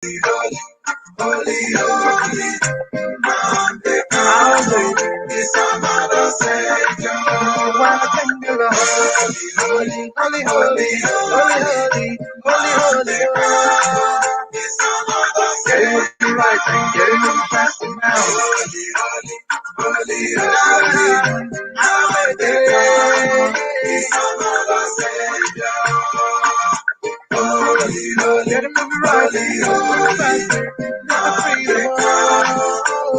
holy, holy, Nnamdi Kanu is another Savior. When I thank the Lord, holy, holy, holy, holy, holy, holy, holy, holy, is another Savior. Getting me right and getting me faster now. Holy, holy, holy, holy, Nnamdi Kanu is another Savior. Holy, holy, let him move right, holy, faster, never freedom.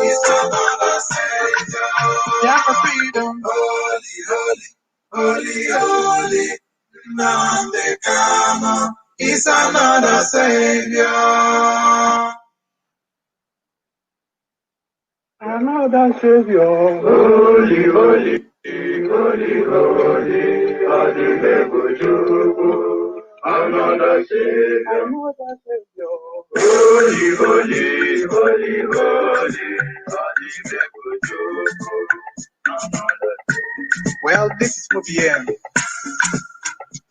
He's another Savior. Yeah, for freedom. Holy, holy, holy, holy, Nnamdi Kanu is another Savior. Another Savior. Holy, holy, holy, holy, another Savior. Another Savior. Holy, holy, holy, holy, well, this is OBN.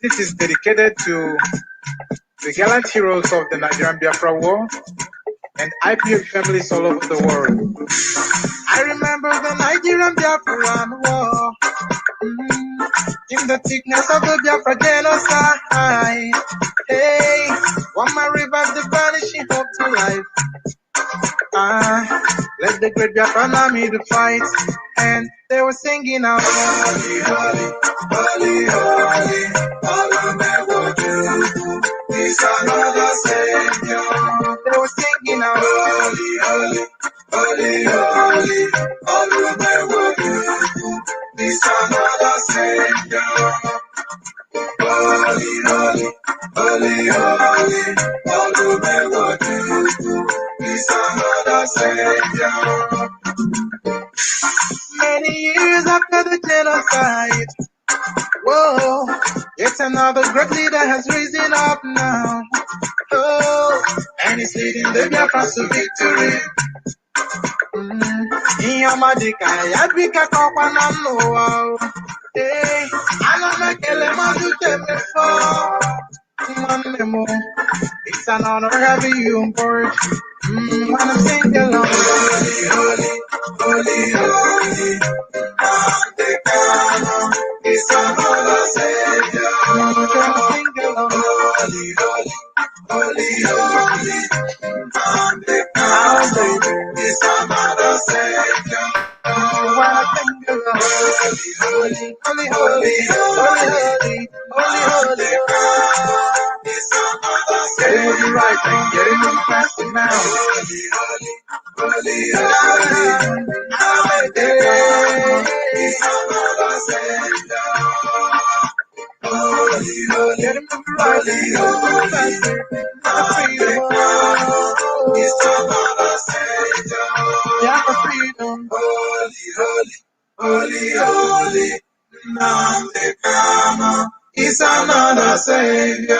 This is dedicated to the gallant heroes of the Nigerian Biafra War and IPOB families all over the world. I remember the Nigerian Biafran War. In the thickness of the Biafra genocide. Hey, one man revived the vanishing hope to life. Let the great Biafran army to fight. And they were singing out, holy, holy, holy, holy, is another Savior. They were singing out, holy, holy, holy, holy, is another Savior. Holy, holy, holy, holy, is another Savior. Many years after the genocide, whoa, yet another great leader has risen up now. Oh, and he's leading the Biafrans to victory. Iyamadika yabika kokwana no. Hey, Anamekele Madukemefo. It's an honor having you on board. When I'm singing along, holy, holy, holy, holy, Nnamdi Kanu is another Savior. When I'm singing along, holy, holy, holy, holy, Nnamdi Kanu is another Savior. When I think of holy, holy, holy, holy, holy, holy, holy, it's another Savior. Getting me right and getting me faster now. Holy, holy, holy, holy, it's another Savior. Holy, holy, getting me right and getting me faster. It's another Savior. Yeah, for freedom. Holy, holy, holy, holy, Nnamdi Kanu is another Savior.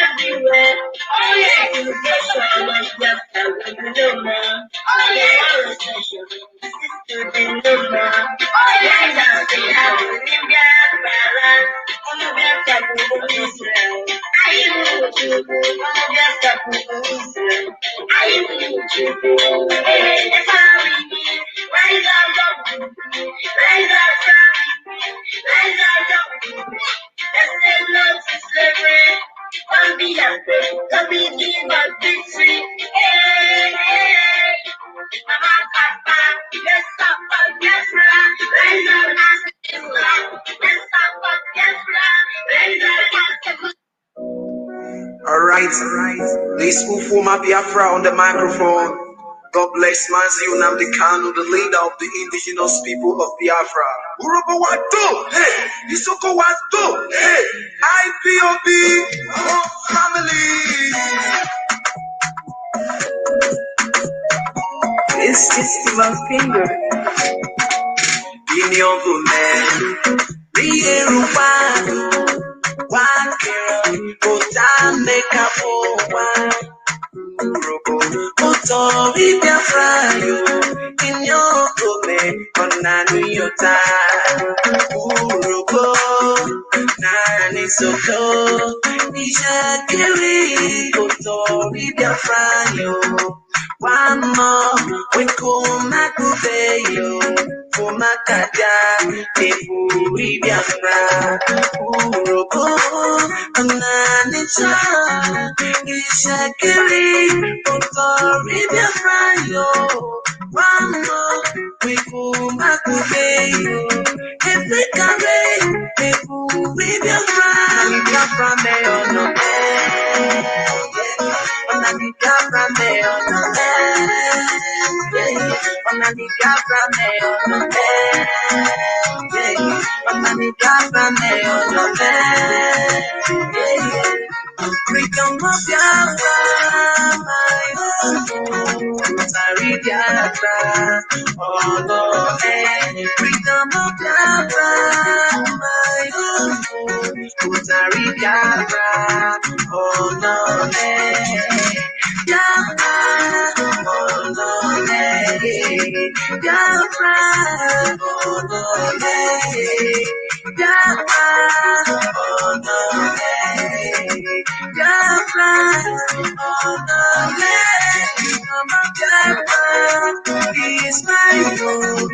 everywhere. Oh yeah, you get someone just when you know now. Oh yeah, recession. To the number. Oh yeah, that's the house. You get balance. You get that Israel. I am you get that Israel. I am you. Hey, that's how we need. Rise up, rise up, rise up. Let's say no to slavery. One be a faith, the beginning of victory. Hey, hey, Mama, Papa, let's stop for Biafra. Rise up, Islam. Let's stop for Biafra. Rise up, alright. This Ufuma Biafra on the microphone. God bless Mazi Nnamdi Kanu, the leader of the indigenous people of Biafra. Urobo Wado, hey, Isoko Wado, hey, Ipob, family. It's just my finger. In your woman, the Erupan, one girl, Ota make up for one. Urobo, Biafra, you, in your woman, on Nanuyota. Urobo, Nani Soko, Ishakiri, Uto, Biafra, you. One more, we come back to you. Fumakada, Ebu Biafra, Urobo, Ananita, Ishakiri, Uto, Biafra, yo. One more, we come back to you. Efekare, Ebu Biafra, Biafra, me on no Biafra, me on no Biafra, me on no Biafra, me on no Freedom of Biafra, my own. Sorry, Biafra, oh no, freedom of Biafra, my own. Sorry, Biafra, oh no, Biafra, oh no, Biafra, oh no, Biafra, oh no, Biafra, oh no, Biafra is my home.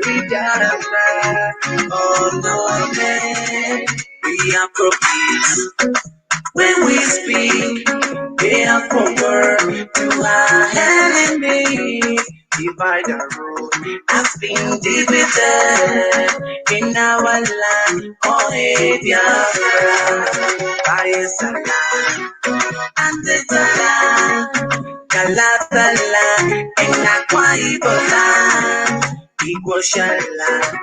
Biafra, oh no, we are for peace when we speak. We are for word to our enemies. Divide our road has been divided in our land. Oh, hey, Biafra, Biafra, and the Zala, Kalabala, and Akwa Ibola, Igoshala.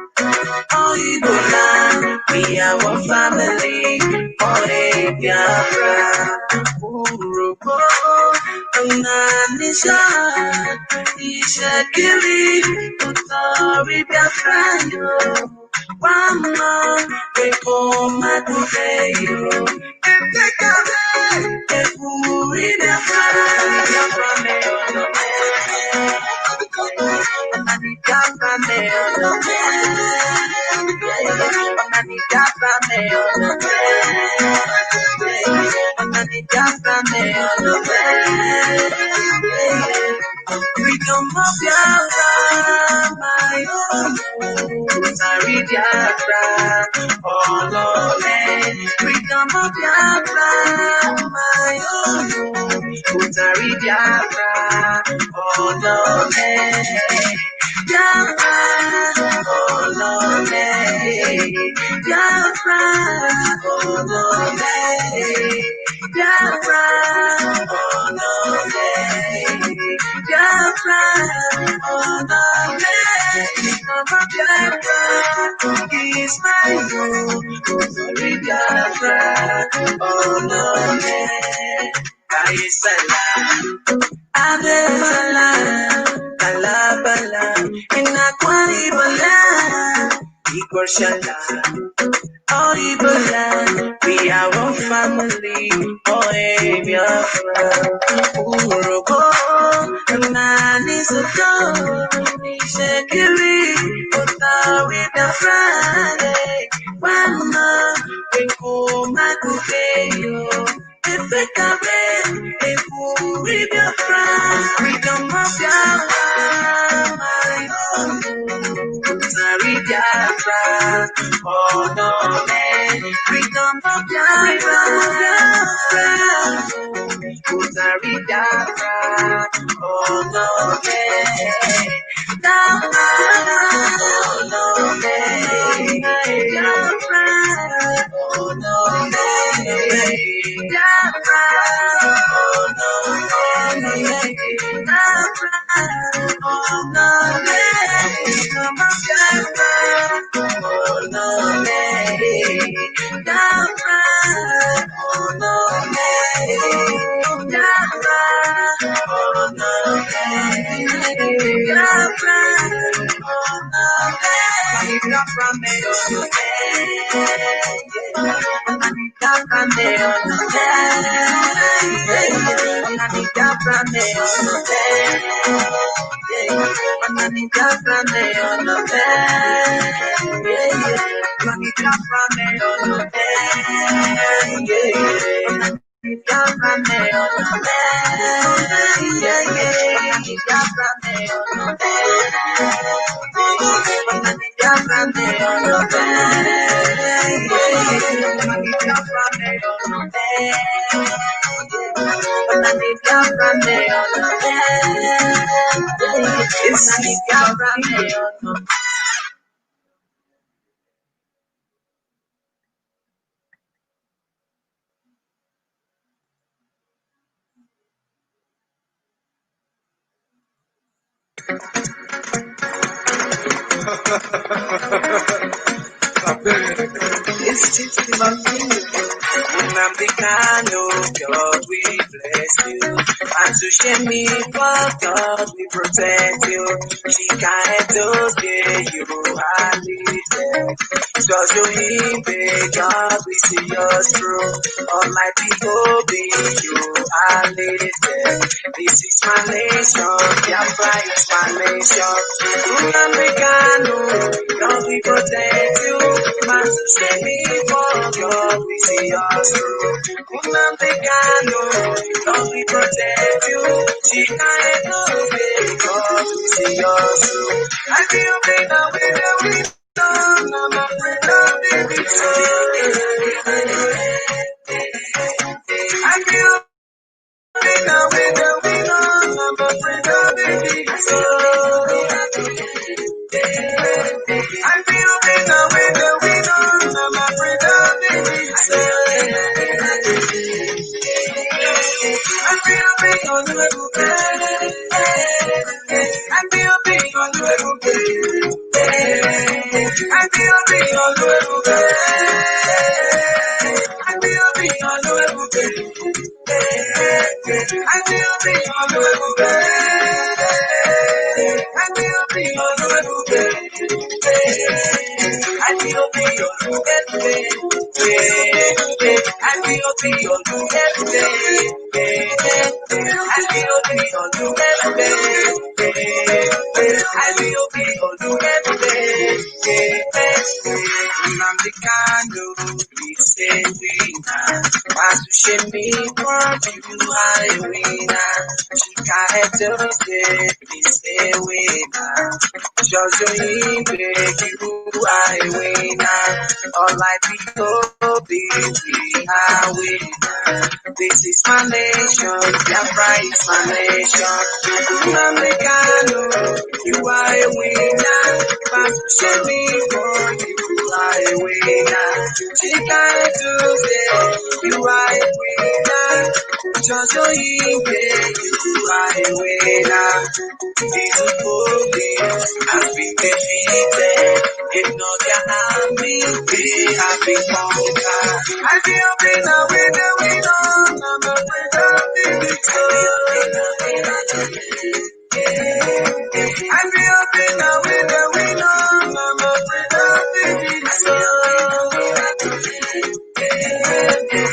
Oh, Ibola, we are one family. Oh, hey, Biafra, Urobo, Ananisha, Ishakiri, Utori, Biafra, yo. One more, we come at you. And take away, if we Biafra, Biafra, me on the way. Biafra, me on the way. Biafra, me on the way. Biafra, me on the way. Freedom of Biafra, my own. Sorry, Biafra, oh no, freedom of Biafra, my own. Sorry, Biafra, oh no, Biafra, oh no, Biafra, oh no, Biafra, oh no, Biafra, oh no, Biafra is my home. Biafra, oh no, Kaisala, Adesala, Kalabala, Inakwa Ibola, Igoshala, oh Ibola, we are family, oh, hey, Biafra. Urobo, Nani Soto, Shekiri, Otawi Biafra. Mama, Eku Makukeyo, Efekare, Eku Biafra, freedom of Biafra, my own, Tari Biafra, oh no, freedom of Biafra, Tari Biafra, oh no, Biafra, oh no, Biafra, oh no, Biafra, oh no, Biafra, oh no, come on, Biafra, oh no, Biafra, oh no, Biafra, oh no, Biafra, oh no, Biafra, Nnamdi Kanu, God we bless you. And to shame me for God we protect you. Chika Edoke, you are lifted. Just you him, God we see us through. Almighty Obi, you are lifted. This is my nation, Biafra is my nation. Nnamdi Kanu, God we protect you. Man to shame me for God we see us through. Nnamdi Kanu, God we protect you. Chika Edoke, God we see us through. I feel big now with the wind. I'm a friend of baby soul. I feel big now with the wind. I'm a friend of baby soul. I feel big now with the wind. I'm a friend of baby soul. I feel big on the level. I feel big on the level. I feel big on the level. I feel big on the level. I feel big on the level. I feel big on the level. I feel big on the level. I feel big on the Nnamdi Kanu, we say we now. Mazi Nnamdi Kanu, highwayna. Chika Edoke, we say we now. Just you highwayna. All I be Obi, we highwayna. This is my nation, Biafra is my nation. Nnamdi Kanu, you are a winner. Mazi Nnamdi Kanu, you are a winner. Chika Edoke, you are a winner. Just so you are a winner. These police have been defeated. If not their army, they have been conquered. I feel better with the winner. I'm a friend of the victor. I feel better with the winner. I'm a friend of the victor. I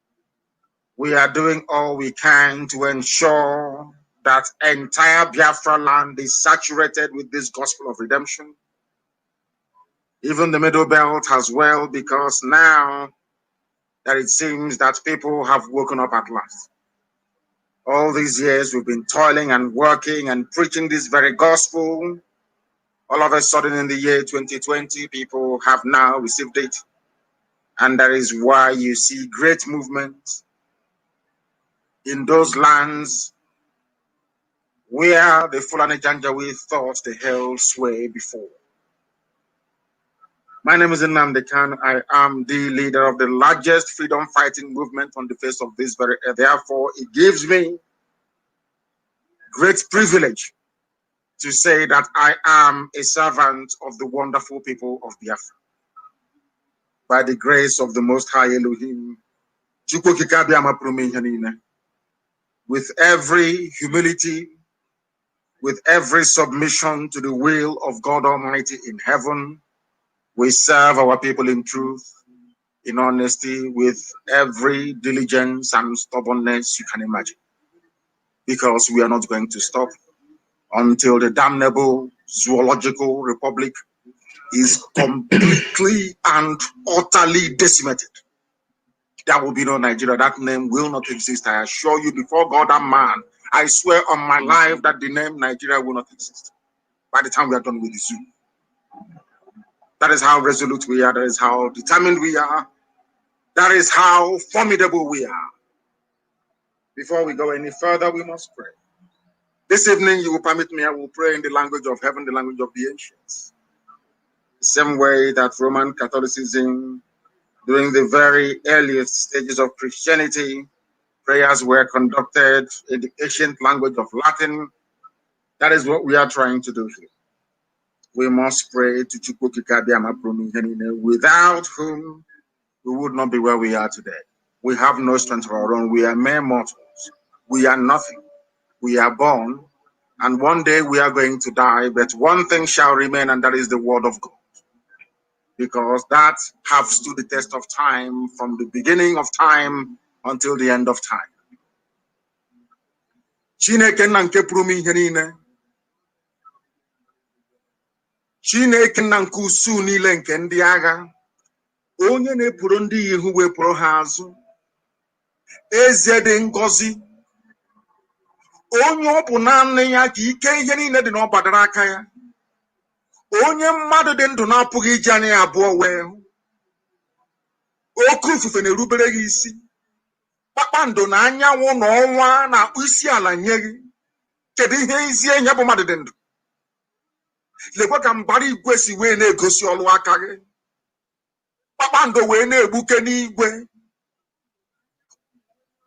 We are doing all we can to ensure that entire Biafra land is saturated with this gospel of redemption. Even the Middle Belt as well, because now that it seems that people have woken up at last. All these years we've been toiling and working and preaching this very gospel. All of a sudden in the year 2020, people have now received it. And that is why you see great movement in those lands where the Fulani Janjaweed thought they held sway before. My name is Nnamdi Kanu. I am the leader of the largest freedom fighting movement on the face of this very earth. Therefore, it gives me great privilege to say that I am a servant of the wonderful people of Biafra. By the grace of the Most High Elohim, with every humility, with every submission to the will of God Almighty in heaven, we serve our people in truth, in honesty, with every diligence and stubbornness you can imagine. Because we are not going to stop until the damnable zoological republic is completely and utterly decimated. There will be no Nigeria. That name will not exist. I assure you before God and man, I swear on my life that the name Nigeria will not exist by the time we are done with the zoo. That is how resolute we are. That is how determined we are. That is how formidable we are. Before we go any further, we must pray. This evening, you will permit me, I will pray in the language of heaven, the language of the ancients. The same way that Roman Catholicism, during the very earliest stages of Christianity, prayers were conducted in the ancient language of Latin. That is what we are trying to do here. We must pray to Chukwu, without whom we would not be where we are today. We have no strength of our own. We are mere mortals. We are nothing. We are born, and one day we are going to die, but one thing shall remain, and that is the word of God. Because that has stood the test of time from the beginning of time until the end of time. Chineke nna nke pụrụ m ihe niile. Chineke nna nke usu niile nke ndị agha. Onye na-epụrụ ndị ihu wepụrụ ha azụ. Eze dị ngọzi. Onye ọ bụ naanị ya ka ike ihe niile dị n'ọbadara aka ya. Onye mmadụ dị ndụ na-apụghị iji anya ya abụọ wee hụ. Oke ifufe na-erubere gị isi. Kpakpando na anyanwụ na ọnwa na-akpụ isi ala nye gị. Kedu ihe izi enye bụ mmadụ dị ndụ? Lekwa ka mbara igwe si wee na-egosi ọlụ aka gị. Kpakpando wee na-egbuke n'igwe.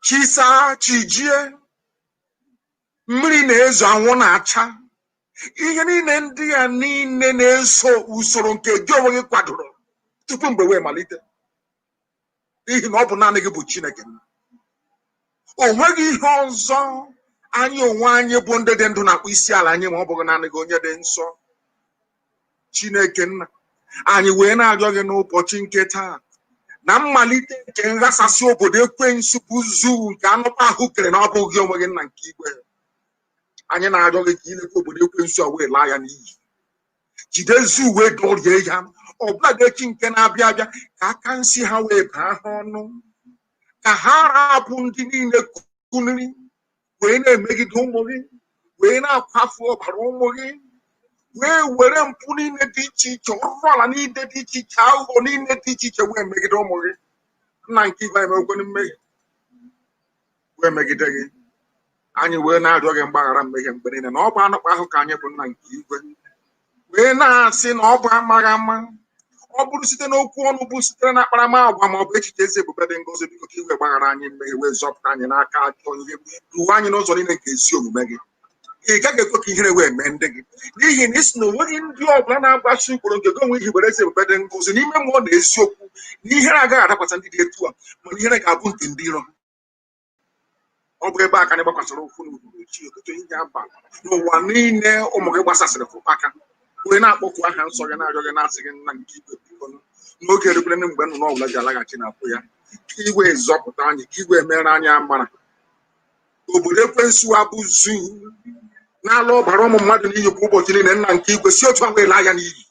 Chisa chijie. Mmiri na-ezo, anwụ na-acha. Ihe niile ndị a niile na-eso usoro nke gị onwe gị kwadoro tupu mgbe wee malite. N'ihi na ọ bụ naanị gị bụ Chineke. O nweghị ihe ọzọ anyị onwe anyị bụ ndị dị ndụ na-akpụ isi ala anyị ma ọ bụghị naanị gị onye dị nsọ. Chineke nna, anyị wee na-arịọ gị n'ụbọchị nke taa na mmalite nke nghasasị obodo ekwensu bụ zu nke anụkwa ahụ kere na ọ bụghị onwe gị nna nke igwe. Anyị na-arịọ gị ka ilekwa obodo ekwensu a wee laa ya n'iyi. Jide zu wee dọrie ya. Ọbụladị echi nke na-abịa abịa ka aka nsị ha wee baa ha ọnụ. Ka ha rapụ ndị niile kuniri wee na-emegide ụmụ gị, wee na-akwafu ọbara ụmụ gị, wee were mpụ niile dị iche iche, ọrụ ala niile dị iche iche, aghụghọ niile dị iche iche wee megide ụmụ gị. Nna nke igwe emekweni mmehie wee megide gị. Anyị wee na-arịọ gị mgbaghara mmehie mgbe niile na ọ bụ anụkpa ahụ ka anyị bụ nna nke igwe. Wee na-asị na ọ bụ amaghị ama. Ọ bụrụ site n'okwu ọnụ, bụ sitere na akparamagwa ma ọ bụ echiche eze ebube dị ngọzi, biko ka iwe gbaghara anyị mmehie wee zọpụta anyị n'aka ajọ ihe, ruo anyị n'ụzọ niile nke ezi omume gị. Ị gaghị ekwe ka ihere wee mee ndị gị, n'ihi na isi na onweghị ndị ọbụla na-agbachi ụkpụrụ nke gị onwe iji were eze ebube dị ngọzi n'ime mmụọ na eziokwu, na ihere agaghị adakwasa ndị dị etu a, mana ihere ga-abụ nke ndị iro. Ọ bụ ebe a ka anyị gbakwasịrị ụkwụ n'uhuruchi ụtụtụ ihe abalị n'ụwa niile ụmụ gị gbasasịrị aka wee na-akpọkwu aha nsọ gị, na-arịọ gị, na-asị gị nna nke igwe biko n'oge erukwere mgbe nnụnụ ọbụla ji alaghachi na-apụ ya. Iwe zọpụta anyị, iwe mere anyị amara. Obodo ekwensu abụ zoo na-alụ ọbara ụmụ mmadụ n'iyi kwa ụbọchị niile nna nke igwe si otu ahụ ele anya n'iyi.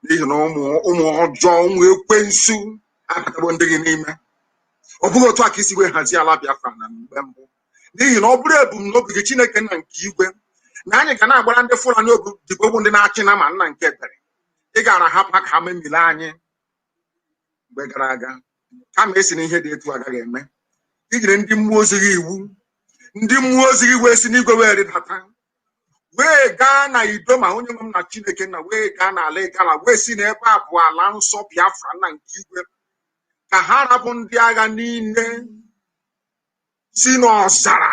N'ihi na ụmụ ọjọọ, ụmụ ekwensu abatawo ndị gị n'ime. Ọ bụghị otu a ka isi wee hazie ala Biafra na mgbe mbụ. N'ihi na ọ bụrụ ebumnobi gị Chineke nna nke igwe na anyị ga na-agbara ndị Fulani odibo bụ ndị na-achị na ma nna nke ebere, ị gara hapụ ka ha memile anyị mgbe gara aga, kama esi na ihe dị etu agaghị eme. Ị nyere ndị mmụọ ozi gị iwu, ndị mmụọ ozi gị wee si n'igwe wee rịdata wee gaa na Ido ma onye nwe m na Chineke nna wee gaa n'ala Igala wee si n'ebe a bụ ala nsọ Biafra nna nke igwe, ka ha rapụ ndị agha niile si n'ọzara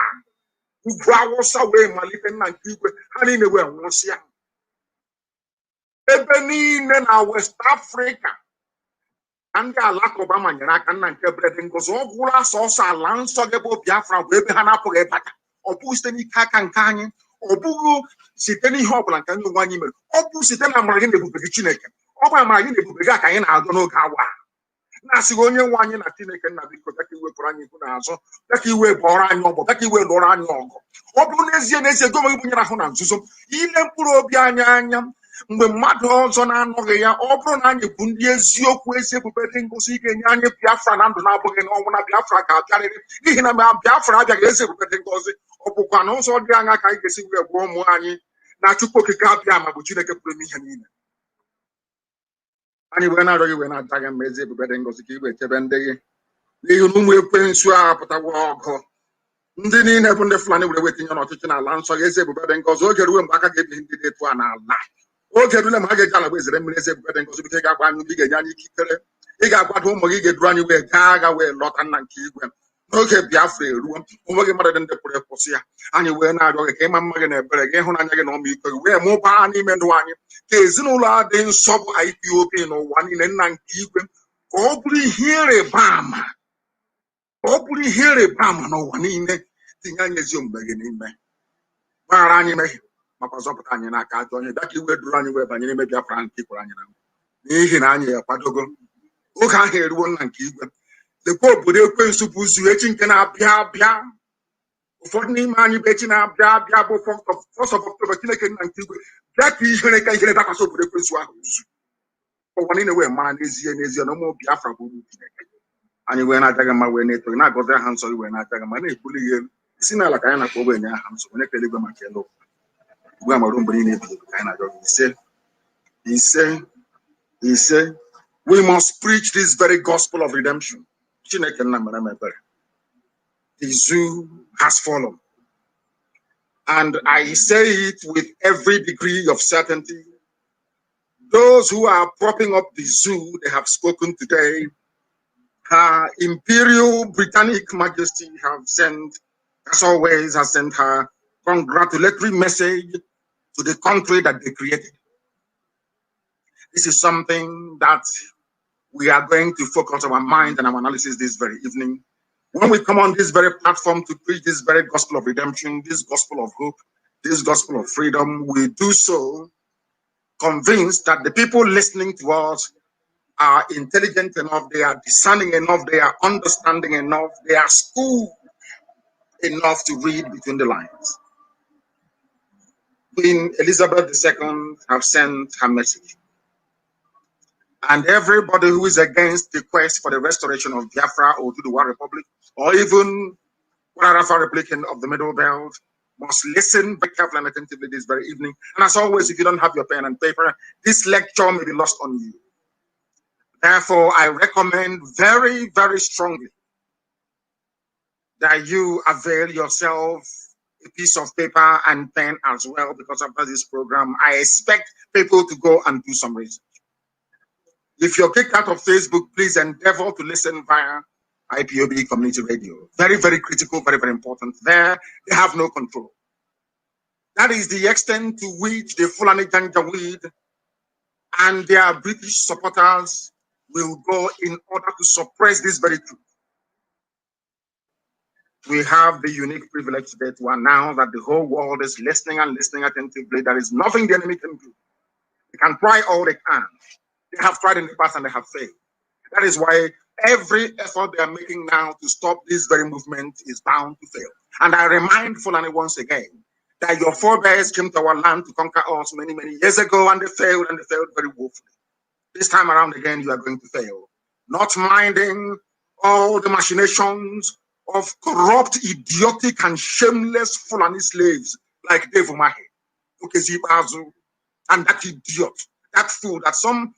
ugwu Awụsa wee malite nna nke igwe, ha niile wee nwụsịa. Ebe niile na West Africa ka ndị Alakụba manyere aka nna nke bere ngozi, ọ gwụla sọsọ ala nsọ gị bụ Biafra bụ ebe ha na-apụghị ịbata. Ọ bụghị site n'ike aka nke anyị, ọ bụghị site n'ihe ọ bụla nke anyị onwe anyị mere, ọ bụ site na amara gị na ebube gị Chineke. Ọ bụ amara gị na ebube gị ka anyị na-agụ n'oge awa. Na-asịghị onye nwe anyị na Chineke nna biko bịa ka iwepụrụ anyị ibu n'azụ, bịa ka iwe bọrọ anyị ọgbọ, bịa ka iwe lụọrọ anyị ọgụ. Ọ bụrụ n'ezie n'ezie gị onwe gị bụnyere ahụ na nzuzo ile mkpụrụ obi anyị anya mgbe mmadụ ọzọ na-anọghị ya, ọ bụrụ na anyị bụ ndị eziokwu ezi ebube dị ngosi ike nye anyị Biafra na ndụ na-abụghị n'ọnwụ, na Biafra ga-abịarịrị. N'ihi na ma Biafra abịaghị ezi ebube dị ngosi, ọ bụkwa na ụzọ dị anya ka anyị ga-esi wee gwa ụmụ anyị na Chukwu okike abịa ma bụ Chineke pụrụ ime ihe niile. Anyị wee na-arịọ gị wee na-aja gị mma ezi ebube dị ngosi ka iwe chebe ndị gị, n'ihi na ụmụ ekwensu a pụtawo ọgụ. Ndị niile bụ ndị Fulani were wetinye n'ọchịchị n'ala nsọ gị ezi ebube dị ngosi. Oge ruo mgbe aka ga-ebi ndị dị etu a n'ala, oge rule ma a ga-eji ala wee zere mmiri ezi ebube dị ngosi, biko ị ga-agba anyị ubi, ị ga-enye anyị ikikere, ị ga-agbado ụmụ gị, ga-eduru anyị wee gaa agha wee lọta nna nke igwe. N'oge Biafra eruo, onwe gị mmadụ dị ndị pụrụ ịkwụsị ya. Anyị wee na-arịọ gị ka ịma mma gị na ebere gị, ịhụnanya gị na ọmịiko gị wee mụbaa n'ime ndụ anyị, ka ezinụlọ a dị nsọ bụ Ipob n'ụwa niile nna nke igwe, ka ọ bụrụ ihe ịrịba ama, ka ọ bụrụ ihe ịrịba ama n'ụwa niile. Tinye anyị ezi omume gị n'ime, gbaghara anyị mmehie, makwa zọpụta anyị n'aka ajọ onye. Bịa ka iwe duru anyị wee banye n'ime Biafra nke ikwere anyị na mbụ, n'ihi na anyị akwadogo. Oge ahụ eruo nna nke igwe. Lekwa obodo ekwensu bụ ụzọ echi nke na-abịa abịa. Ụfọdụ n'ime anyị bụ echi na-abịa abịa bụ 1st of October. Chineke nna nke igwe bịa ka ihere dakwasị obodo ekwensu ahụ uzu, ụwa niile wee mara n'ezie n'ezie na ụmụ Biafra bụ ụmụ Chineke. Anyị wee na-aja gị mma wee na-eto gị, na-agọzi aha nsọ gị wee na-aja gị mma, na-ebuli gị elu isi n'ala ka anyị na-akpọ ogbenye aha nsọ onye kele igwe maka elu ugbu a marụ mgbe niile ebido ka anyị na-arịọ gị. Ise we must preach this very gospel of redemption. Chineke nna mere m ebere. The zoo has fallen, and I say it with every degree of certainty. Those who are propping up the zoo, they have spoken today. Her Imperial Britannic Majesty have sent, as always, has sent her congratulatory message to the country that they created. This is something that we are going to focus our mind and our analysis this very evening. When we come on this very platform to preach this very gospel of redemption, this gospel of hope, this gospel of freedom, we do so convinced that the people listening to us are intelligent enough, they are discerning enough, they are understanding enough, they are schooled enough to read between the lines. Queen Elizabeth II have sent her message. And everybody who is against the quest for the restoration of Biafra or to the War Republic, or even Wararafa Republic of the Middle Belt, must listen very carefully and attentively this very evening. And as always, if you don't have your pen and paper, this lecture may be lost on you. Therefore, I recommend very, very strongly that you avail yourself a piece of paper and pen as well, because after this program, I expect people to go and do some research. If you're kicked out of Facebook, please endeavor to listen via Ipob Community Radio. Very, very critical, very, very important. There, they have no control. That is the extent to which the Fulani Janjaweed and their British supporters will go in order to suppress this very truth. We have the unique privilege today to announce that the whole world is listening and listening attentively. There is nothing the enemy can do. They can try all they can. They have tried in the past and they have failed. That is why Every effort they are making now to stop this very movement is bound to fail. And I remind Fulani once again that your forebears came to our land to conquer us many, many years ago, and they failed very woefully. This time around again, you are going to fail. Not minding all the machinations of corrupt, idiotic, and shameless Fulani slaves like Dave Umahi, Ukezi Bazu, and that idiot, that fool that some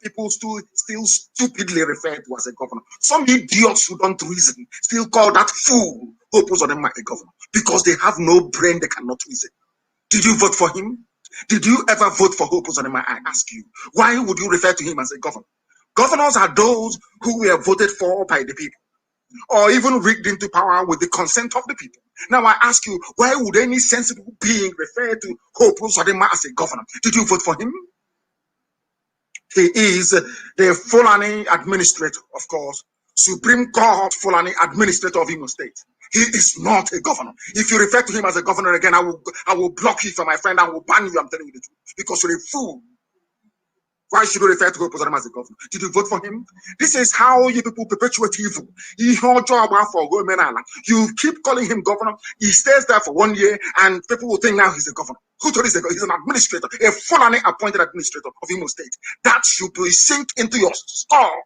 people still stupidly refer to as a governor. Some idiots who don't reason still call that fool Hope Uzodinma a governor because they have no brain, they cannot reason. Did you vote for him? Did you ever vote for Hope Uzodinma? I ask you. Why would you refer to him as a governor? Governors are those who were voted for by the people, or even rigged into power with the consent of the people. Now I ask you, why would any sensible being refer to Hope Uzodinma as a governor? Did you vote for him? He is the Fulani administrator, of course, Supreme Court Fulani administrator of Imo State. He is not a governor. If you refer to him as a governor again, I will block you from my friend. I will ban you. I'm telling you the truth, because you're a fool. Why should you refer to Hope Uzodinma as a governor? Did you vote for him? This is how you people perpetuate evil. You keep calling him governor. He stays there for 1 year, and people will think now he's a governor. Who told you he's an administrator, a Fulani appointed administrator of Imo State? That should be sink into your skull.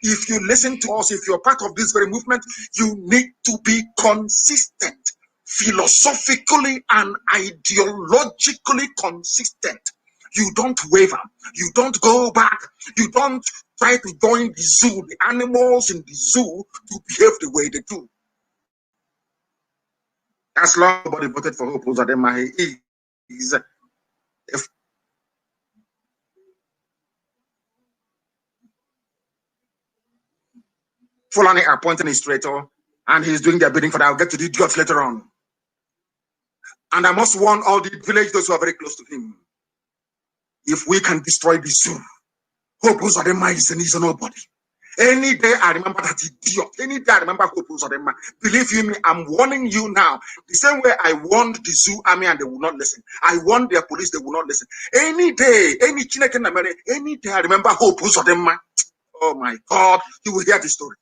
If you listen to us, if you're part of this very movement, you need to be consistent, philosophically and ideologically consistent. You don't waver. You don't go back. You don't try to join the zoo, the animals in the zoo, to behave the way they do. As long as nobody voted for Hope Uzodinma, he is a Fulani appointed administrator, and he's doing their bidding for that. I'll get to the idiots later on. And I must warn all the village, those who are very close to him. If we can destroy the zoo, Hope Uzodinma is a nobody. Any day I remember that idiot. Any day I remember Hope Uzodinma. Believe you me, I'm warning you now. The same way I warned the zoo army and they will not listen. I warned their police, they will not listen. Any day, any day I remember Hope Uzodinma. Oh my God, you will hear the story.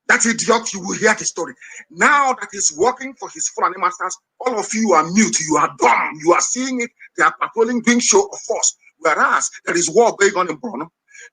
That idiot, you will hear the story. Now that he's working for his Fulani masters, all of you are mute, you are dumb, you are seeing it. They are patrolling, doing show of force. Whereas there is war going on in Borno.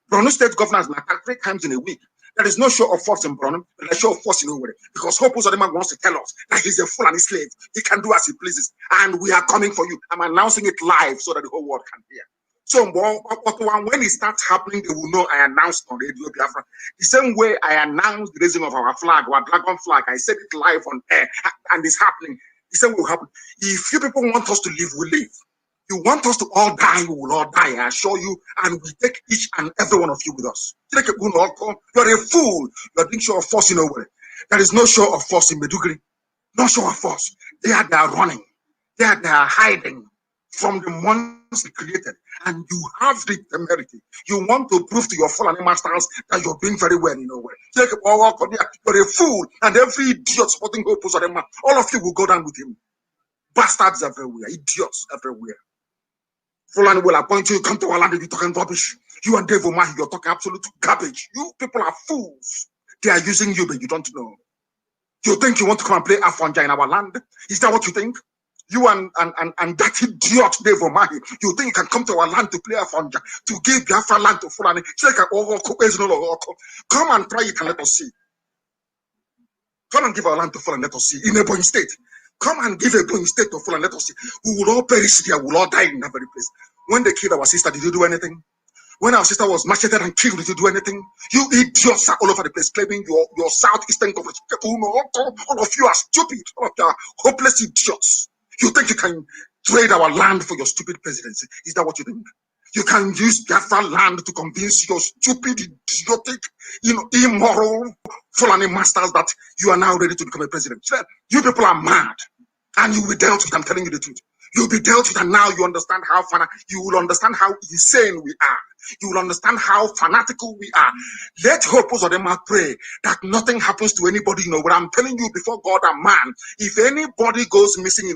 Borno State governor is attacked 3 times in a week. There is no show of force in Borno, but there's show of force in nowhere. Because Hope Uzodinma wants to tell us that he's a Fulani slave. He can do as he pleases. And we are coming for you. I'm announcing it live so that the whole world can hear. So when it starts happening, they will know I announced on Radio Biafra. The same way I announced the raising of our flag, our dragon flag, I said it live on air, and it's happening. The same will happen. If you people want us to live, we live. You want us to all die, we will all die, I assure you, and we take each and every one of you with us. You're a fool. You're doing show of force in nowhere. There is no show of force in Meduguri. No show of force. They are running. They are hiding from the monsters created, and you have the temerity. You want to prove to your Fulani masters that you're doing very well in nowhere. You're a fool, and every idiot supporting Hope Uzodinma, all of you will go down with him. Bastards everywhere, idiots everywhere. Fulani will appoint you, come to our land and you're talking rubbish. You and Dave Umahi, you're talking absolute garbage. You people are fools. They are using you, but you don't know. You think you want to come and play Afonja in our land? Is that what you think? You and that idiot Dave Umahi, you think you can come to our land to play Afonja, to give Biafra land to Fulani? Come and try it and let us see. Come and give our land to Fulani, let us see. In Ebonyi State. Come and give Ebonyi State to Fulani, let us see. We will all perish there, we will all die in that very place. When they killed our sister, did you do anything? When our sister was macheted and killed, did you do anything? You idiots are all over the place claiming your southeastern coverage. All of you are stupid. All of you are hopeless idiots. You think you can trade our land for your stupid presidency? Is that what you think? You can use Biafra land to convince your stupid, idiotic, immoral Fulani masters that you are now ready to become a president. You people are mad, and you will be dealt with. I'm telling you the truth. You'll be dealt with, and now you understand how you will understand how insane we are. You will understand how fanatical we are. Let hope of them pray that nothing happens to anybody, but I'm telling you before God and man, if anybody goes missing,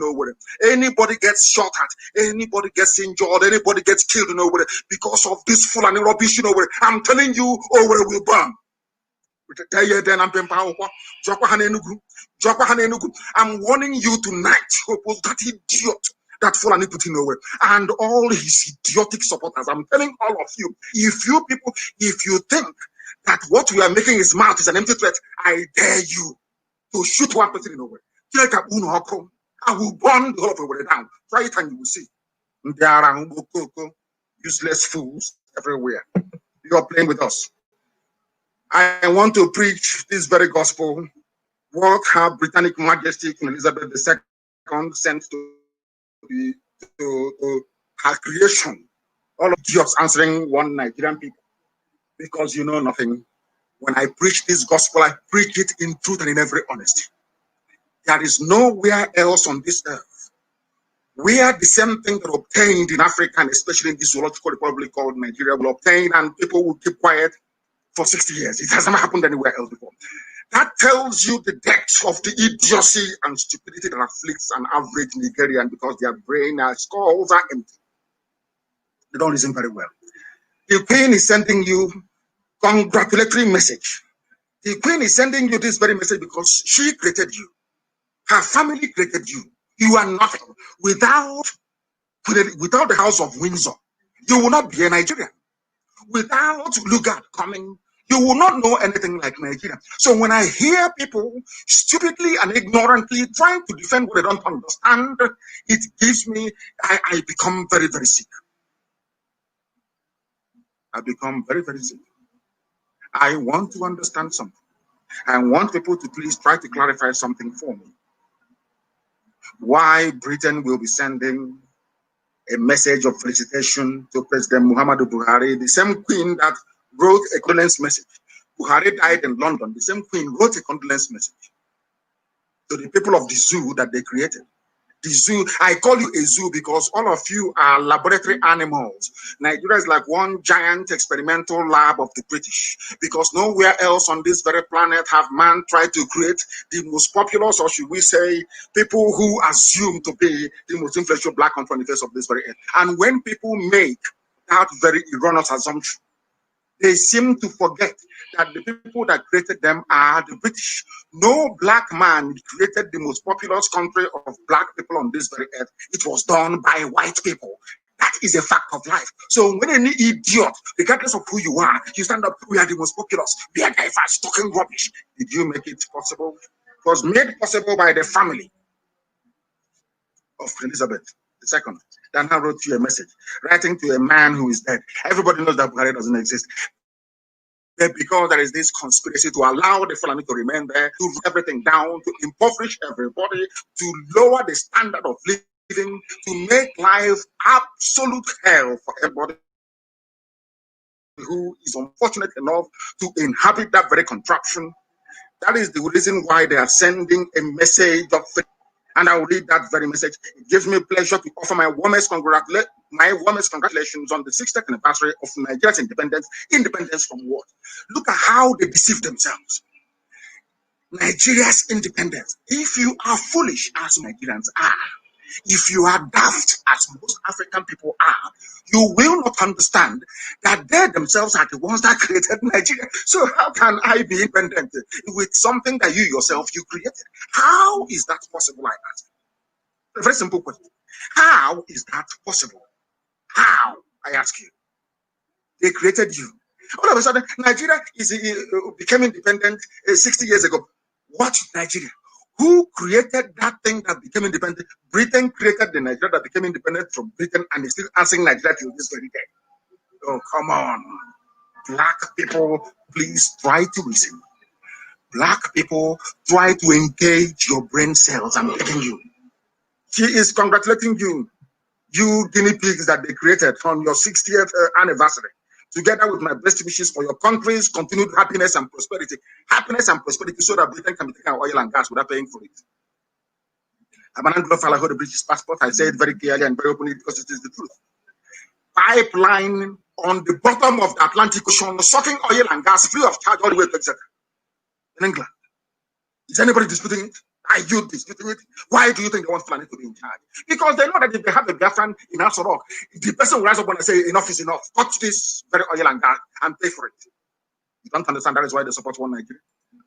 anybody gets shot at, anybody gets injured, anybody gets killed, because of this full and rubbish, I'm telling you, will burn. I'm warning you tonight, that idiot, that Fulani put in away, and all his idiotic supporters. I'm telling all of you, if you think that what we are making his mouth is an empty threat, I dare you to shoot one person in away. I will burn the whole of it down. Try it and you will see. There are useless fools everywhere. You are playing with us. I want to preach this very gospel. What her Britannic Majesty Queen Elizabeth II sent to her creation. All of you answering one Nigerian people because you know nothing. When I preach this gospel, I preach it in truth and in every honesty. There is nowhere else on this earth where the same thing that obtained in Africa, and especially in this zoological republic called Nigeria, will obtain, and people will keep quiet for 60 years. It has never happened anywhere else before. That tells you the depth of the idiocy and stupidity that afflicts an average Nigerian because their brain skulls are empty. They don't listen very well. The Queen is sending you congratulatory message. The Queen is sending you this very message because she created you. Her family created you. You are nothing. Without the House of Windsor, you will not be a Nigerian. Without Lugard coming, you will not know anything like Nigeria. So when I hear people stupidly and ignorantly trying to defend what they don't understand, it gives me, I become very, very sick. I become very, very sick. I want to understand something. I want people to please try to clarify something for me. Why Britain will be sending a message of felicitation to President Muhammadu Buhari, the same Queen that wrote a condolence message. Buhari died in London. The same Queen wrote a condolence message to the people of the zoo that they created. The zoo, I call you a zoo because all of you are laboratory animals. Nigeria is like one giant experimental lab of the British because nowhere else on this very planet have man tried to create the most populous, or should we say, people who assume to be the most influential black country on the face of this very earth. And when people make that very erroneous assumption, they seem to forget that the people that created them are the British. No black man created the most populous country of black people on this very earth. It was done by white people. That is a fact of life. So when any idiot, regardless of who you are, you stand up, we are the most populous, we are diverse, talking rubbish. Did you make it possible? It was made possible by the family of Elizabeth II. Dana wrote you a message, writing to a man who is dead. Everybody knows that Buhari doesn't exist. But because there is this conspiracy to allow the Fulani to remain there, to run everything down, to impoverish everybody, to lower the standard of living, to make life absolute hell for everybody who is unfortunate enough to inhabit that very contraption. That is the reason why they are sending a message of faith. And I will read that very message. It gives me pleasure to offer my warmest congratulations on the 60th anniversary of Nigeria's independence. Independence from what? Look at how they deceive themselves. Nigeria's independence. If you are foolish as Nigerians are, if you are daft as most African people are, you will not understand that they themselves are the ones that created Nigeria. So how can I be independent with something that you created? How is that possible? I ask. A very simple question. How is that possible? How? I ask you. They created you. All of a sudden, Nigeria became independent 60 years ago. What Nigeria? Who created that thing that became independent? Britain created the Nigeria that became independent from Britain and is still answering Nigeria till this very day. Oh, come on. Black people, please try to listen. Black people, try to engage your brain cells. I'm begging you. She is congratulating you, you guinea pigs that they created on your 60th anniversary. Together with my best wishes for your country's continued happiness and prosperity. Happiness and prosperity so that Britain can be taking oil and gas without paying for it. I'm an Anglophile, I hold a British passport. I say it very clearly and very openly because it is the truth. Pipeline on the bottom of the Atlantic Ocean, sucking oil and gas free of charge all the way to Exeter in England. Is anybody disputing it? Are you disputing it? Why do you think they want Fulani to be in charge? Because they know that if they have a Biafran in Aso Rock, the person will rise up and say, enough is enough. Touch this very oil and gas and pay for it. You don't understand. That is why they support one Nigeria.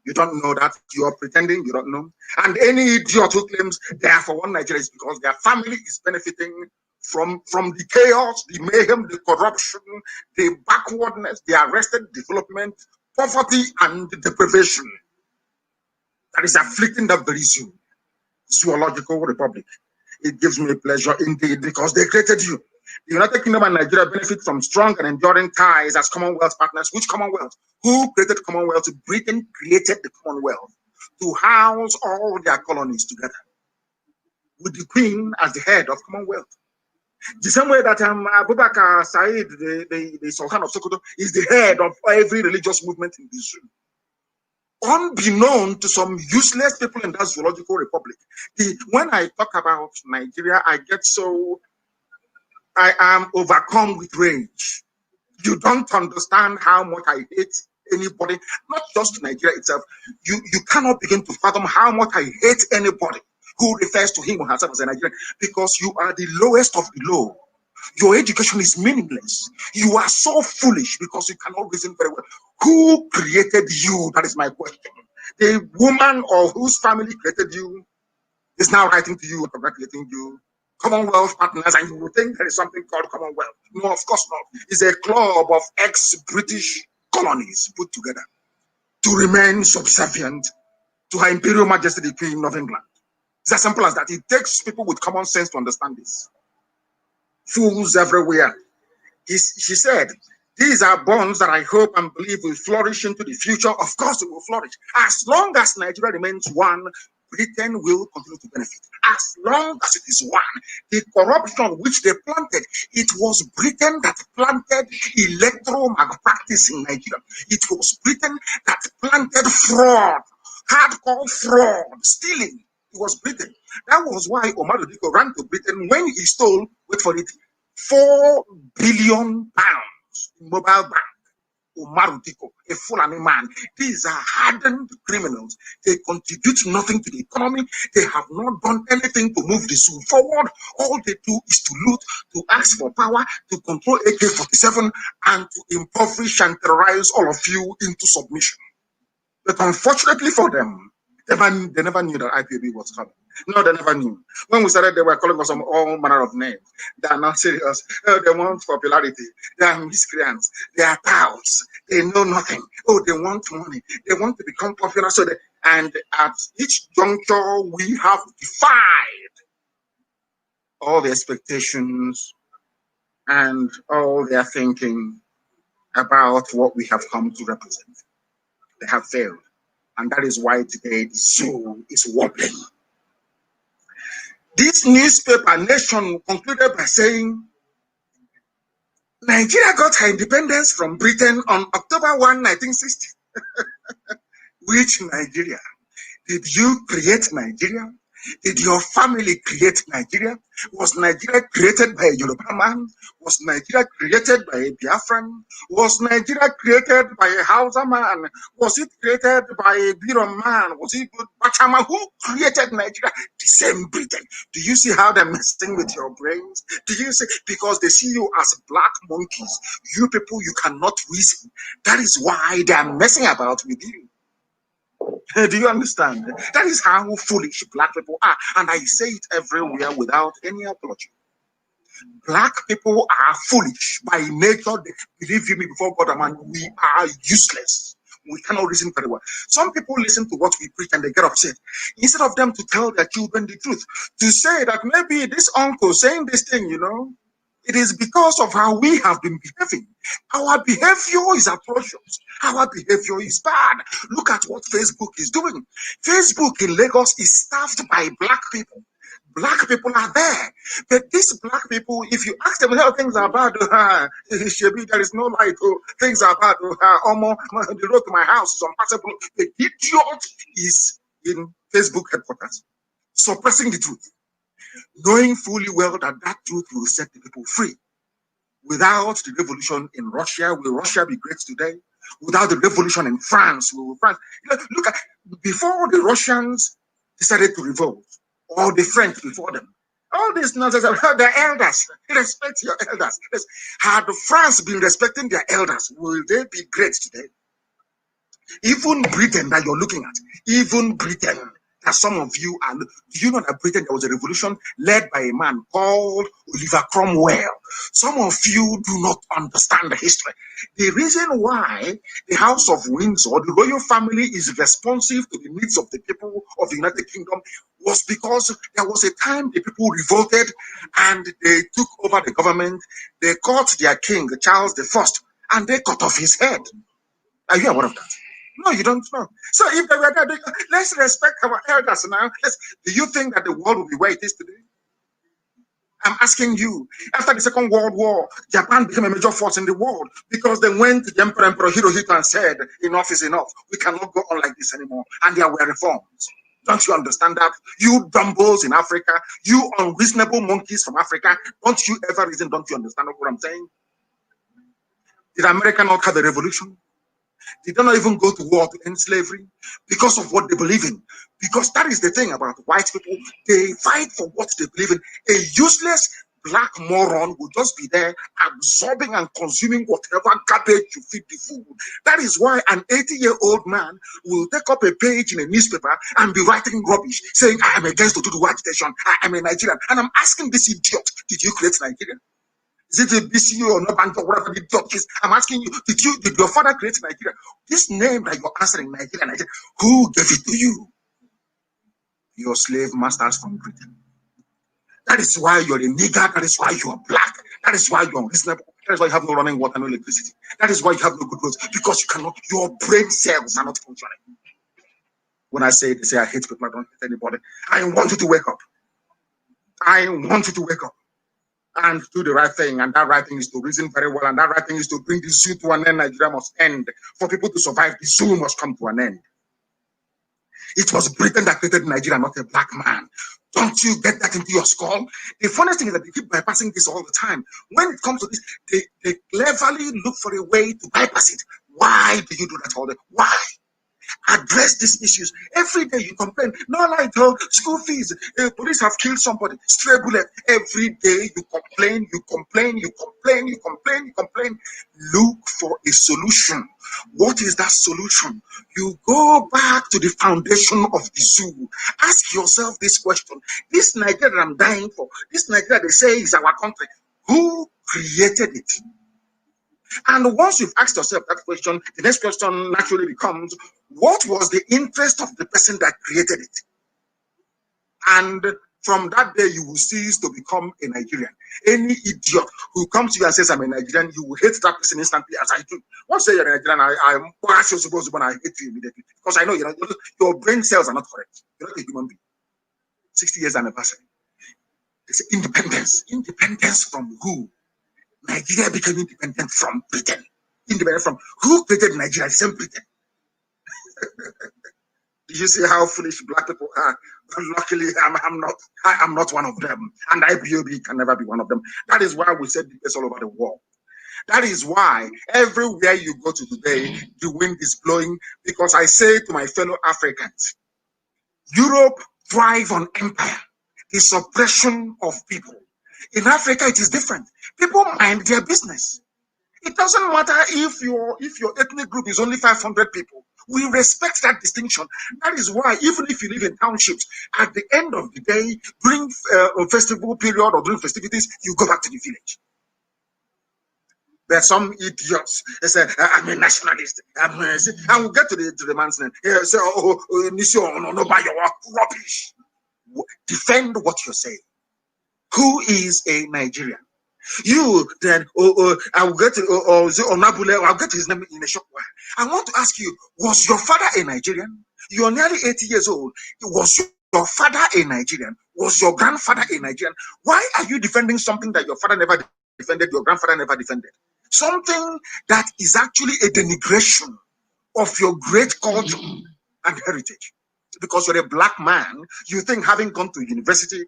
You don't know that. You are pretending you don't know. And any idiot who claims they are for one Nigeria is because their family is benefiting from the chaos, the mayhem, the corruption, the backwardness, the arrested development, poverty, and deprivation that is afflicting the very zoological republic. It gives me pleasure indeed because they created you. The United Kingdom and Nigeria benefit from strong and enduring ties as Commonwealth partners. Which Commonwealth? Who created Commonwealth? Britain created the Commonwealth to house all their colonies together, with the Queen as the head of Commonwealth. The same way that Abubakar Said, the Sultan of Sokoto, is the head of every religious movement in the zoo. Unbeknown to some useless people in that zoological republic. When I talk about Nigeria, I am overcome with rage. You don't understand how much I hate anybody, not just Nigeria itself. You cannot begin to fathom how much I hate anybody who refers to him or herself as a Nigerian, because you are the lowest of the low. Your education is meaningless. You are so foolish because you cannot reason very well. Who created you? That is my question. The woman or whose family created you is now writing to you, congratulating you. Commonwealth partners, and you will think there is something called Commonwealth. No, of course not. It's a club of ex-British colonies put together to remain subservient to Her Imperial Majesty the Queen of England. It's as simple as that. It takes people with common sense to understand this. Fools everywhere. She said, these are bonds that I hope and believe will flourish into the future. Of course, it will flourish. As long as Nigeria remains one, Britain will continue to benefit. As long as it is one, the corruption which they planted, it was Britain that planted electoral malpractice in Nigeria. It was Britain that planted fraud, hardcore fraud, stealing. It was Britain. That was why Omar Odiko ran to Britain when he stole, wait for it, £4 billion in mobile bank. Omar Odiko, a Fulani man. These are hardened criminals. They contribute nothing to the economy. They have not done anything to move the zoo forward. All they do is to loot, to ask for power, to control AK-47, and to impoverish and terrorize all of you into submission. But unfortunately for them, they never knew that IPOB was coming. No, they never knew. When we started, they were calling us all manner of names. They are not serious. Oh, they want popularity. They are miscreants. They are touts. They know nothing. Oh, they want money. They want to become popular. And at each juncture, we have defied all the expectations and all their thinking about what we have come to represent. They have failed. And that is why today the zoo is wobbling. This newspaper, Nation, concluded by saying, Nigeria got her independence from Britain on October 1, 1960. Which Nigeria? Did you create Nigeria? Did your family create Nigeria? Was Nigeria created by a Yoruba man? Was Nigeria created by a Biafran? Was Nigeria created by a Hausa man? Was it created by a Biron man? Was it Bachama? Who created Nigeria? The same Britain. Do you see how they're messing with your brains? Do you see? Because they see you as black monkeys. You people, you cannot reason. That is why they are messing about with you. Do you understand? That is how foolish black people are. And I say it everywhere without any apology. Black people are foolish by nature. Believe me, before God and man, we are useless. We cannot reason very well. Some people listen to what we preach and they get upset. Instead of them to tell their children the truth, to say that maybe this uncle saying this thing, it is because of how we have been behaving. Our behavior is atrocious. Our behavior is bad. Look at what Facebook is doing. Facebook in Lagos is staffed by black people. Black people are there. But these black people, if you ask them how things are bad, there is no light. Things are bad. The road to my house is unpassable. The idiot is in Facebook headquarters, suppressing the truth. knowing fully well that that truth will set the people free. Without the revolution in Russia, will Russia be great today? Without the revolution in France, will France... Look at, before the Russians decided to revolt, or the French before them, all this nonsense about the elders, respect your elders. Had France been respecting their elders, will they be great today? Even Britain that you're looking at, even Britain, that some of you are, do you know that Britain, there was a revolution led by a man called Oliver Cromwell? Some of you do not understand the history. The reason why the House of Windsor, the royal family, is responsive to the needs of the people of the United Kingdom was because there was a time the people revolted and they took over the government. They caught their king, Charles I, and they cut off his head. Are you aware of that? No, you don't know. So if they were there, let's respect our elders now. Do you think that the world will be where it is today? I'm asking you, after the Second World War, Japan became a major force in the world because they went to the Emperor Hirohito and said, enough is enough. We cannot go on like this anymore. And there were reforms. Don't you understand that? You dumbos in Africa, you unreasonable monkeys from Africa, don't you ever reason, don't you understand what I'm saying? Did America not have a revolution? They don't even go to war to end slavery because of what they believe in. Because that is the thing about white people. They fight for what they believe in. A useless black moron will just be there absorbing and consuming whatever garbage you feed the food. That is why an 80-year-old man will take up a page in a newspaper and be writing rubbish, saying, I am against Oduduwa agitation. I am a Nigerian. And I'm asking this idiot, did you create Nigeria? Is it a BCU or no bank or whatever the dot is? I'm asking you, did your father create Nigeria? This name that you're answering, Nigeria, who gave it to you? Your slave masters from Britain. That is why you're a nigger. That is why you're black. That is why you're unreasonable. That is why you have no running water, no electricity. That is why you have no good roads, because you cannot, your brain cells are not functioning. When I say, they say I hate people, I don't hate anybody. I want you to wake up. I want you to wake up and do the right thing. And that right thing is to reason very well. And that right thing is to bring the zoo to an end. Nigeria must end. For people to survive, the zoo must come to an end. It was Britain that created Nigeria, not a black man. Don't you get that into your skull? The funniest thing is that they keep bypassing this all the time. When it comes to this, they cleverly look for a way to bypass it. Why do you do that all the time? Why? Address these issues. Every day you complain. No, like school fees. Police have killed somebody. Stray bullet. Every day you complain, you complain, you complain, you complain, you complain. Look for a solution. What is that solution? You go back to the foundation of the zoo. Ask yourself this question. This Nigeria that I'm dying for, this Nigeria they say is our country. Who created it? And once you've asked yourself that question, the next question naturally becomes, what was the interest of the person that created it? And from that day, you will cease to become a Nigerian. Any idiot who comes to you and says, I'm a Nigerian, you will hate that person instantly, as I do. Once you say you're a Nigerian, I'm supposed to, but I hate you immediately. Because I know your brain cells are not correct. You're not a human being. 60 years anniversary. It's independence. Independence from who? Nigeria became independent from Britain. Independent from who created Nigeria? Same Britain. Do you see how foolish black people are? Luckily, I'm not one of them, and IPOB can never be one of them. That is why we said this all over the world. That is why everywhere you go to today, the wind is blowing. Because I say to my fellow Africans, Europe thrive on empire, the suppression of people. In Africa, it is different. People mind their business. It doesn't matter if your ethnic group is only 500 people. We respect that distinction. That is why, even if you live in townships, at the end of the day, during a festival period or during festivities, you go back to the village. There are some idiots. They say, I'm a nationalist. And we'll get to the man's name. He say, no, buy your rubbish. Defend what you're saying. Who is a Nigerian? You then, I'll get his name in a short while. I want to ask you, was your father a Nigerian? You're nearly 80 years old. Was your father a Nigerian? Was your grandfather a Nigerian? Why are you defending something that your father never defended, your grandfather never defended? Something that is actually a denigration of your great culture and heritage. because you're a black man, you think having gone to university,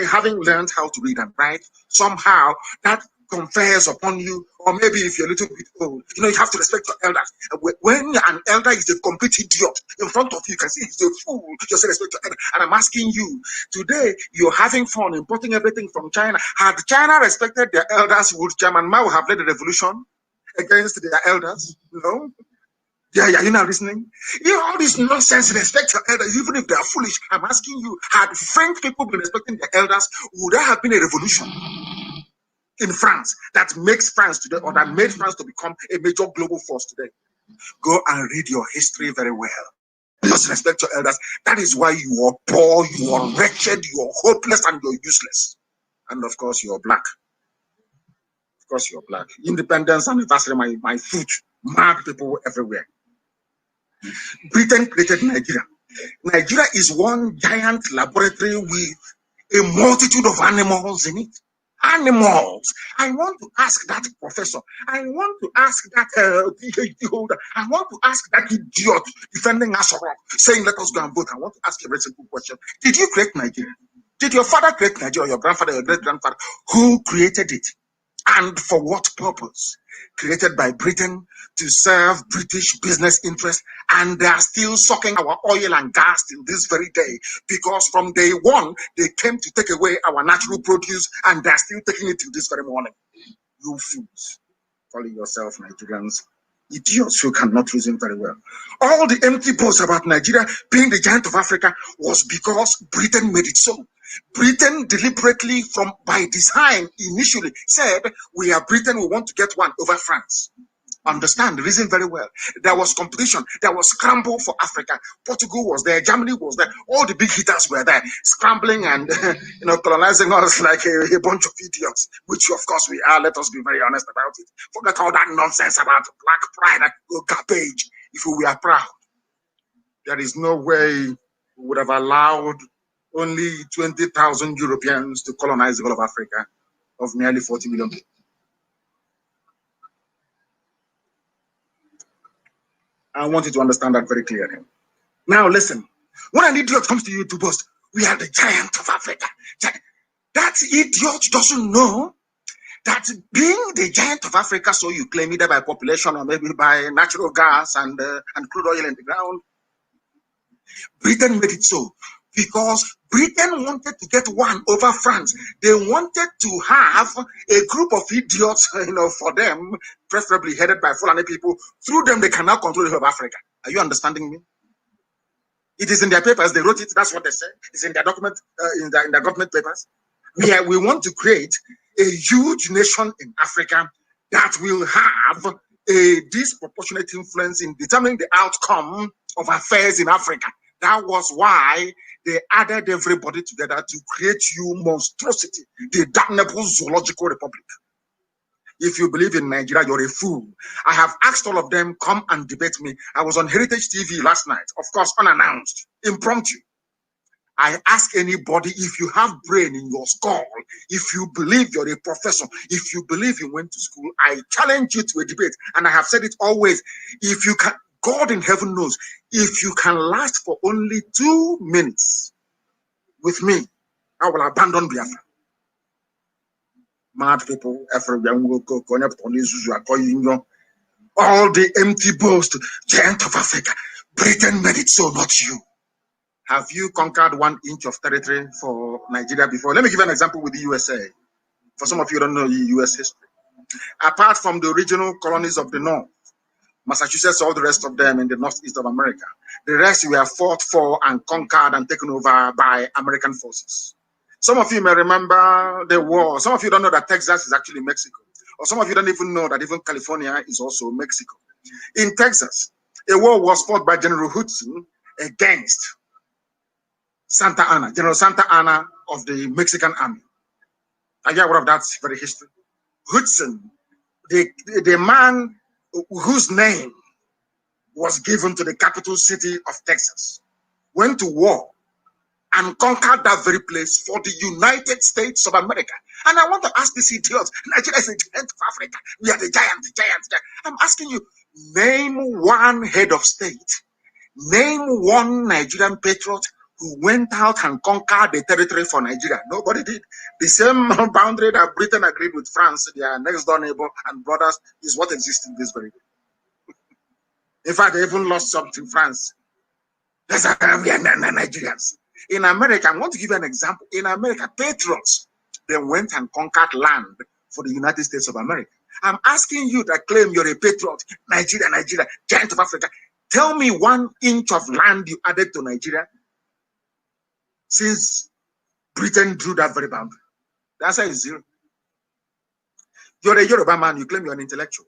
having learned how to read and write, somehow that confers upon you, or maybe if you're a little bit old, you know, you have to respect your elders. When an elder is a complete idiot in front of you, you can see he's a fool, you say respect your elder. And I'm asking you, today you're having fun importing everything from China. Had China respected their elders, would Chairman Mao have led a revolution against their elders? No. Yeah, you're not listening. You know, all this nonsense, respect your elders, even if they are foolish. I'm asking you, had French people been respecting their elders, would there have been a revolution in France that makes France today, or that made France to become a major global force today? Go and read your history very well. Just respect your elders. That is why you are poor, you are wretched, you are hopeless, and you're useless. And of course, you're black. Of course, you're black. Independence anniversary, my foot, mad people everywhere. Britain created Nigeria. Nigeria is one giant laboratory with a multitude of animals in it. Animals. I want to ask that professor. I want to ask that PhD holder. I want to ask that idiot defending us, saying let us go and vote. I want to ask a very simple question. Did you create Nigeria? Did your father create Nigeria, or your grandfather, your great-grandfather? Who created it? And for what purpose? Created by Britain to serve British business interests, and they are still sucking our oil and gas till this very day, because from day one they came to take away our natural produce, and they are still taking it till this very morning. You fools, calling yourself Nigerians, idiots who cannot reason very well. All the empty boasts about Nigeria being the giant of Africa was because Britain made it so. Britain deliberately, by design, initially said, we are Britain, we want to get one over France. Understand, reason very well. There was competition, there was scramble for Africa. Portugal was there, Germany was there, all the big hitters were there, scrambling and colonizing us like a bunch of idiots, which of course we are. Let us be very honest about it. Forget all that nonsense about black pride and garbage. If we were proud, there is no way we would have allowed only 20,000 Europeans to colonize the whole of Africa of nearly 40 million people. I want you to understand that very clearly. Now listen, when an idiot comes to you to boast, we are the giant of Africa. That idiot doesn't know that being the giant of Africa, so you claim either by population or maybe by natural gas and crude oil in the ground, Britain made it so because Britain wanted to get one over France. They wanted to have a group of idiots, for them, preferably headed by Fulani people. Through them, they can now control the whole of Africa. Are you understanding me? It is in their papers. They wrote it. That's what they said. It's in their document, in their government papers. We want to create a huge nation in Africa that will have a disproportionate influence in determining the outcome of affairs in Africa. That was why they added everybody together to create you monstrosity, the damnable zoological republic. If you believe in Nigeria, you're a fool. I have asked all of them, come and debate me. I was on Heritage TV last night, of course, unannounced, impromptu. I ask anybody, if you have brain in your skull, if you believe you're a professor, if you believe you went to school, I challenge you to a debate. And I have said it always, if you can, God in heaven knows, if you can last for only 2 minutes with me, I will abandon Biafra. Mad people, all the empty boast, giant of Africa. Britain made it so, not you. Have you conquered 1 inch of territory for Nigeria before? Let me give you an example with the USA. For some of you who don't know US history. Apart from the original colonies of the North, Massachusetts, all the rest of them in the northeast of America, the rest were fought for and conquered and taken over by American forces. Some of you may remember the war. Some of you don't know that Texas is actually Mexico. Or some of you don't even know that even California is also Mexico. In Texas, a war was fought by General Hudson against Santa Anna, General Santa Anna of the Mexican army. Are you aware of that very history? Hudson, the man whose name was given to the capital city of Texas, went to war and conquered that very place for the United States of America. And I want to ask these idiots, Nigeria is the giant of Africa. We are the giant. I'm asking you, name one head of state. Name one Nigerian patriot who went out and conquered the territory for Nigeria. Nobody did. The same boundary that Britain agreed with France, their next door neighbor and brothers, is what exists in this very day. In fact, they even lost some to France. That's how we are Nigerians. In America, I want to give you an example. In America, patriots, they went and conquered land for the United States of America. I'm asking you that claim you're a patriot, Nigeria, giant of Africa. Tell me 1 inch of land you added to Nigeria since Britain drew that very boundary. The answer is 0. You're a Yoruba man, you claim you're an intellectual.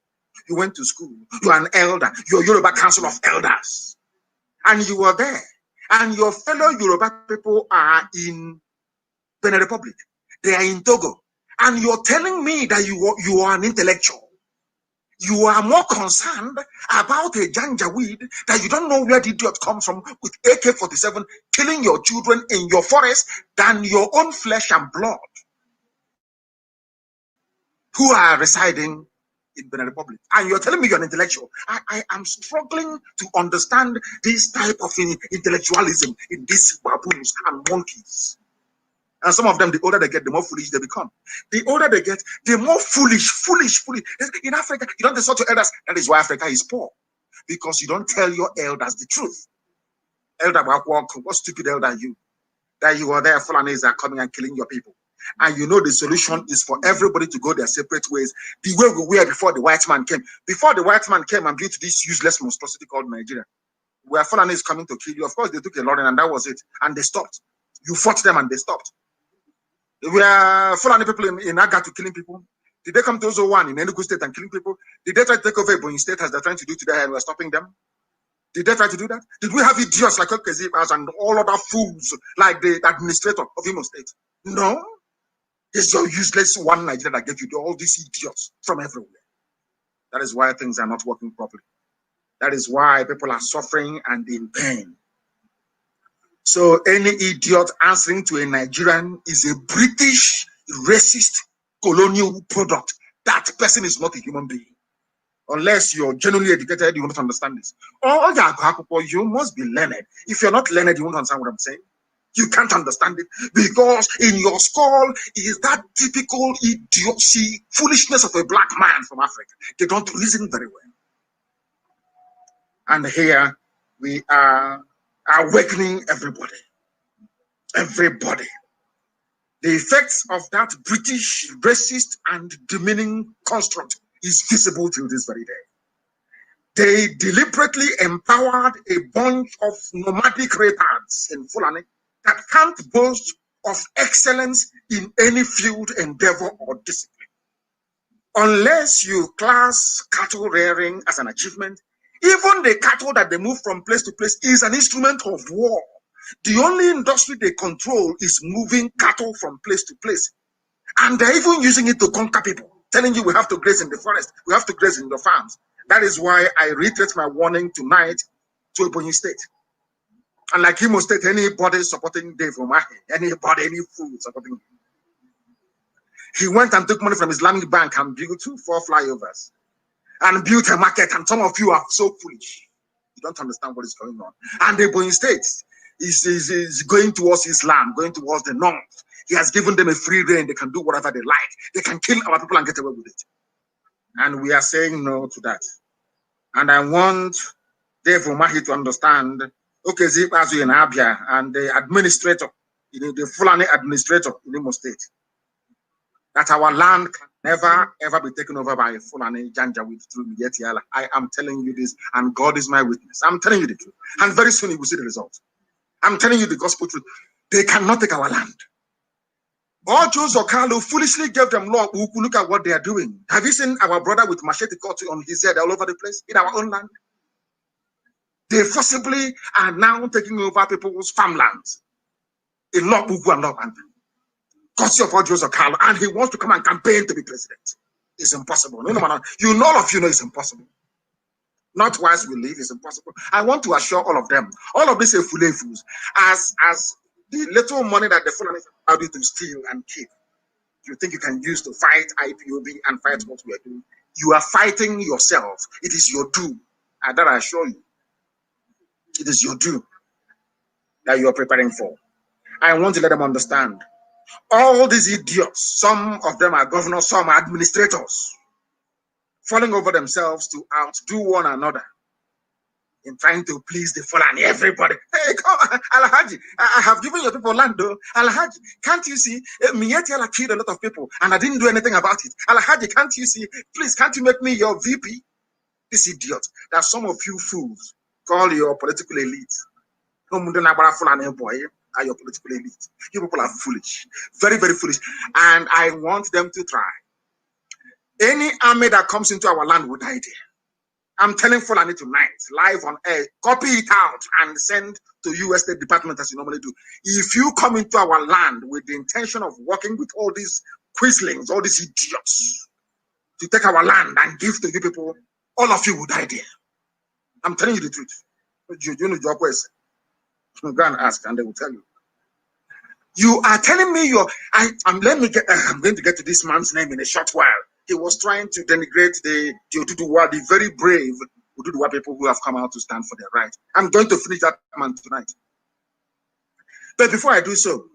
You went to school, you're an elder, you're Yoruba Council of Elders. And you were there. And your fellow Yoruba people are in Benin Republic. They are in Togo. And you're telling me that you are an intellectual. You are more concerned about a janjaweed that you don't know where the idiot comes from with AK-47 killing your children in your forest than your own flesh and blood who are residing in Benin Republic. And you're telling me you're an intellectual. I am struggling to understand this type of intellectualism in these baboons and monkeys. And some of them, the older they get, the more foolish they become. The older they get, the more foolish. In Africa, you don't insult your elders. That is why Africa is poor. Because you don't tell your elders the truth. Elder, what stupid elder are you? That you are there, Fulanis are coming and killing your people. And you know the solution is for everybody to go their separate ways. The way we were before the white man came. Before the white man came and built this useless monstrosity called Nigeria, where Fulanis coming to kill you, of course they took a lot and that was it. And they stopped. You fought them and they stopped. Were Fulani people in Agatu killing people? Did they come to Ozo1 in Enugu State and killing people? Did they try to take over Ebonyi State as they're trying to do today and we're stopping them? Did they try to do that? Did we have idiots like Okezipas and all other fools like the administrator of Imo State? No. It's your useless one Nigeria that gave you all these idiots from everywhere. That is why things are not working properly. That is why people are suffering and in pain. So any idiot answering to a Nigerian is a British racist colonial product. That person is not a human being. Unless you're genuinely educated, you won't understand this. Or you must be learned. If you're not learned, you won't understand what I'm saying. You can't understand it because in your skull is that typical idiocy, foolishness of a black man from Africa. They don't reason very well. And here we are awakening everybody. Everybody. The effects of that British racist and demeaning construct is visible till this very day. They deliberately empowered a bunch of nomadic retards in Fulani that can't boast of excellence in any field, endeavor, or discipline. Unless you class cattle rearing as an achievement, even the cattle that they move from place to place is an instrument of war. The only industry they control is moving cattle from place to place. And they're even using it to conquer people, telling you we have to graze in the forest, we have to graze in the farms. That is why I reiterate my warning tonight to Ipob State. And like Imo State, anybody supporting Dave Umahi, anybody, any fool supporting him. He went and took money from Islamic Bank and built 4 flyovers and built a market. And some of you are so foolish. You don't understand what is going on. And the Ipob State is going towards Islam, going towards the north. He has given them a free reign. They can do whatever they like. They can kill our people and get away with it. And we are saying no to that. And I want Dave Umahi to understand, okay, Zipazu in Abia and the administrator, the Fulani administrator in Imo State, that our land can never, ever be taken over by Fulani Janjaweed through Yetiala. I am telling you this, and God is my witness. I'm telling you the truth. And very soon you will see the result. I'm telling you the gospel truth. They cannot take our land. All Jews or Carlo foolishly gave them law. Look at what they are doing. Have you seen our brother with machete cut on his head all over the place in our own land? They forcibly are now taking over people's farmlands in law and law and courtesy of all Jews or Carlo, and he wants to come and campaign to be president. It's impossible. No, all of you know it's impossible. Not whilst we live, it's impossible. I want to assure all of them, all of these fools, as the little money that the Fulani are able to steal and keep, you think you can use to fight IPOB and fight what we are doing. You are fighting yourself. It is your doom. And that I assure you. It is your doom that you are preparing for. I want to let them understand. All these idiots, some of them are governors, some are administrators, falling over themselves to outdo one another in trying to please the Fulani, everybody. Hey, come on, Alhaji, I have given your people land, though. Alhaji, can't you see? Mietiala killed a lot of people, and I didn't do anything about it. Alhaji, can't you see? Please, can't you make me your VP? This idiot. That some of you fools call your political elite. Are your political elite. You people are foolish. Very, very foolish. And I want them to try. Any army that comes into our land will die there. I'm telling Fulani tonight, live on air, copy it out and send to US State Department as you normally do. If you come into our land with the intention of working with all these quislings, all these idiots, to take our land and give to you people, all of you will die there. I'm telling you the truth. You know your question. Go and ask and they will tell you. You are telling me I'm going to get to this man's name in a short while. He was trying to denigrate the Oduduwa, the very brave Oduduwa people who have come out to stand for their right. I'm going to finish that man tonight. But before I do so,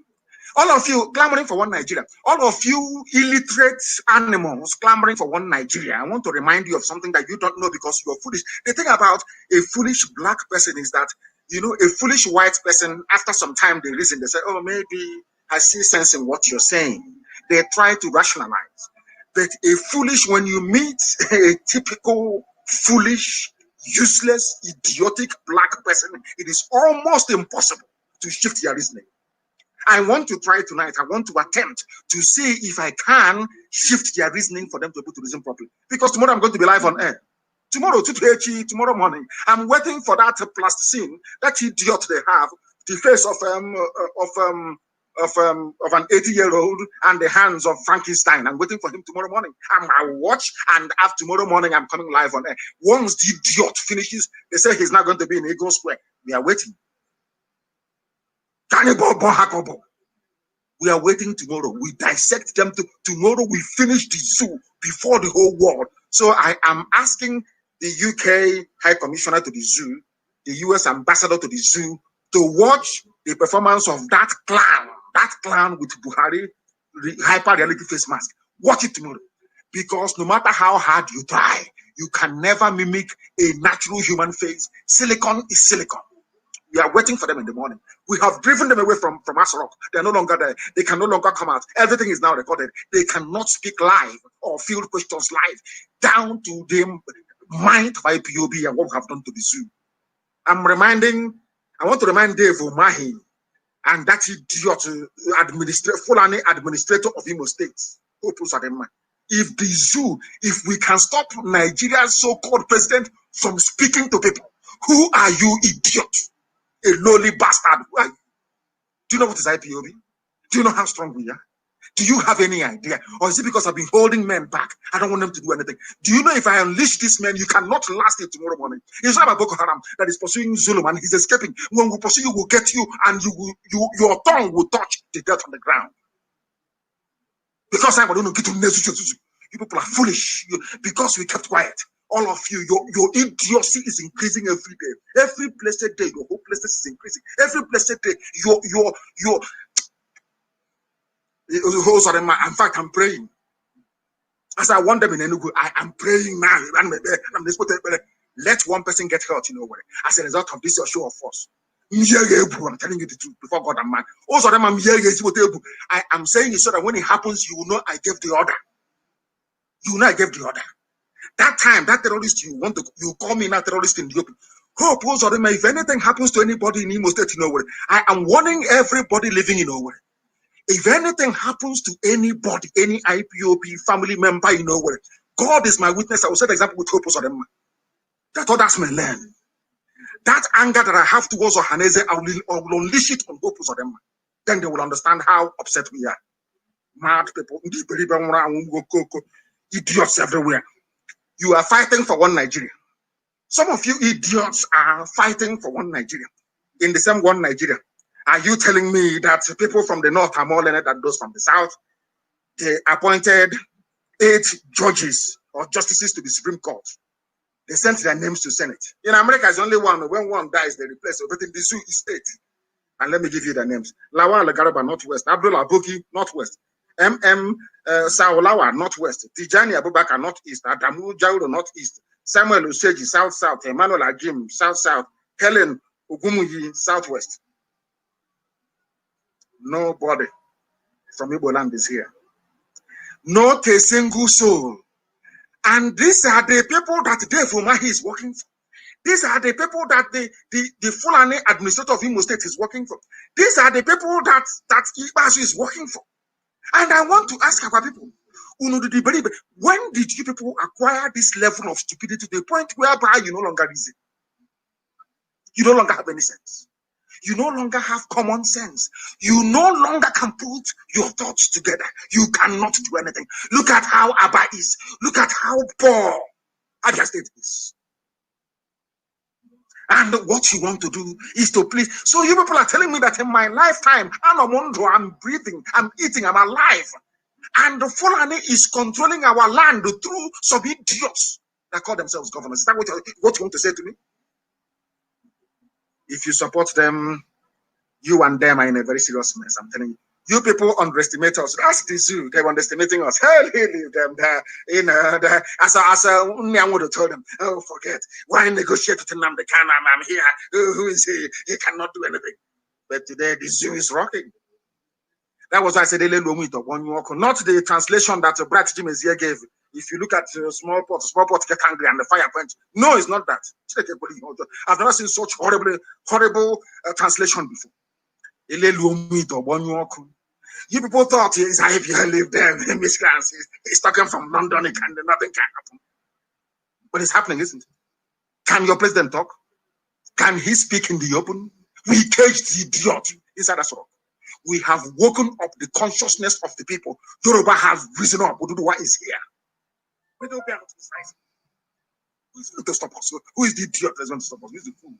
all of you clamoring for one Nigeria, all of you illiterate animals clamoring for one Nigeria, I want to remind you of something that you don't know because you're foolish. The thing about a foolish black person is that, you know, a foolish white person, after some time they reason, they say, oh, maybe I see sense in what you're saying. They try to rationalize. But a foolish, when you meet a typical foolish, useless, idiotic black person, it is almost impossible to shift their reasoning. I want to try tonight. I want to attempt to see if I can shift their reasoning for them to be able to reason properly. Because tomorrow I'm going to be live on air. Tomorrow morning, I'm waiting for that plasticine, that idiot they have, the face of an 80-year-old and the hands of Frankenstein. I'm waiting for him tomorrow morning. I'll watch, and after tomorrow morning, I'm coming live on air. Once the idiot finishes, they say he's not going to be in Eagle Square. We are waiting. We are waiting tomorrow. We dissect them tomorrow. We finish the zoo before the whole world. So I am asking the UK High Commissioner to the zoo, the US Ambassador to the zoo, to watch the performance of that clown with Buhari hyper reality face mask. Watch it tomorrow. Because no matter how hard you try, you can never mimic a natural human face. Silicon is silicon. We are waiting for them in the morning. We have driven them away from Asarok. They are no longer there. They can no longer come out. Everything is now recorded. They cannot speak live or field questions live, down to the mind of IPOB and what we have done to the zoo. I want to remind Dave Umahi and that idiot Fulani administrator of Imo State. If we can stop Nigeria's so-called president from speaking to people, who are you, idiot? A lowly bastard. Do you know what is IPOB? Do you know how strong we are? Do you have any idea? Or is it because I've been holding men back? I don't want them to do anything. Do you know if I unleash this man, you cannot last it tomorrow morning? It's not about Boko Haram that is pursuing Zulum and he's escaping. When we pursue you, we'll get you and your tongue will touch the dirt on the ground. Because I'm going to get to you people are foolish because we kept quiet. All of you, your idiocy is increasing every day. Every blessed day, your hopelessness is increasing. Every blessed day, in fact, I'm praying. As I want them in Enugu, I am praying now. Let one person get hurt, as a result of this show of force. I'm telling you the truth before God and man. Also, I am saying it so that when it happens, you will know I gave the order. You know I gave the order. That time, that terrorist you call me now terrorist in the open. Hope also, if anything happens to anybody in Imo State, I am warning everybody living in Owerri. If anything happens to anybody, any IPOB family member in Owerri, God is my witness. I will set the example with Hope Uzodinma. That others may learn. That anger that I have towards Ohaneze, I will unleash it on Hope Uzodinma. Then they will understand how upset we are. Mad people, idiots everywhere. You are fighting for one Nigeria. Some of you idiots are fighting for one Nigeria. In the same one Nigeria. Are you telling me that people from the north are more learned than those from the south? They appointed 8 judges or justices to the Supreme Court. They sent their names to Senate. In America, it's only one. When one dies, they replace it. But in the zoo, it's 8. And let me give you the names. Lawal Garaba, Northwest. Abdullah Aboki, Northwest. M.M. Saolawa, Northwest. Tijani Abubakar, Northeast. Adamu Jauro, Northeast. Samuel Useji, South-South. Emmanuel Agim, South-South. Helen Ugumuyi, Southwest. Nobody from Igbo land is here. Not a single soul. And these are the people that Dave Umahi is working for. These are the people that the Fulani administrator of Imo State is working for. These are the people that Ibasu is working for. And I want to ask our people, when did you people acquire this level of stupidity to the point whereby you no longer reason? You no longer have any sense. You no longer have common sense. You no longer can put your thoughts together. You cannot do anything. Look at how Aba is. Look at how poor Abia State is. And what you want to do is to please. So you people are telling me that in my lifetime, I'm breathing, I'm eating, I'm alive. And the Fulani is controlling our land through some idiots that call themselves governors. Is that what you want to say to me? If you support them, you and them are in a very serious mess. I'm telling you. You people underestimate us. Ask the zoo. They were underestimating us. Hell, he leave them there. As I would have told them, oh, forget. Why negotiate with Nnamdi Kanu? I'm here. Who is he? He cannot do anything. But today, the zoo is rocking. That was why I said, not the translation that Bright Jim is here gave. If you look at small pot get angry and the fire quench. No, it's not that. I've never seen such horrible translation before. You people thought he's if you live there, he's talking from London, nothing can happen. But it's happening, isn't it? Can your president talk? Can he speak in the open? We caged the idiot inside us all. We have woken up the consciousness of the people. Yoruba has risen up. Oduduwa is here. We don't be able to decide. Who's going to stop us? Who is the idiot that's going to stop us? Who's the fool?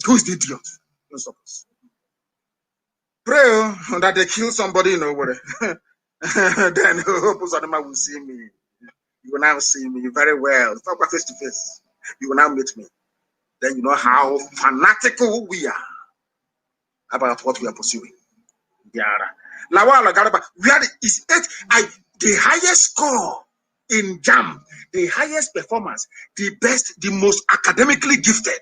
Who is the idiot? Don't stop us. Pray that they kill somebody in nowhere. Then hope Uzodima will see me. You will now see me very well. Talk face to face. You will now meet me. Then you know how fanatical we are about what we are pursuing. Lawal Garaba, the highest score in JAM, the highest performance, the best, the most academically gifted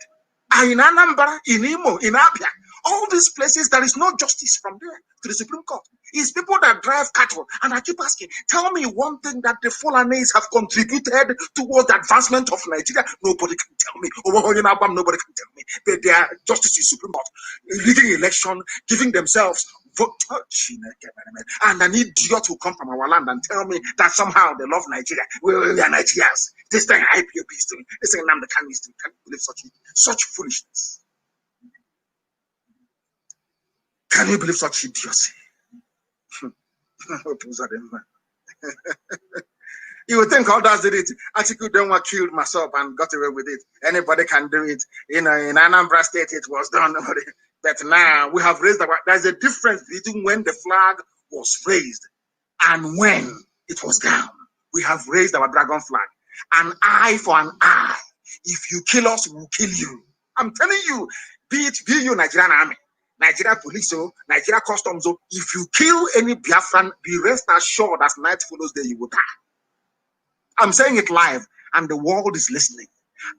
are in Anambra, in Imo, in Abia. All these places, there is no justice from there to the Supreme Court. It's people that drive cattle. And I keep asking, tell me one thing that the Fulanis have contributed towards the advancement of Nigeria. Nobody can tell me. Nobody can tell me. But their justice is Supreme Court. Leading election, giving themselves vote. And an idiot will come from our land and tell me that somehow they love Nigeria. We are Nigerians. This thing IPOB is doing. This thing Nnamdi Kanu is doing. Can't believe such foolishness. Can you believe such idiocy? You would think others did it. Atiku Denwa killed myself and got away with it. Anybody can do it. In Anambra State, it was done. But now we have raised there's a difference between when the flag was raised and when it was down. We have raised our dragon flag. An eye for an eye. If you kill us, we'll kill you. I'm telling you, be you Nigerian army, Nigeria police, Nigeria customs, if you kill any Biafran, be rest assured as night follows day, you will die. I'm saying it live, and the world is listening.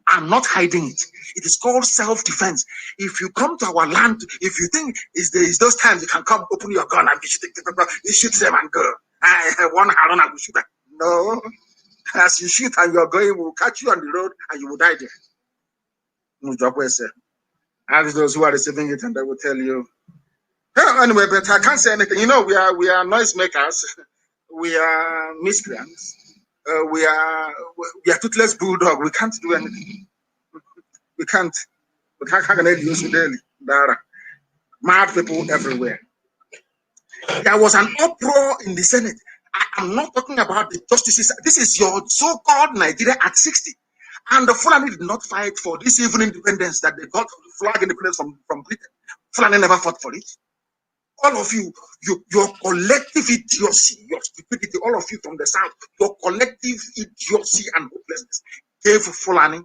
I'm not hiding it. It is called self-defense. If you come to our land, if you think it's those times you can come, open your gun and you shoot them and go. One Harun will shoot them. No. As you shoot and you're going, we'll catch you on the road and you will die there. No job, sir. As those who are receiving it, and they will tell you. Anyway, but I can't say anything. You know, we are noisemakers. We are miscreants. We are toothless bulldog. We can't do anything. We can't. How can I use it daily? There are mad people everywhere. There was an uproar in the Senate. I'm not talking about the justices. This is your so-called Nigeria at 60. And the Fulani did not fight for this even independence that they got flag independence from Britain. Fulani never fought for it. All of you, your collective idiocy, your stupidity, all of you from the south, your collective idiocy and hopelessness gave Fulani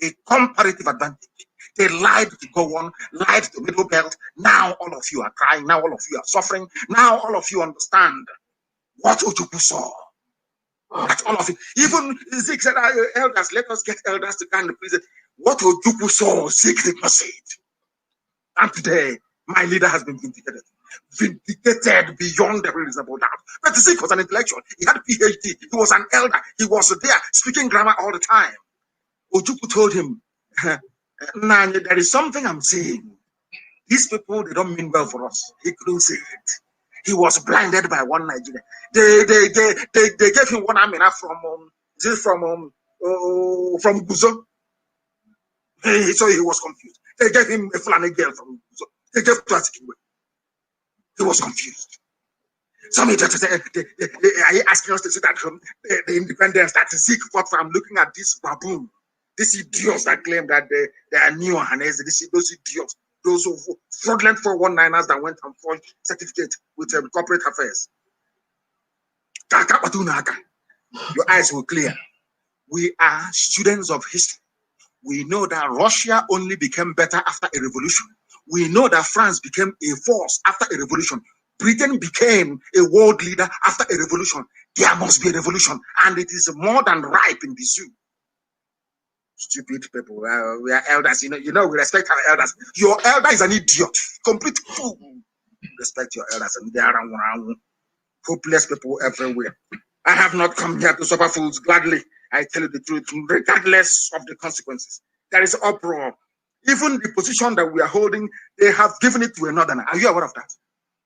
a comparative advantage. They lied to go on, lied to middle belt. Now all of you are crying. Now all of you are suffering. Now all of you understand what Ojukwu saw. That all of it. Even Zeke said, elders, let us get elders to kind of prison. What Ojukwu saw, Zeke did not say it. And today, my leader has been vindicated. Vindicated beyond every reasonable doubt. But Zeke was an intellectual. He had a PhD. He was an elder. He was there speaking grammar all the time. Ojukwu told him, Nanya, there is something I'm saying. These people, they don't mean well for us. He couldn't say it. He was blinded by one Nigerian. They gave him one Amina from Guzo. So he was confused. They gave him a Fulani girl from Guzo. They gave to Azikiwe. He was confused. Some idiots say, are you asking us to sit at home? The independence that Zeke fought for. I'm looking at this baboon. These idiots that claim that they are new Hanese. Those idiots. Those who fraudulent 419ers that went and forged certificate with corporate affairs. Your eyes will clear. We are students of history. We know that Russia only became better after a revolution. We know that France became a force after a revolution. Britain became a world leader after a revolution. There must be a revolution, and it is more than ripe in the zoo. Stupid people. We are elders. You know, we respect our elders. Your elder is an idiot. Complete fool. Respect your elders. And they are hopeless people everywhere. I have not come here to suffer fools gladly. I tell you the truth, regardless of the consequences. There is uproar. Even the position that we are holding, they have given it to another. Are you aware of that?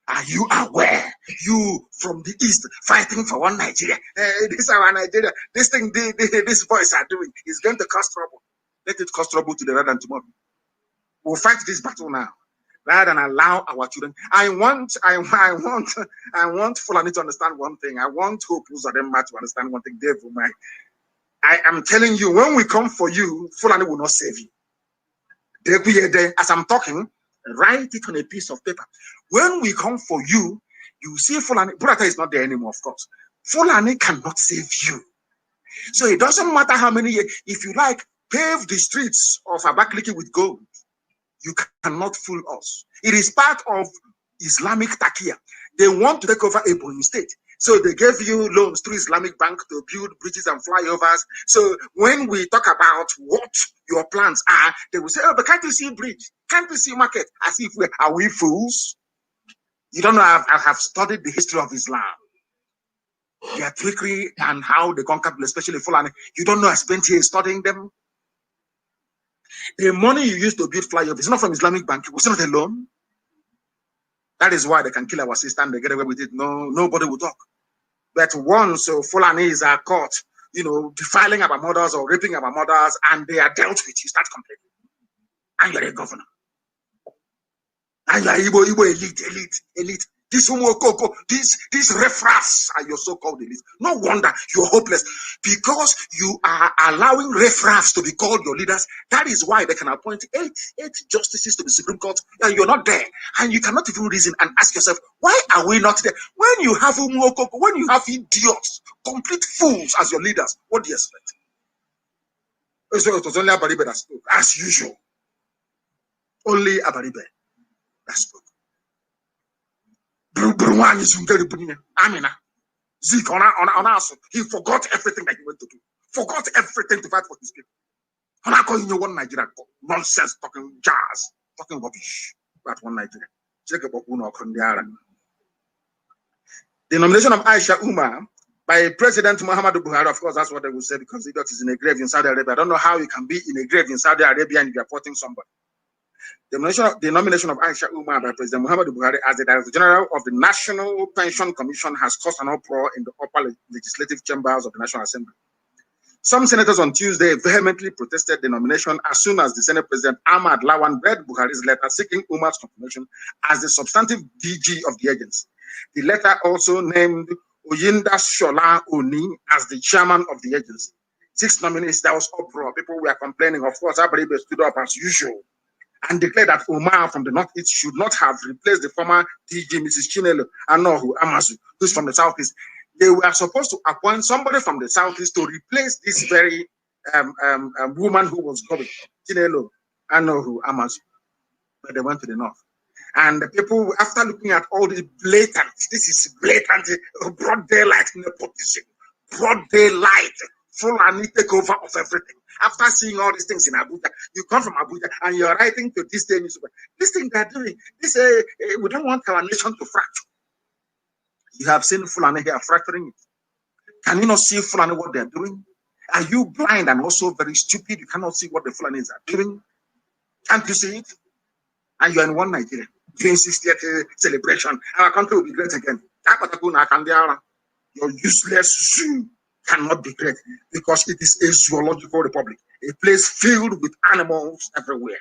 Are you aware? You from the east fighting for one Nigeria. This is our Nigeria. This thing, these boys are doing is going to cause trouble. Let it cause trouble to the rather than tomorrow. We'll fight this battle now, rather than allow our children. I want Fulani to understand one thing. I want Hope Uzodinma to understand one thing. Dave, I am telling you, when we come for you, Fulani will not save you. As I'm talking, write it on a piece of paper. When we come for you, you see Fulani. Burata is not there anymore, of course. Fulani cannot save you. So it doesn't matter how many years. If you like, pave the streets of Abakaliki with gold. You cannot fool us. It is part of Islamic Takia. They want to take over Ebonyi State. So they gave you loans through Islamic Bank to build bridges and flyovers. So when we talk about what your plans are, they will say, oh, but can't you see bridge? Can't you see market? As if are we fools? You don't know, I have studied the history of Islam. Their trickery and how they conquer people, especially Fulani. You don't know I spent years studying them. The money you use to build flyovers is not from Islamic Bank. It was not a loan. That is why they can kill our sister and they get away with it. No, nobody will talk. But once Fulanis are caught, defiling our mothers or raping our mothers, and they are dealt with, you start complaining. And you're a governor. And you're Igbo elite. These riffraffs are your so-called elite. No wonder you're hopeless, because you are allowing riffraffs to be called your leaders. That is why they can appoint eight justices to the Supreme Court, and you're not there. And you cannot even reason and ask yourself, why are we not there? When you have when you have idiots, complete fools as your leaders, what do you expect? So it was only Abaribe that spoke, as usual. Only Abaribe that spoke. Amina. Zeke on us. He forgot everything that he went to do. Forgot everything to fight for his people. And I call you one Nigeria nonsense, talking jazz, talking rubbish about one Nigeria. Check about Uno Kondiara. The nomination of Aisha Umar by President Muhammadu Buhari, of course, that's what they will say, because Idiot is in a grave in Saudi Arabia. I don't know how you can be in a grave in Saudi Arabia and you're supporting somebody. The nomination of Aisha Umar by President Muhammadu Buhari as the Director General of the National Pension Commission has caused an uproar in the upper legislative chambers of the National Assembly. Some senators on Tuesday vehemently protested the nomination as soon as the Senate President Ahmad Lawan read Buhari's letter seeking Umar's confirmation as the substantive DG of the agency. The letter also named Oyinda Shola Oni as the chairman of the agency. 6 nominees, there was uproar. People were complaining. Of course, Abaribe stood up as usual and declared that Omar from the Northeast should not have replaced the former DG, Mrs. Chinelo Anohu Amazu, who's from the Southeast. They were supposed to appoint somebody from the Southeast to replace this very woman who was going, Chinelo Anohu Amazu. But they went to the North. And the people, after looking at all the blatant, this is blatant, broad daylight nepotism, broad daylight, full and takeover of everything. After seeing all these things in Abuja, you come from Abuja and you're writing to this day newspaper. This thing they're doing, this we don't want our nation to fracture. You have seen Fulani here fracturing it. Can you not see Fulani what they're doing? Are you blind and also very stupid? You cannot see what the Fulanis are doing? Can't you see it? And you're in one Nigeria. During 60th celebration, our country will be great again. Your useless zoo cannot be great because it is a zoological republic, a place filled with animals everywhere.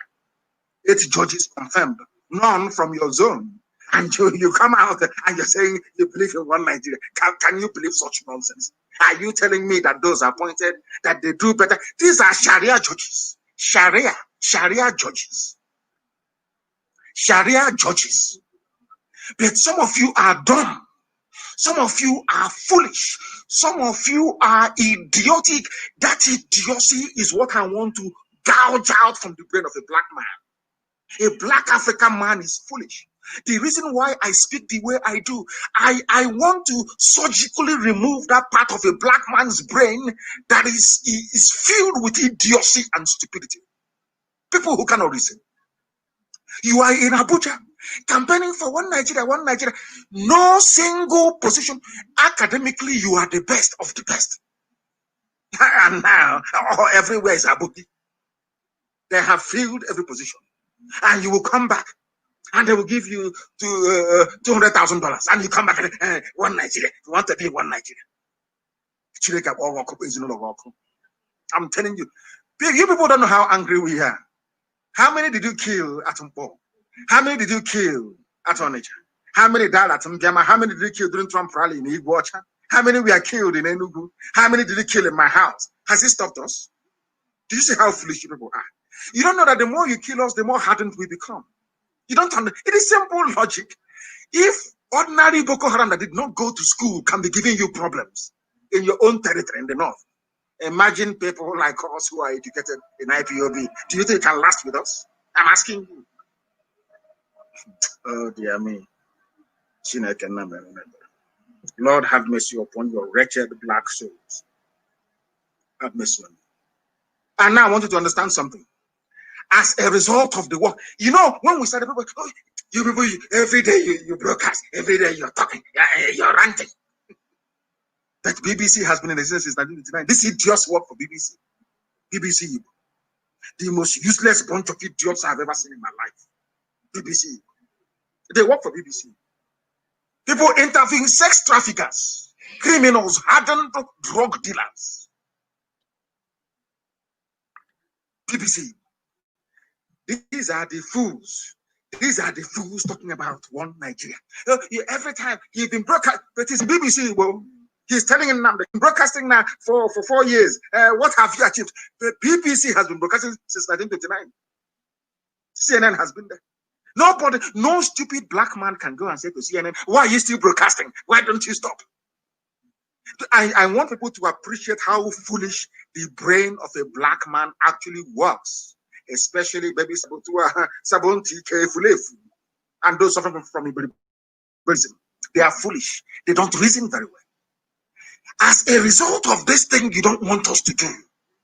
8 judges confirmed, none from your zone. And you come out and you're saying you believe in one Nigeria. Can you believe such nonsense? Are you telling me that those appointed, that they do better? These are Sharia judges. Sharia judges. Sharia judges. But some of you are dumb. Some of you are foolish. Some of you are idiotic. That idiocy is what I want to gouge out from the brain of a black man. A black African man is foolish. The reason why I speak the way I do, I want to surgically remove that part of a black man's brain that is filled with idiocy and stupidity. People who cannot reason. You are in Abuja, campaigning for one Nigeria. No single position. Academically, you are the best of the best. And now, everywhere is Abuja. They have filled every position. And you will come back, and they will give you $200,000. And you come back and one Nigeria. You want to be one Nigeria. I'm telling you, you people don't know how angry we are. How many did you kill at Mpo? How many did you kill at Onitsha? How many died at Mjama? How many did you kill during Trump rally in Iguacha? How many were killed in Enugu? How many did you kill in my house? Has it stopped us? Do you see how foolish you people are? You don't know that the more you kill us, the more hardened we become. You don't understand. It is simple logic. If ordinary Boko Haram that did not go to school can be giving you problems in your own territory in the north, imagine people like us who are educated in IPOB. Do you think it can last with us? I'm asking you. Oh, dear me. Lord, have mercy upon your wretched black souls. Have mercy on me. And now I want you to understand something. As a result of the work, you know, when we started, you people, every day you broadcast, every day you're talking, you're ranting. That BBC has been in existence since 1989. This idiots work for BBC. BBC, the most useless bunch of idiots I've ever seen in my life. BBC. They work for BBC. People interviewing sex traffickers, criminals, hardened drug dealers. BBC. These are the fools. These are the fools talking about one Nigeria. Every time he's been broadcast, but it's BBC. Well, he's telling him now, broadcasting now for 4 years. What have you achieved? The BBC has been broadcasting since 1929. CNN has been there. Nobody, no stupid black man can go and say to CNN, why are you still broadcasting? Why don't you stop? I want people to appreciate how foolish the brain of a black man actually works, especially baby Sabonti Kefulefu and those suffering from prison. They are foolish. They don't reason very well. As a result of this thing you don't want us to do,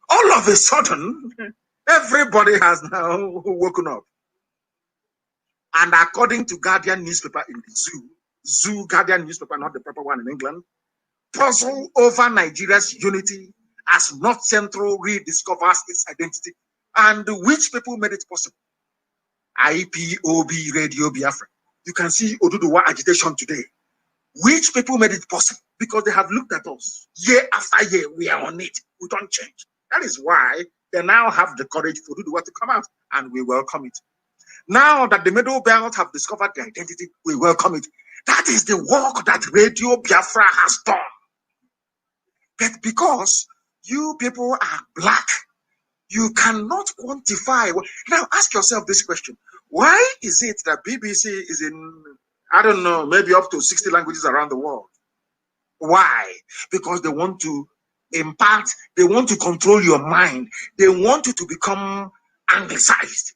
all of a sudden, everybody has now woken up. And according to Guardian newspaper in the Zoo Guardian newspaper, not the proper one in England, puzzle over Nigeria's unity as North Central rediscovers its identity. And which people made it possible? IPOB Radio Biafra. You can see Oduduwa agitation today. Which people made it possible? Because they have looked at us. Year after year, we are on it. We don't change. That is why they now have the courage for Oduduwa to come out, and we welcome it. Now that the Middle Belt have discovered their identity, we welcome it. That is the work that Radio Biafra has done. But because you people are black, You cannot quantify. Now ask yourself this question. Why is it that BBC is in, I don't know, maybe up to 60 languages around the world? Why? Because they want to impart, they want to control your mind. They want you to become anglicized.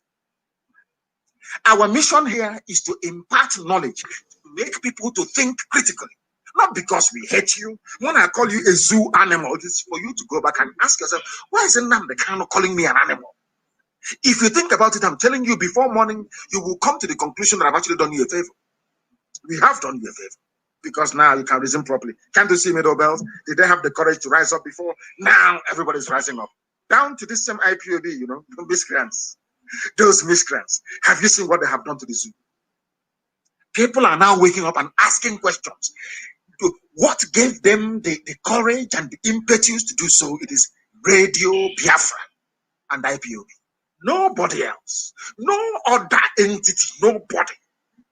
Our mission here is to impart knowledge, to make people to think critically. Not because we hate you. When I call you a zoo animal, it's for you to go back and ask yourself, why is Nnamdi Kanu calling me an animal? If you think about it, I'm telling you, before morning, you will come to the conclusion that I've actually done you a favor. We have done you a favor. Because now you can reason properly. Can't you see middle belt? Did they have the courage to rise up before? Now everybody's rising up. Down to this same IPOB, you know, miscreants. Those miscreants. Have you seen what they have done to the zoo? People are now waking up and asking questions. What gave them the courage and the impetus to do so? It is Radio Biafra and IPOB. Nobody else. No other entity. Nobody.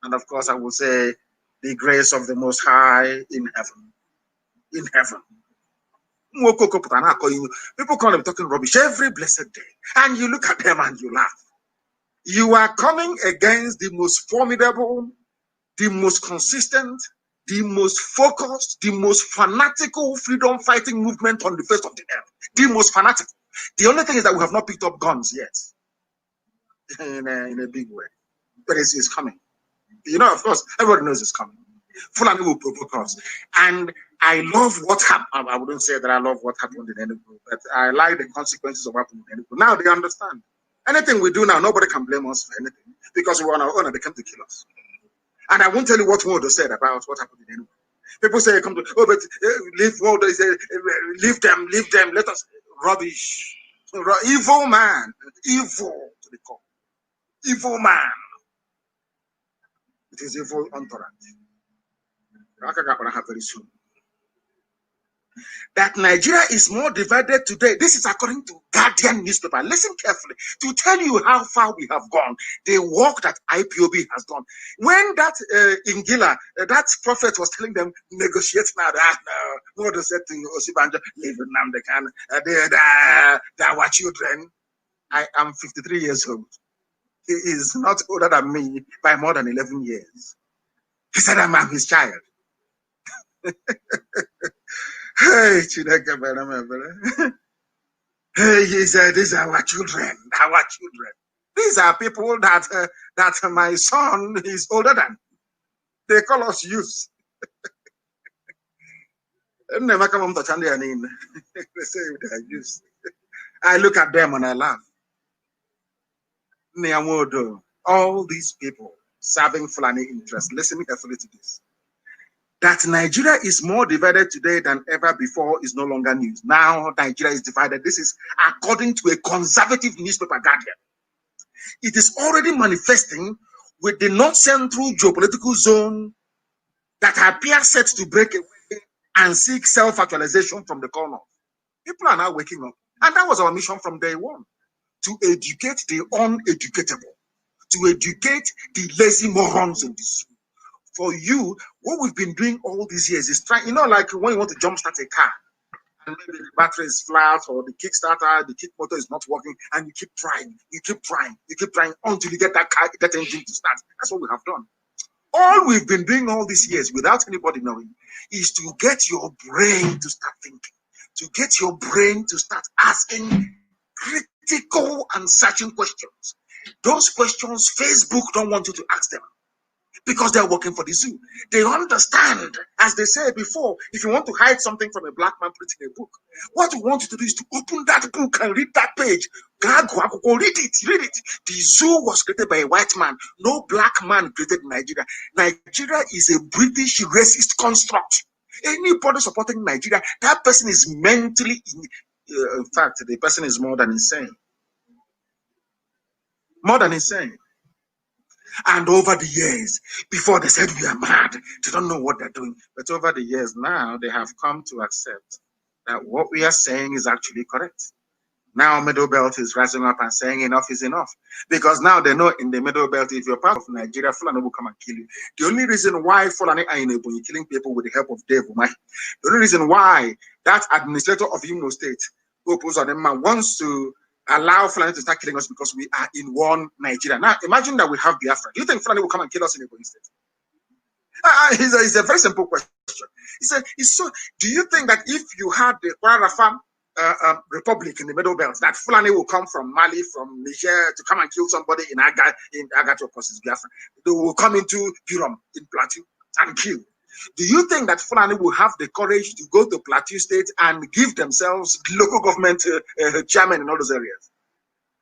And of course, I will say the grace of the Most High in heaven. In heaven. People call them talking rubbish every blessed day. And you look at them and you laugh. You are coming against the most formidable, the most consistent, the most focused, the most fanatical freedom fighting movement on the face of the earth. The most fanatical. The only thing is that we have not picked up guns yet. In a big way. But it's coming. You know, of course, everybody knows it's coming. Fulani will provoke us. And I love what happened. I wouldn't say that I love what happened in Enugu, but I like the consequences of what happened in Enugu. Now they understand. Anything we do now, nobody can blame us for anything because we were on our own and they came to kill us. And I won't tell you what Wodo said about what happened in Enugu. People say, come to, oh, but leave Wodo, leave them, let us. Rubbish. Evil man. Evil to the core. Evil man. It is evil entourage. Very soon. That Nigeria is more divided today. This is according to Guardian newspaper. Listen carefully to tell you how far we have gone. The work that IPOB has done. When that Ingila, that prophet was telling them, negotiate now. What said to Osibanja, leave Nnamdi Kanu. They are our children. I am 53 years old. He is not older than me by more than 11 years. He said, I'm his child. Hey, hey, he said, these are our children, our children. These are people that my son is older than. They call us youth. They say they are youth. I look at them and I laugh. All these people serving Fulani interests. Listen carefully to this. That Nigeria is more divided today than ever before is no longer news. Now Nigeria is divided. This is according to a conservative newspaper, Guardian. It is already manifesting with the North Central geopolitical zone that appears set to break away and seek self-actualization from the corner. People are now waking up. And that was our mission from day one. To educate the uneducatable. To educate the lazy morons in this. For you, what we've been doing all these years is trying, you know, like when you want to jumpstart a car and maybe the battery is flat or the kickstarter, the kick motor is not working, and you keep trying until you get that engine to start. That's what we have done. All we've been doing all these years without anybody knowing is to get your brain to start thinking, to get your brain to start asking critical and searching questions. Those questions, Facebook don't want you to ask them. Because they're working for the zoo. They understand, as they said before, if you want to hide something from a black man printing a book, what we want you to do is to open that book and read that page. Read it. The zoo was created by a white man. No black man created Nigeria. Nigeria is a British racist construct. Anybody supporting Nigeria, that person is mentally, in fact, the person is more than insane. More than insane. And over the years, before they said we are mad, they don't know what they're doing. But over the years now, they have come to accept that what we are saying is actually correct. Now Middle Belt is rising up and saying enough is enough. Because now they know in the Middle Belt, if you're part of Nigeria, Fulani will come and kill you. The only reason why Fulani are in Ebonyi killing people with the help of Dave Umahi, the only reason why that administrator of Imo State, Opus Adema, wants to allow Fulani to start killing us because we are in one Nigeria. Now, imagine that we have Biafra. Do you think Fulani will come and kill us in Ebonyi State? It's a very simple question. Do you think that if you had the Kwarafam Republic in the Middle Belt, that Fulani will come from Mali, from Niger to come and kill somebody in Agato, of course, Biafra? They will come into Birom in Plateau and kill. Do you think that Fulani will have the courage to go to Plateau State and give themselves local government chairman in all those areas?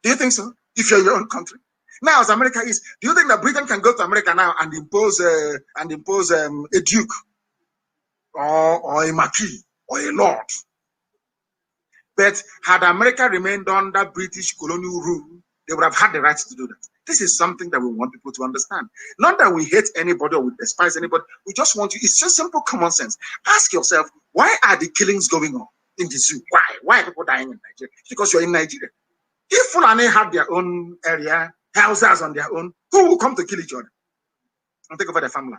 Do you think so? If you're your own country? Now, as America is, do you think that Britain can go to America now and impose a duke or a marquis or a lord? But had America remained under British colonial rule, they would have had the right to do that. This is something that we want people to understand. Not that we hate anybody or we despise anybody. We just want you. It's just simple common sense. Ask yourself, why are the killings going on in the zoo? Why? Why are people dying in Nigeria? Because you're in Nigeria. If Fulani had their own area, houses on their own, who will come to kill each other and take over their family?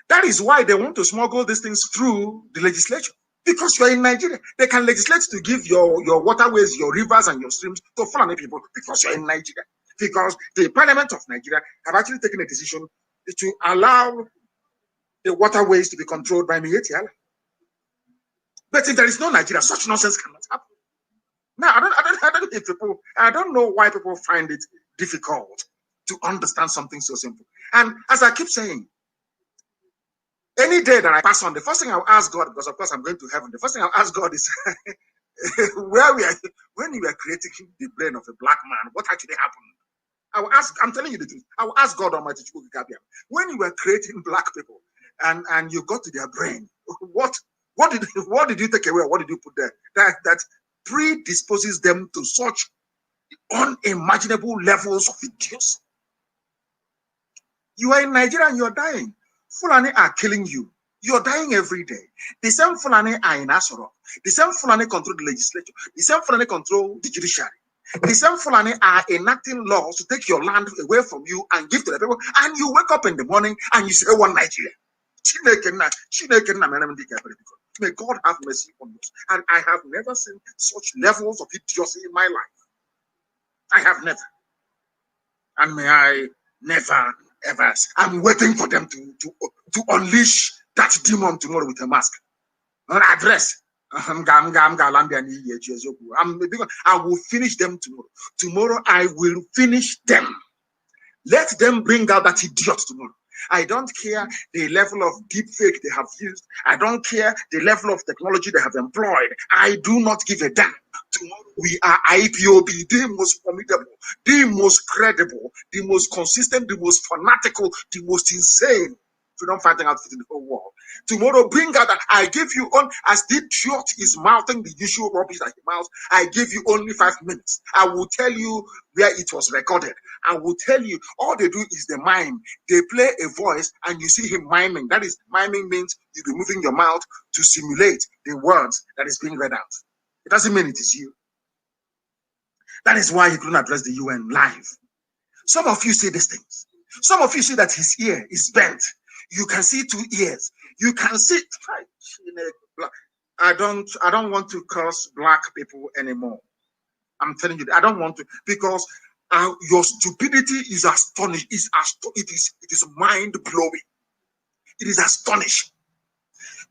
That is why they want to smuggle these things through the legislature. Because you're in Nigeria. They can legislate to give your waterways, your rivers, and your streams to Fulani people because you're in Nigeria. Because the Parliament of Nigeria have actually taken a decision to allow the waterways to be controlled by Miyetti Allah. But if there is no Nigeria, such nonsense cannot happen. Now, I don't know why people find it difficult to understand something so simple. And as I keep saying, any day that I pass on, the first thing I'll ask God, because of course I'm going to heaven, the first thing I'll ask God is when you were creating the brain of a black man, what actually happened? I will ask, I'm telling you the truth, I will ask God Almighty, when you were creating black people and you got to their brain, what did you take away? What did you put there? That predisposes them to such unimaginable levels of idiocy. You are in Nigeria and you're dying. Fulani are killing you. You're dying every day. The same Fulani are in Asoro. The same Fulani control the legislature. The same Fulani control the judiciary. The same Fulani are enacting laws to take your land away from you and give to the people. And you wake up in the morning and you say, one Nigeria. May God have mercy on us. And I have never seen such levels of idiocy in my life. I have never. And may I never, ever. I'm waiting for them to unleash that demon tomorrow with a mask. Not address. I will finish them tomorrow. Tomorrow I will finish them. Let them bring out that idiot tomorrow. I don't care the level of deep fake they have used. I don't care the level of technology they have employed. I do not give a damn. Tomorrow we are IPOB, the most formidable, the most credible, the most consistent, the most fanatical, the most insane freedom fighting outfit in the whole world. Tomorrow, bring out that I give you on, as the idiot is mouthing the usual rubbish that he mouths, I give you only 5 minutes. I will tell you where it was recorded. I will tell you, all they do is they mime. They play a voice and you see him miming. That is, miming means you be moving your mouth to simulate the words that is being read out. It doesn't mean it is you. That is why he couldn't address the UN live. Some of you say these things. Some of you see that his ear is bent. You can see 2 ears. You can see. I don't want to curse black people anymore. I'm telling you, I don't want to, because your stupidity is astonishing. It is mind blowing. It is astonishing.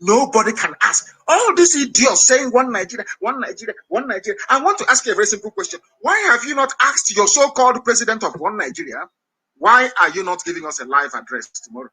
Nobody can ask. All these idiots saying one Nigeria, one Nigeria, one Nigeria. I want to ask you a very simple question. Why have you not asked your so-called president of one Nigeria? Why are you not giving us a live address tomorrow?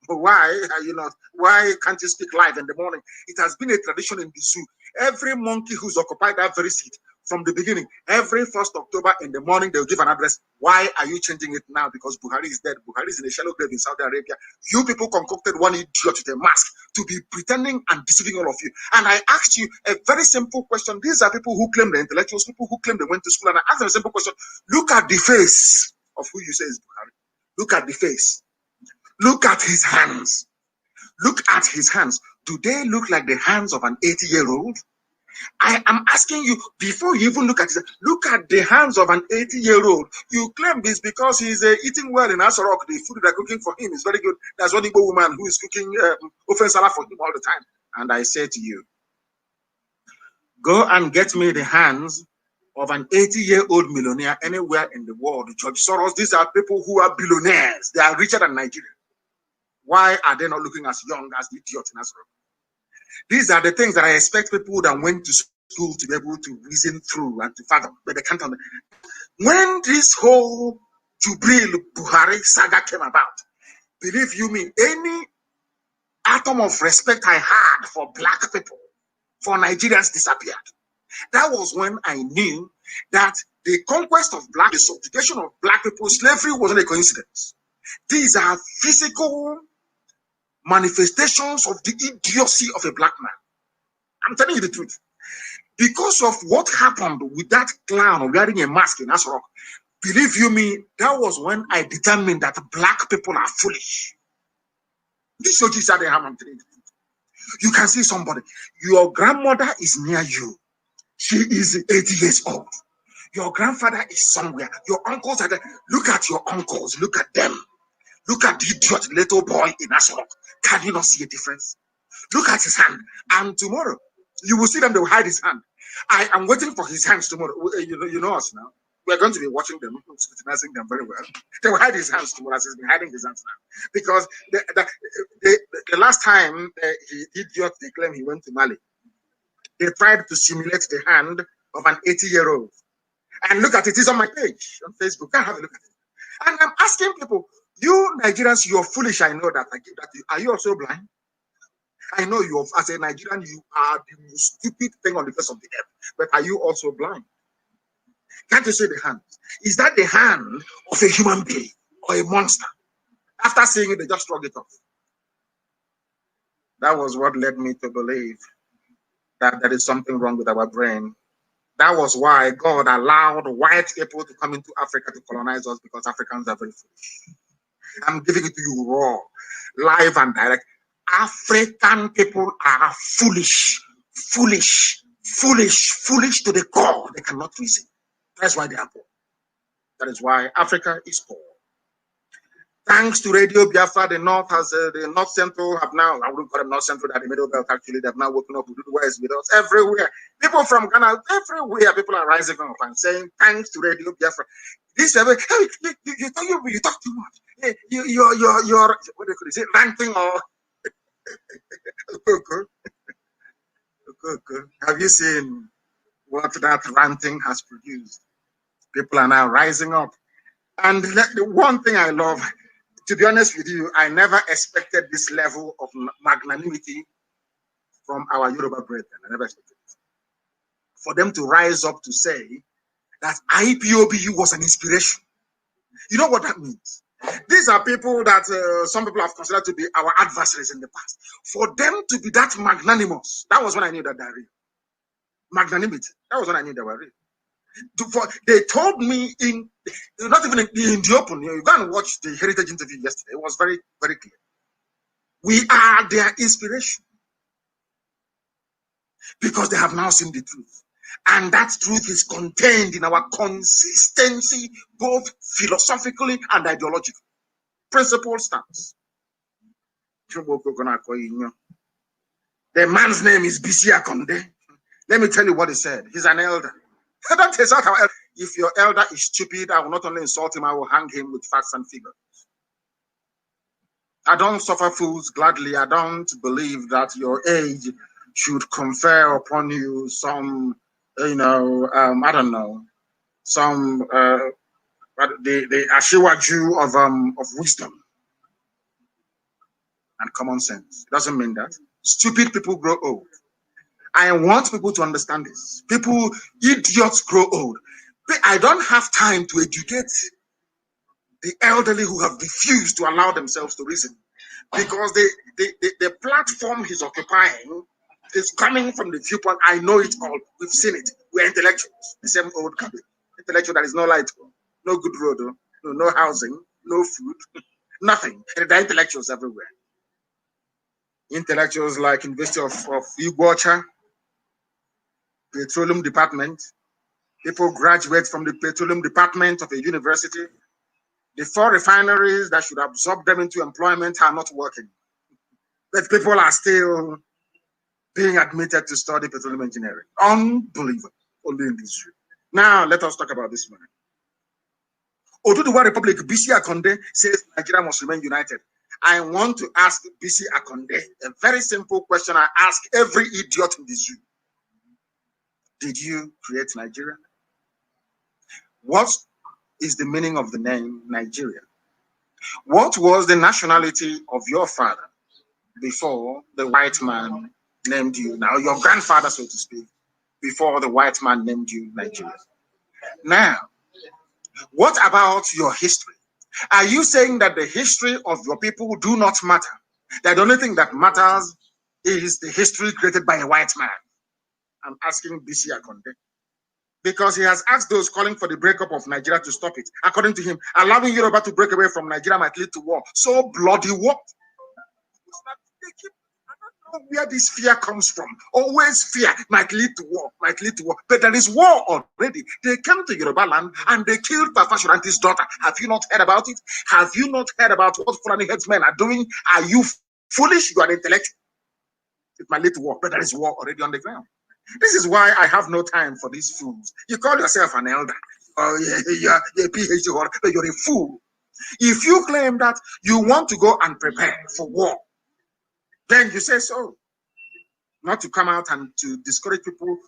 Why are you not? Why can't you speak live in the morning? It has been a tradition in the zoo. Every monkey who's occupied that very seat from the beginning, every 1st October in the morning, they'll give an address. Why are you changing it now? Because Buhari is dead. Buhari is in a shallow grave in Saudi Arabia. You people concocted one idiot with a mask to be pretending and deceiving all of you. And I asked you a very simple question. These are people who claim they're intellectuals, people who claim they went to school. And I asked them a simple question. Look at the face of who you say is Buhari. Look at the face. Look at his hands. Look at his hands. Do they look like the hands of an 80-year-old? I am asking you, before you even look at the hands of an 80-year-old. You claim this because he's eating well in Asarok. The food they're cooking for him is very good. That's one Igbo woman who is cooking offense for him all the time. And I say to you, go and get me the hands of an 80-year-old millionaire anywhere in the world. George Soros, these are people who are billionaires. They are richer than Nigeria. Why are they not looking as young as the idiot in Africa? These are the things that I expect people that went to school to be able to reason through and to fathom, but they can't. When this whole Jubril Buhari saga came about, believe you me, any atom of respect I had for black people, for Nigerians disappeared. That was when I knew that the conquest of black, the subjugation of black people, slavery wasn't a coincidence. These are physical manifestations of the idiocy of a black man. I'm telling you the truth. Because of what happened with that clown wearing a mask in Asrock, believe you me, that was when I determined that black people are foolish. This shows you Saturday, I'm telling you. You can see somebody. Your grandmother is near you. She is 80 years old. Your grandfather is somewhere. Your uncles are there. Look at your uncles. Look at them. Look at the idiot little boy in Asrock. Can you not see a difference? Look at his hand. And tomorrow, you will see them. They will hide his hand. I am waiting for his hands tomorrow. You know us now. We're going to be watching them, scrutinizing them very well. They will hide his hands tomorrow, as he's been hiding his hands now. Because the last time the idiot, they claim he went to Mali, they tried to simulate the hand of an 80-year-old. And look at it. It's on my page on Facebook. Can have a look at it. And I'm asking people, you Nigerians, you're foolish. I know that. I give that to you. Are you also blind? I know you, as a Nigerian, you are the most stupid thing on the face of the earth. But are you also blind? Can't you see the hand? Is that the hand of a human being or a monster? After seeing it, they just shrug it off. That was what led me to believe that there is something wrong with our brain. That was why God allowed white people to come into Africa to colonize us, because Africans are very foolish. I'm giving it to you raw, live and direct. African people are foolish, foolish, foolish, foolish to the core. They cannot reason. That's why they are poor. That is why Africa is poor. Thanks to Radio Biafra, the North has the North Central have now, I wouldn't call them North Central, that the Middle Belt actually, they've now woken up with West with us everywhere. People from Ghana, everywhere, people are rising up and saying, thanks to Radio Biafra. This, hey, you talk too much. You're what do you say, ranting or have you seen what that ranting has produced? People are now rising up. And the one thing I love, to be honest with you, I never expected this level of magnanimity from our Yoruba brethren. I never expected it. For them to rise up to say that IPOB was an inspiration. You know what that means? These are people that some people have considered to be our adversaries in the past. For them to be that magnanimous, that was when I knew that they were real. Magnanimity, that was when I knew they were real. They told me not even in the open, you go and watch the Heritage interview yesterday. It was very, very clear. We are their inspiration because they have now seen the truth. And that truth is contained in our consistency, both philosophically and ideologically. Principle stance. The man's name is Bisi Akonde. Let me tell you what he said. He's an elder. That is not how. If your elder is stupid, I will not only insult him, I will hang him with facts and figures. I don't suffer fools gladly. I don't believe that your age should confer upon you some, I don't know, some the Ashiwaju of wisdom and common sense. It doesn't mean that. Stupid people grow old. I want people to understand this. Idiots grow old. I don't have time to educate the elderly who have refused to allow themselves to reason, because the platform he's occupying is coming from the viewpoint. I know it all. We've seen it. We're intellectuals. The same old cabbage. Intellectual that is no light, no good road, no housing, no food, nothing. And there are intellectuals everywhere. Intellectuals like University of Iguacha, Petroleum Department. People graduate from the Petroleum Department of a university. The 4 refineries that should absorb them into employment are not working. But people are still being admitted to study petroleum engineering. Unbelievable. Only in this room. Now, let us talk about this man. Oduduwa Republic, BC Akonde says Nigeria must remain united. I want to ask BC Akonde a very simple question I ask every idiot in the zoo. Did you create Nigeria? What is the meaning of the name Nigeria? What was the nationality of your father before the white man named you? Now, your grandfather, so to speak, before the white man named you Nigeria. Now, what about your history? Are you saying that the history of your people do not matter? That the only thing that matters is the history created by a white man? I'm asking BC Akonde. Because he has asked those calling for the breakup of Nigeria to stop it. According to him, allowing Yoruba to break away from Nigeria might lead to war. So bloody what? I don't know where this fear comes from. Always fear might lead to war, might lead to war. But there is war already. They came to Yoruba land and they killed Papa Shuranti's daughter. Have you not heard about it? Have you not heard about what Fulani headsmen are doing? Are you foolish? You are intellectual. It might lead to war, but there is war already on the ground. This is why I have no time for these fools. You call yourself an elder. Oh, yeah, you're a PhD holder, but you're a fool. If you claim that you want to go and prepare for war, then you say so. Not to come out and to discourage people.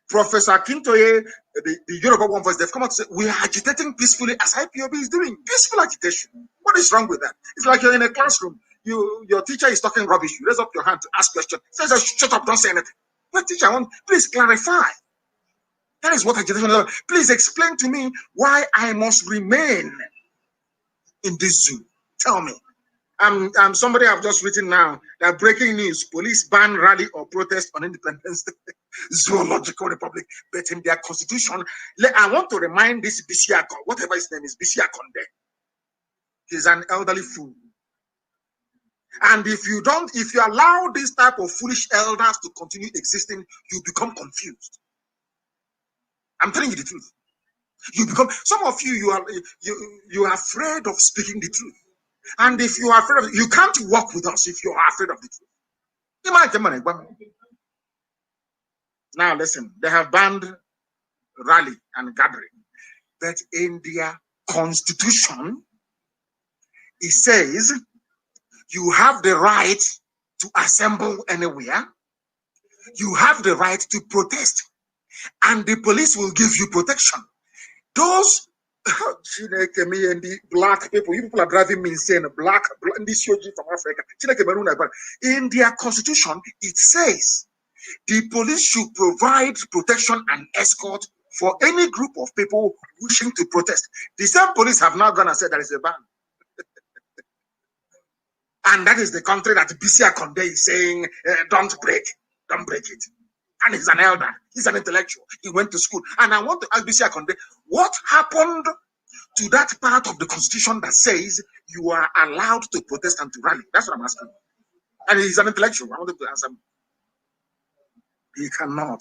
Professor Kintoye, the Yoruba One Voice, they've come out to say, we are agitating peacefully as IPOB is doing. Peaceful agitation. What is wrong with that? It's like you're in a classroom. Your teacher is talking rubbish. You raise up your hand to ask questions. Says, shut up, don't say anything. But teacher, please clarify. That is what agitation is. Please explain to me why I must remain in this zoo. Tell me. I'm somebody I've just written now that breaking news: police ban rally or protest on Independence Day, Zoological Republic, but in their constitution, I want to remind this BC Akonde, whatever his name is, BC Akonde. He's an elderly fool. And if you allow this type of foolish elders to continue existing, you become confused. I'm telling you the truth. Some of you are afraid of speaking the truth. And if you are afraid of it, you can't walk with us if you are afraid of the truth. Now listen, they have banned rally and gathering, but in their constitution, it says you have the right to assemble anywhere. You have the right to protest, and the police will give you protection. Those and the black people, you people are driving me insane. Black this from Africa. In their constitution, it says the police should provide protection and escort for any group of people wishing to protest. The same police have now gone and said there is a ban. And that is the country that BC Akonde is saying, don't break it. And he's an elder, he's an intellectual, he went to school. And I want to ask BC Akonde, what happened to that part of the constitution that says you are allowed to protest and to rally? That's what I'm asking. And he's an intellectual. I want him to answer me. He cannot.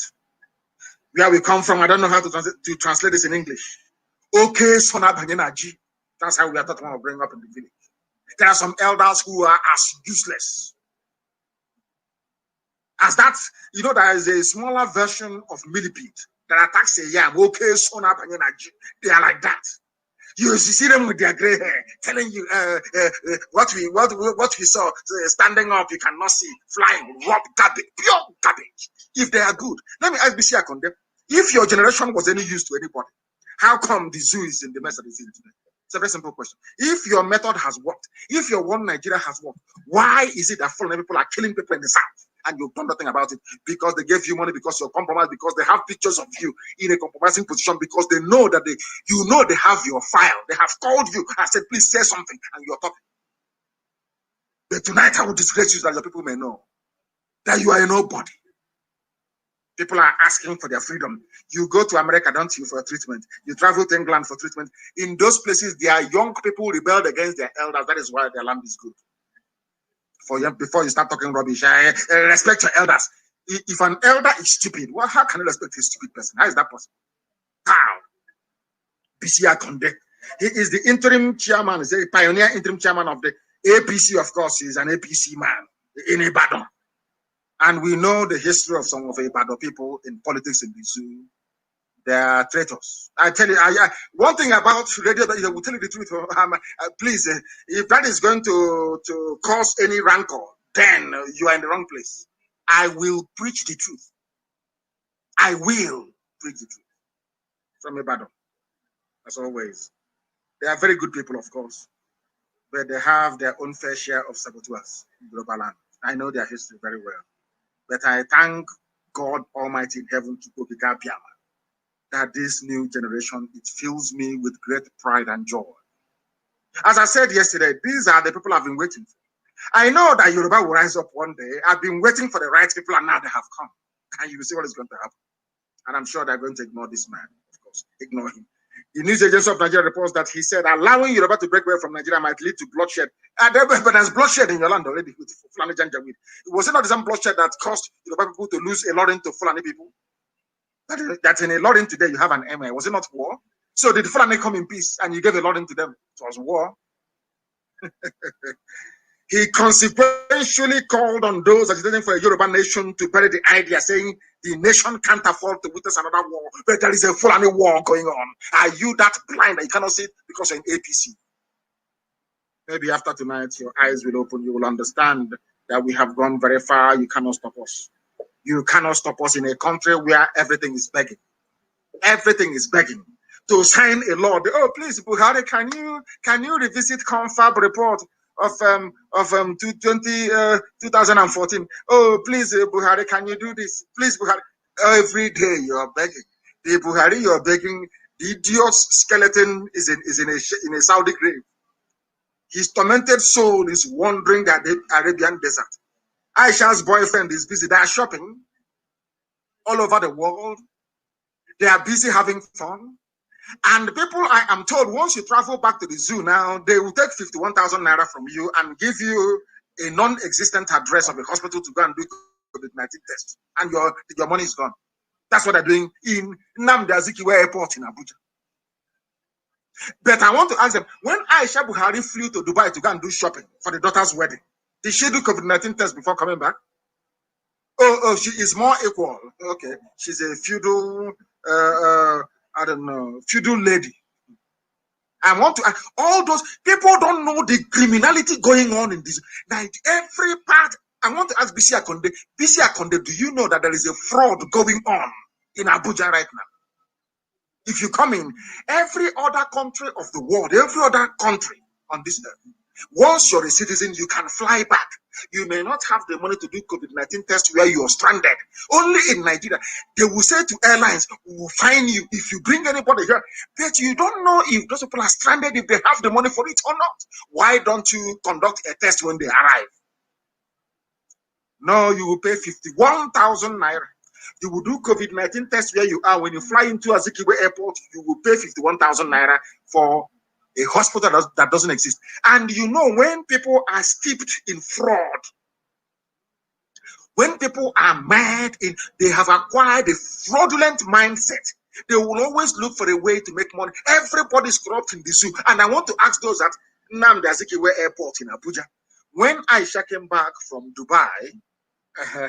Where we come from, I don't know how to translate this in English. Okay, Sona Banyenaji. That's how we are talking about growing up in the village. There are some elders who are as useless as that. You know, there is a smaller version of millipede that attacks a yam. Okay, Sona Banyenaji. They are like that. You see them with their gray hair, telling you what we saw standing up. You cannot see flying, rob garbage, pure garbage. If they are good, let me ask BC Akonde: if your generation was any use to anybody, how come the zoo is in the mess that it's in today? It's a very simple question. If your method has worked, if your One Nigeria has worked, why is it that foreign people are killing people in the south and you've done nothing about it? Because they gave you money, because you're compromised, because they have pictures of you in a compromising position, because they know that they have your file. They have called you and said, please say something, and you're talking. But tonight I will disgrace you so that your people may know that you are a nobody. People are asking for their freedom. You go to America, don't you, for treatment. You travel to England for treatment. In those places, their young people rebelled against their elders. That is why their land is good. Before you start talking rubbish, respect your elders. If an elder is stupid, well, how can you respect a stupid person? How is that possible? How? BC Akonde. He is the interim chairman, he's a pioneer interim chairman of the APC, of course. He's an APC man in Ibadan. And we know the history of some of Ibadan people in politics in the zoo. They are traitors. I tell you, one thing about radio that I will tell you the truth. Please, if that is going to cause any rancor, then you are in the wrong place. I will preach the truth. I will preach the truth from Ibadan, as always. They are very good people, of course, but they have their own fair share of saboteurs in global land. I know their history very well. But I thank God Almighty in heaven to go that this new generation, it fills me with great pride and joy. As I said yesterday, these are the people I've been waiting for. I know that Yoruba will rise up one day. I've been waiting for the right people, and now they have come. And you will see what is going to happen. And I'm sure they're going to ignore this man, of course. Ignore him. The news agency of Nigeria reports that he said allowing Yoruba to break away from Nigeria might lead to bloodshed. But there's bloodshed in your land already with Fulani Janjaweed. Was it not the same bloodshed that caused Yoruba people to lose a lot into Fulani people? That in a Lorin today you have an MA. Was it not war? So did Fulani come in peace and you gave a Lorin to them? It was war. He consequentially called on those agitating for a Yoruba nation to bury the idea, saying the nation can't afford to witness another war, but there is a Fulani war going on. Are you that blind that you cannot see it because you're in APC? Maybe after tonight, your eyes will open. You will understand that we have gone very far. You cannot stop us. You cannot stop us in a country where everything is begging. Everything is begging to sign a law. Oh, please, Buhari, can you revisit confab report of 2014? Oh, please, Buhari, can you do this? Please, Buhari. Every day you are begging. The Buhari you are begging. The idiot's skeleton is in a Saudi grave. His tormented soul is wandering the Arabian desert. Aisha's boyfriend is busy. They are shopping all over the world. They are busy having fun. And people, I am told, once you travel back to the zoo now, they will take 51,000 naira from you and give you a non-existent address of a hospital to go and do COVID-19 test. And your money is gone. That's what they're doing in Nnamdi Azikiwe Airport in Abuja. But I want to ask them, when Aisha Buhari flew to Dubai to go and do shopping for the daughter's wedding, did she do COVID-19 test before coming back? Oh, she is more equal. Okay, she's a feudal, I don't know, feudal lady. I want to ask, all those people don't know the criminality going on in this. Like every part, I want to ask Bisi Akonde. Bisi Akonde, do you know that there is a fraud going on in Abuja right now? If you come in, every other country of the world, every other country on this earth, once you're a citizen, you can fly back. You may not have the money to do COVID-19 test where you're stranded. Only in Nigeria, they will say to airlines, we will fine you if you bring anybody here. But you don't know if those people are stranded, if they have the money for it or not. Why don't you conduct a test when they arrive? No, you will pay 51,000 naira. You will do COVID-19 test where you are. When you fly into Azikiwe Airport, you will pay 51,000 naira for a hospital that doesn't exist. And you know, when people are steeped in fraud, when people are mad, they have acquired a fraudulent mindset, they will always look for a way to make money. Everybody's corrupt in the zoo. And I want to ask those at Nnamdi Azikiwe Airport in Abuja, when Aisha came back from Dubai,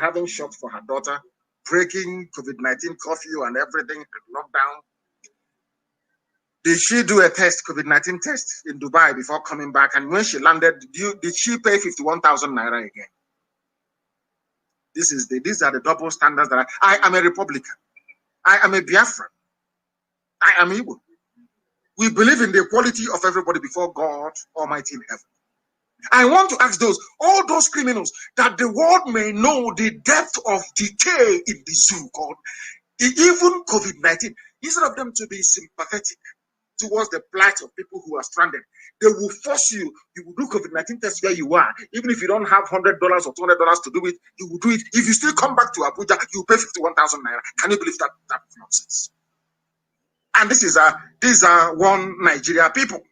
having shopped for her daughter, breaking COVID-19 curfew and everything, and lockdown, did she do a test, COVID-19 test in Dubai before coming back? And when she landed, did she pay 51,000 naira again? These are the double standards that I am a Republican. I am a Biafran. I am Igbo. We believe in the equality of everybody before God Almighty in heaven. I want to ask all those criminals, that the world may know the depth of decay in the zoo, God. Even COVID-19, instead of them to be sympathetic towards the plight of people who are stranded, they will force you. You will do COVID-19 tests where you are. Even if you don't have $100 or $200 to do it, you will do it. If you still come back to Abuja, you will pay 51,000 naira. Can you believe that nonsense? And these are one Nigeria people.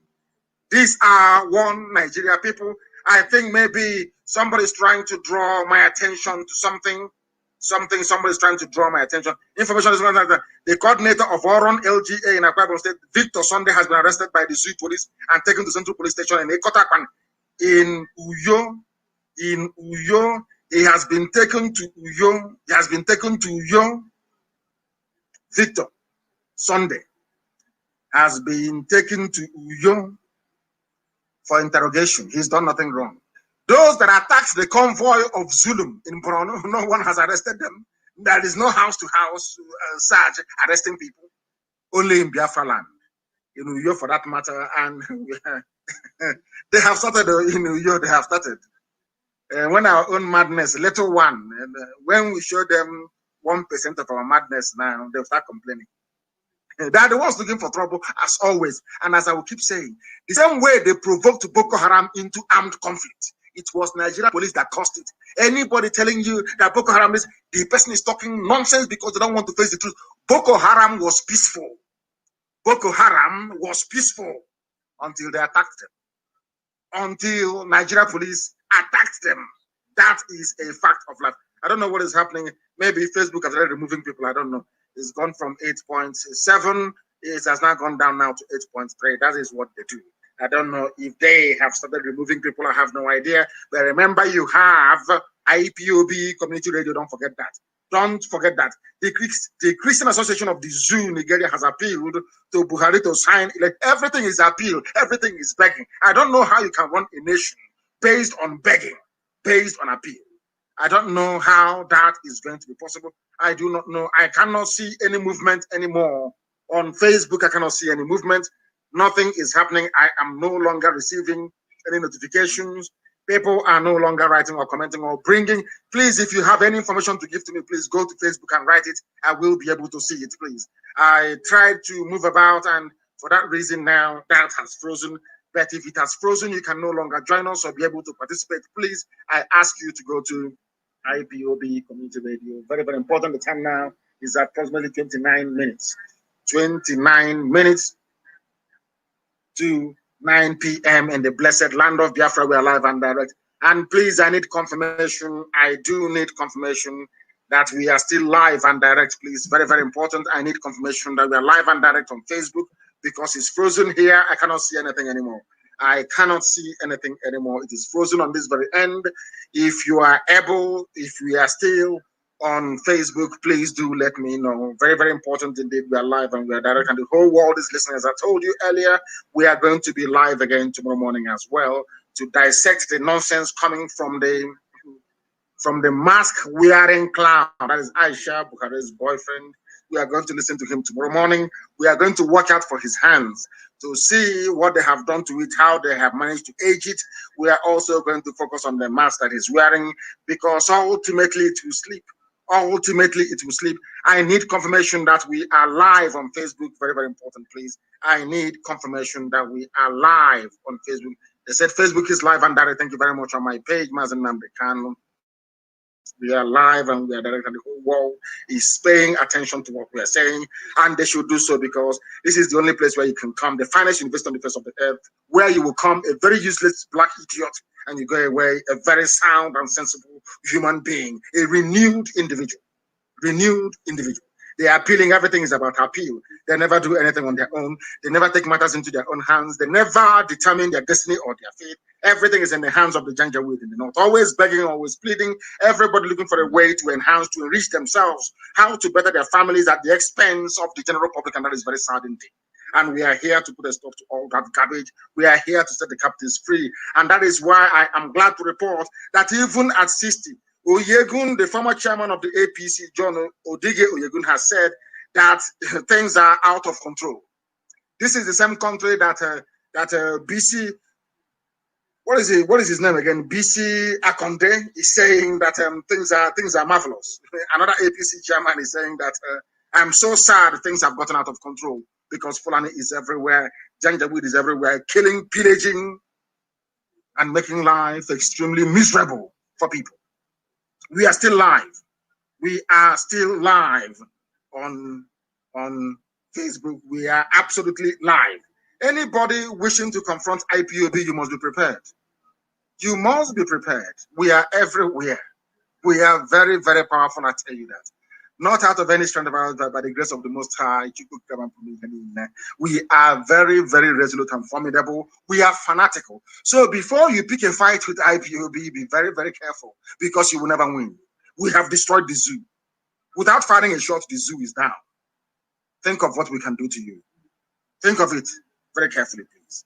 These are one Nigeria people. I think maybe somebody's trying to draw my attention to something. Somebody's trying to draw my attention. Information is going that the coordinator of Oron LGA in Akwa State, Victor Sunday, has been arrested by the Zoo Police and taken to Central Police Station in Ekotakwan in Uyo. In Uyo, he has been taken to Uyo. Victor. Sunday, has been taken to Uyo for interrogation. He's done nothing wrong. Those that attacked the convoy of Zulum in Borno, no one has arrested them. There is no house-to-house search arresting people, only in Biafra land, in Uyo for that matter. And they have started in Uyo, they have started. When our own madness, little one, and when we show them 1% of our madness now, they'll start complaining. They are the ones looking for trouble, as always. And as I will keep saying, the same way they provoked Boko Haram into armed conflict, it was Nigeria police that caused it. Anybody telling you that Boko Haram is, the person is talking nonsense because they don't want to face the truth. Boko Haram was peaceful. Boko Haram was peaceful until they attacked them. Until Nigeria police attacked them. That is a fact of life. I don't know what is happening. Maybe Facebook has already removing people. I don't know. It's gone from 8.7. It has now gone down now to 8.3. That is what they do. I don't know if they have started removing people. I have no idea. But remember, you have IPOB community radio. Don't forget that. Don't forget that. The Christian Association of the Zoo, Nigeria, has appealed to Buhari to sign. Like, everything is appeal. Everything is begging. I don't know how you can run a nation based on begging, based on appeal. I don't know how that is going to be possible. I do not know. I cannot see any movement anymore. On Facebook, I cannot see any movement. Nothing is happening. I am no longer receiving any notifications. People are no longer writing or commenting or bringing. Please, if you have any information to give to me, please go to Facebook and write it. I will be able to see it, please. I tried to move about, and for that reason now, that has frozen. But if it has frozen, you can no longer join us or be able to participate. Please, I ask you to go to IPOB Community Radio. Very, very important. The time now is approximately 29 minutes. 29 minutes to 9 p.m. in the blessed land of Biafra. We are live and direct. And please, I need confirmation. I do need confirmation that we are still live and direct, please. Very, very important. I need confirmation that we are live and direct on Facebook because it's frozen here. I cannot see anything anymore. I cannot see anything anymore. It is frozen on this very end. If you are able, if we are still on Facebook, please do let me know. Very, very important indeed. We are live and we are direct, and the whole world is listening. As I told you earlier, we are going to be live again tomorrow morning as well to dissect the nonsense coming from the mask-wearing clown. That is Aisha Bukhari's boyfriend. We are going to listen to him tomorrow morning. We are going to watch out for his hands to see what they have done to it, how they have managed to age it. We are also going to focus on the mask that he's wearing because ultimately it will sleep. Ultimately, it will sleep. I need confirmation that we are live on Facebook. Very, very important, please. I need confirmation that we are live on Facebook. They said Facebook is live and direct. Thank you very much on my page, Mazi Nnamdi Kanu. We are live and we are direct, and the whole world is paying attention to what we are saying, and they should do so because this is the only place where you can come, the finest university on the face of the earth, where you will come a very useless black idiot and you go away a very sound and sensible human being, a renewed individual. Renewed individual. They are appealing. Everything is about appeal. They never do anything on their own. They never take matters into their own hands. They never determine their destiny or their fate. Everything is in the hands of the Janjaweed in the north. Always begging, always pleading. Everybody looking for a way to enhance, to enrich themselves, how to better their families at the expense of the general public, and that is very sad indeed. And we are here to put a stop to all that garbage. We are here to set the captives free. And that is why I am glad to report that even at 60, Oyegun, the former chairman of the APC, John Odige Oyegun, has said that things are out of control. This is the same country that BC, what is his name again? BC Akonde is saying that things are marvelous. Another APC chairman is saying that I'm so sad things have gotten out of control because Fulani is everywhere, Janjaweed is everywhere, killing, pillaging, and making life extremely miserable for people. We are still live. We are still live on Facebook. We are absolutely live. Anybody wishing to confront IPOB, you must be prepared. You must be prepared. We are everywhere. We are very, very powerful, I tell you that. Not out of any strength of ours, but by the grace of the Most High. We are very, very resolute and formidable. We are fanatical. So before you pick a fight with IPOB, be very, very careful because you will never win. We have destroyed the zoo. Without firing a shot, the zoo is down. Think of what we can do to you. Think of it very carefully, please.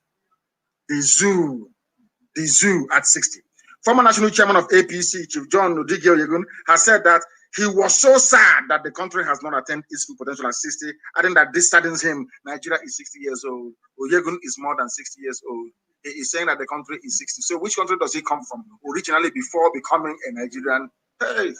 The zoo at 60. Former national chairman of APC, Chief John Odigio Yegun, has said that he was so sad that the country has not attained its full potential at 60. I think that this saddens him. Nigeria is 60 years old. Oyegun is more than 60 years old. He is saying that the country is 60. So which country does he come from? Originally, before becoming a Nigerian? Hey,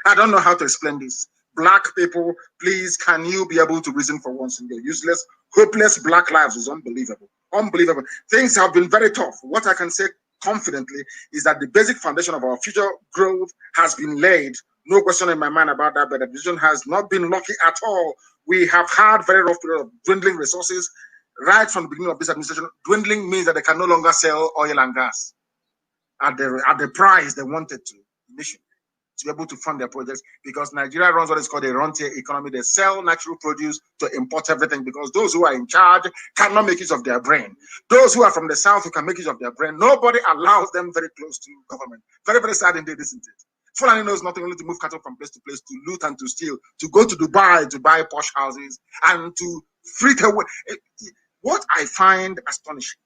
I don't know how to explain this. Black people, please, can you be able to reason for once in your useless, hopeless black lives is unbelievable. Unbelievable. Things have been very tough. What I can say confidently is that the basic foundation of our future growth has been laid. No question in my mind about that, but the decision has not been lucky at all. We have had very rough period of dwindling resources right from the beginning of this administration. Dwindling means that they can no longer sell oil and gas at the price they wanted to initially, to be able to fund their projects, because Nigeria runs what is called a rentier economy. They sell natural produce to import everything, because those who are in charge cannot make use of their brain. Those who are from the south who can make use of their brain, nobody allows them very close to government. Very, very sad indeed, isn't it? Fulani knows nothing, only to move cattle from place to place, to loot and to steal, to go to Dubai to buy posh houses, and to freak away. What I find astonishing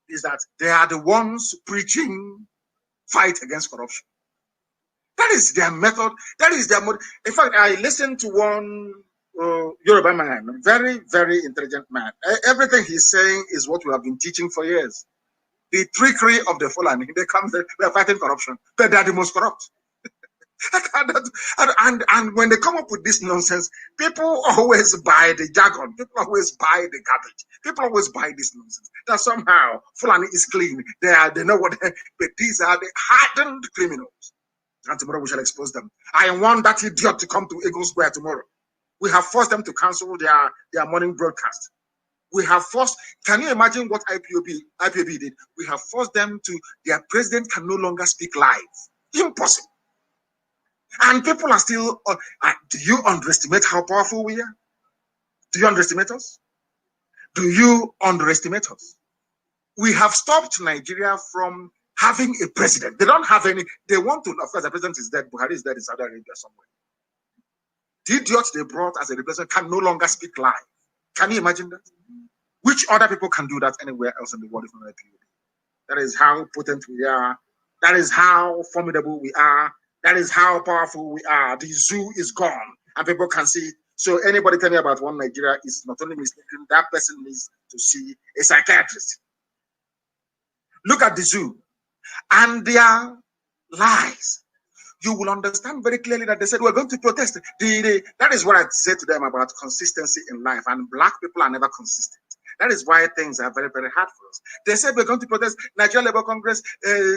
is that they are the ones preaching fight against corruption. That is their method. That is their mode. In fact, I listened to one Yoruba man, very, very intelligent man. Everything he's saying is what we have been teaching for years. The trickery of the Fulani, they are fighting corruption, but they are the most corrupt. And when they come up with this nonsense, people always buy the jargon. People always buy the garbage. People always buy this nonsense. That somehow Fulani is clean. They know what. But these are the hardened criminals. And tomorrow we shall expose them. I want that idiot to come to Eagle Square tomorrow. We have forced them to cancel their morning broadcast. We have forced, can you imagine what IPOB did? We have forced them to, their president can no longer speak live. Impossible. And people are still, do you underestimate how powerful we are? Do you underestimate us? Do you underestimate us? We have stopped Nigeria from having a president. They don't have any. They want to, of course, the president is dead. Buhari is dead in Saudi Arabia somewhere. The idiots they brought as a replacement can no longer speak live. Can you imagine that? Which other people can do that anywhere else in the world if not IPOB? That is how potent we are. That is how formidable we are. That is how powerful we are. The zoo is gone, and people can see it. So anybody telling me about one Nigeria is not only mistaken, that person needs to see a psychiatrist. Look at the zoo and their lies. You will understand very clearly that they said we're going to protest. That is what I said to them about consistency in life, and black people are never consistent. That is why things are very, very hard for us. They said we're going to protest Nigeria Labour Congress,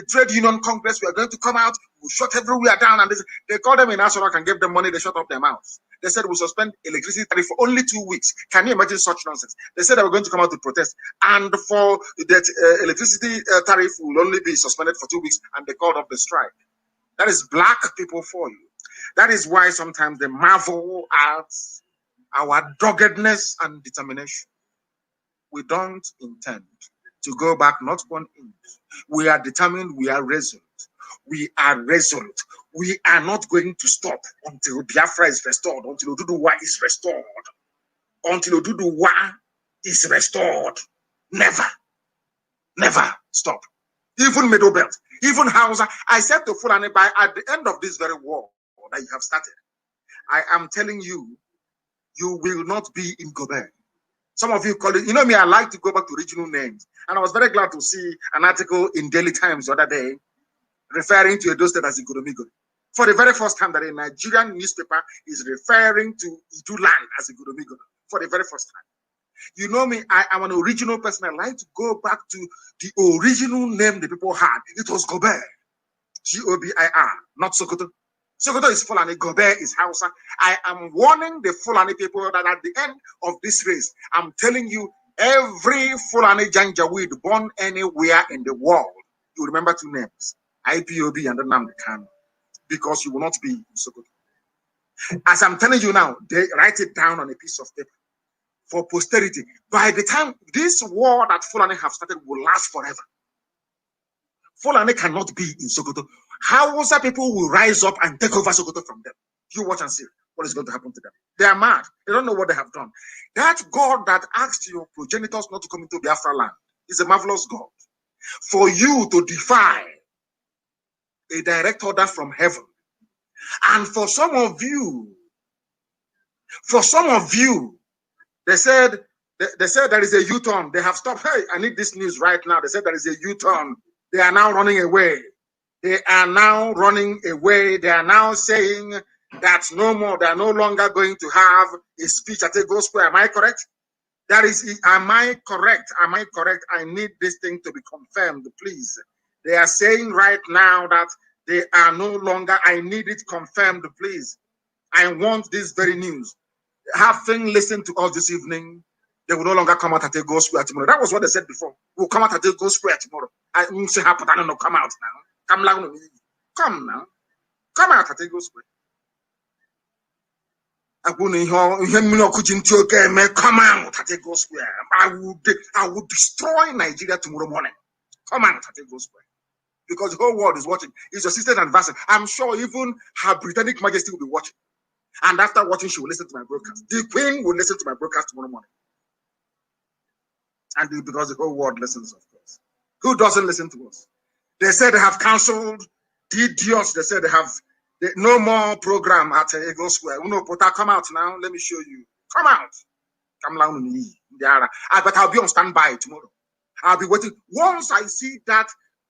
Trade Union Congress. We are going to come out, we'll shut everywhere down. And they called them in Asura and gave them money, they shut up their mouths. They said we'll suspend electricity tariff for only 2 weeks. Can you imagine such nonsense? They said they were going to come out to protest, and for that electricity tariff will only be suspended for 2 weeks, and they called off the strike. That is black people for you. That is why sometimes they marvel at our doggedness and determination. We don't intend to go back not 1 inch. We are determined, we are resolute. We are resolute. We are not going to stop until Biafra is restored, until Oduduwa is restored. Until Oduduwa is restored. Never, never stop. Even Middle Belt, even Hausa. I said to Fulani, by at the end of this very war that you have started, I am telling you, you will not be in Gobert. Some of you call it, you know me, I like to go back to regional names. And I was very glad to see an article in Daily Times the other day referring to Edo State as Igoromigo. For the very first time that a Nigerian newspaper is referring to Idu land as Igoromigo. For the very first time. You know me, I am an original person. I like to go back to the original name the people had. It was Gobert. G-O-B-I-R, not Sokoto. Sokoto is Fulani, Gobert is Hausa. I am warning the Fulani people that at the end of this race, I'm telling you, every Fulani Janjaweed born anywhere in the world, you remember 2 names, IPOB and Nnamdi Kanu, because you will not be in Sokoto. As I'm telling you now, they write it down on a piece of paper for posterity. By the time this war that Fulani have started will last forever. Fulani cannot be in Sokoto. Hausa people will rise up and take over Sokoto from them. You watch and see. what is going to happen to them. They are mad. They don't know what they have done. That God that asked your progenitors not to come into Biafra land is a marvelous God. For you to defy a direct order from heaven, and for some of you, they said there is a U-turn. They have stopped. Hey, I need this news right now. They said there is a U-turn. They are now running away. They are now running away. They are now saying that no more. They are no longer going to have a speech at a Go Square. Am I correct? Am I correct? Am I correct? I need this thing to be confirmed, please. They are saying right now that they are no longer. I need it confirmed, please. I want this very news. Having listened to us this evening, they will no longer come out at a Go Square tomorrow. That was what they said before. We'll come out at a Go Square tomorrow. I didn't say happen. I don't know. Come out now. Come now. Come out at a Go Square. Come out at a Go Square. I will destroy Nigeria tomorrow morning. Come out at a Go Square. Because the whole world is watching. It's your sister's anniversary. I'm sure even Her Britannic Majesty will be watching. And after watching, she will listen to my broadcast. The Queen will listen to my broadcast tomorrow morning. And because the whole world listens, of course. Who doesn't listen to us? They said they have cancelled. The idiots, they said they have no more program at Eagle Square. Come out now. Let me show you. Come out. Come down on me. But I'll be on standby tomorrow. I'll be waiting. Once I see that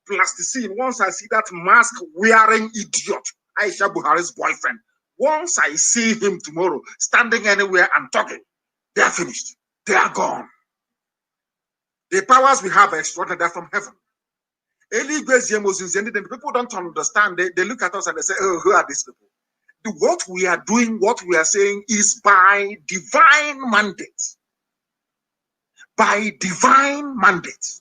plasticine, once I see that mask-wearing idiot, Aisha Buhari's boyfriend, once I see him tomorrow standing anywhere and talking, they are finished. They are gone. The powers we have are extraordinary from heaven. People don't understand. They look at us and they say, oh, who are these people? What we are doing, what we are saying is by divine mandate. By divine mandate.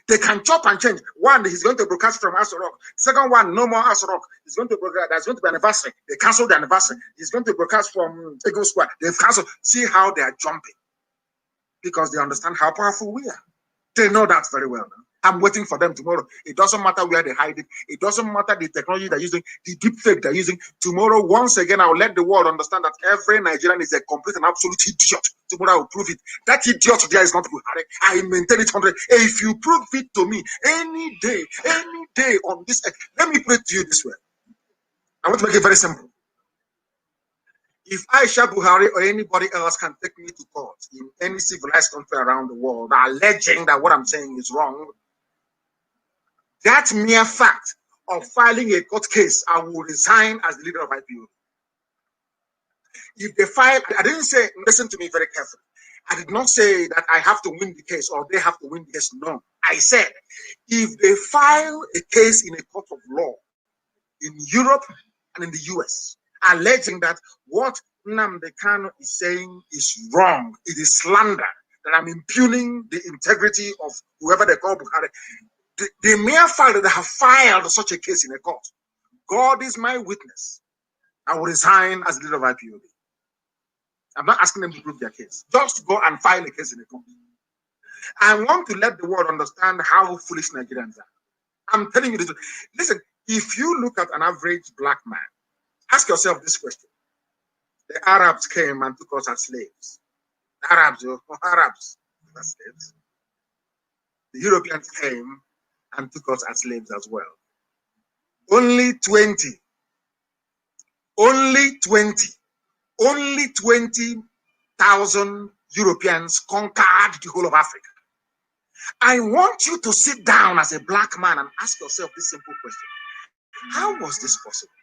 They can chop and change. One, he's going to broadcast from Aso Rock. Second one, no more Aso Rock. He's going to broadcast. There's going to be an anniversary. They canceled the anniversary. He's going to broadcast from Eagle Square. They've canceled. See how they are jumping. Because they understand how powerful we are. They know that very well now. I'm waiting for them tomorrow. It doesn't matter where they hide it. It doesn't matter the technology they're using, the deep fake they're using. Tomorrow, once again, I'll let the world understand that every Nigerian is a complete and absolute idiot. Tomorrow, I will prove it. That idiot there is not Buhari. I maintain it 100. If you prove it to me any day on this earth, let me put it to you this way. I want to make it very simple. If Aisha Buhari or anybody else can take me to court in any civilized country around the world, alleging that what I'm saying is wrong, that mere fact of filing a court case, I will resign as the leader of IPO. If they file, I didn't say, listen to me very carefully. I did not say that I have to win the case or they have to win the case. No. I said, if they file a case in a court of law in Europe and in the US, alleging that what Nnamdi Kanu is saying is wrong, it is slander, that I'm impugning the integrity of whoever they call Buhari. The mere fact that they have filed such a case in a court, God is my witness. I will resign as leader of IPOB. I'm not asking them to prove their case. Just go and file a case in a court. I want to let the world understand how foolish Nigerians are. I'm telling you this. Listen, if you look at an average black man, ask yourself this question. The Arabs came and took us as slaves. The Arabs as slaves. The Europeans came and took us as slaves as well. Only 20,000 Europeans conquered the whole of Africa. I want you to sit down as a black man and ask yourself this simple question. How was this possible?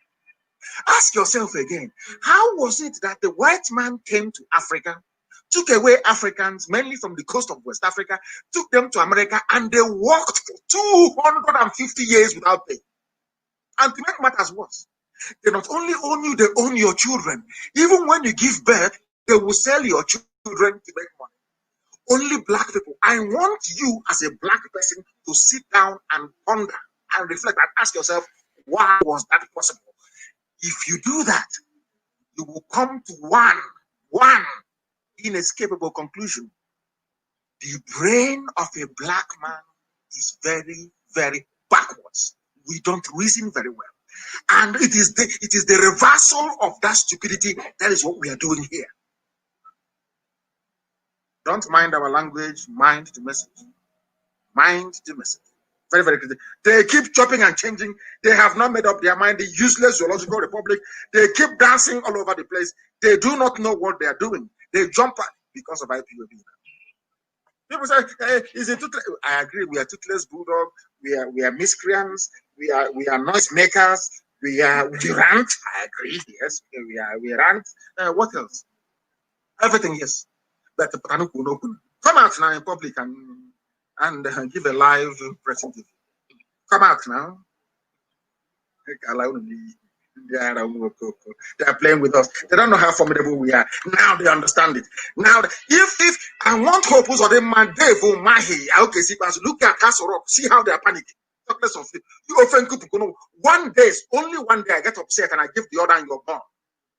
Ask yourself again, how was it that the white man came to Africa, took away Africans, mainly from the coast of West Africa, took them to America, and they worked for 250 years without pay? And to make matters worse, they not only own you, they own your children. Even when you give birth, they will sell your children to make money. Only black people. I want you as a black person to sit down and ponder and reflect and ask yourself, why was that possible? If you do that, you will come to one inescapable conclusion. The brain of a black man is very, very backwards. We don't reason very well. And it is the reversal of that stupidity. That is what we are doing here. Don't mind our language, mind the message. Mind the message. Very, very critical. They keep chopping and changing. They have not made up their mind. The useless zoological republic. They keep dancing all over the place. They do not know what they are doing. They jump because of IPOB. People say, hey, is it toothless? I agree. We are toothless bulldog. We are miscreants. We are noise makers. We rant. I agree. Yes, we rant. What else? Everything. Yes, but come out now in public and give a live pressing. Come out now. They are playing with us. They don't know how formidable we are. Now they understand it. Now, if I want hope, who's on the man, Dave, Mahi, okay, see, look at Castle Rock, see how they are panicking. You offend people. One day, only one day, I get upset and I give the order and you're gone.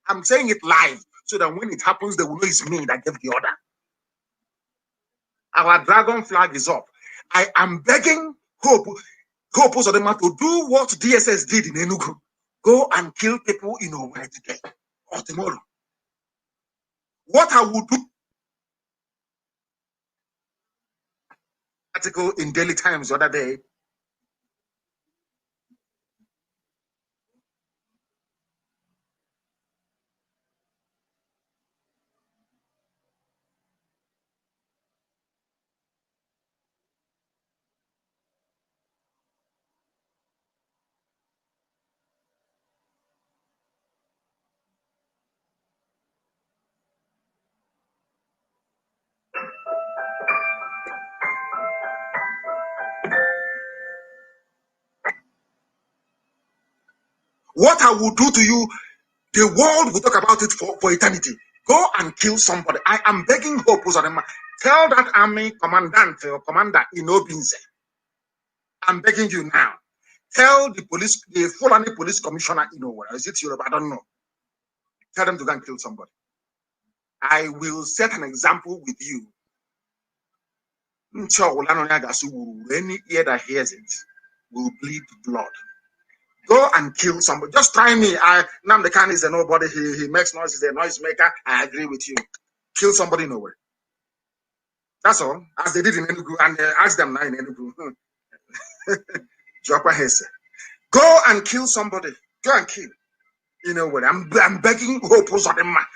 I'm saying it live so that when it happens, they will know it's me that gave the order. Our dragon flag is up. I am begging hope Uzodinma to do what DSS did in Enugu. Go and kill people in Owerri today or tomorrow. What I would do, article in Daily Times the other day, what I will do to you, the world will talk about it for eternity. Go and kill somebody. I am begging Hope Uzodinma. Tell that army commandant or commander in Obinze. I'm begging you now. Tell the police, the Fulani police commissioner in Owerri. Is it Europe? I don't know. Tell them to go and kill somebody. I will set an example with you. Any ear that hears it will bleed blood. Go and kill somebody. Just try me. Nnamdi Kanu is a nobody. He makes noise. He's a noise maker. I agree with you. Kill somebody nowhere. That's all. As they did in Enugu, and ask them now in Enugu. Go and kill somebody. Go and kill. You know what? I'm begging Hope Uzodinma.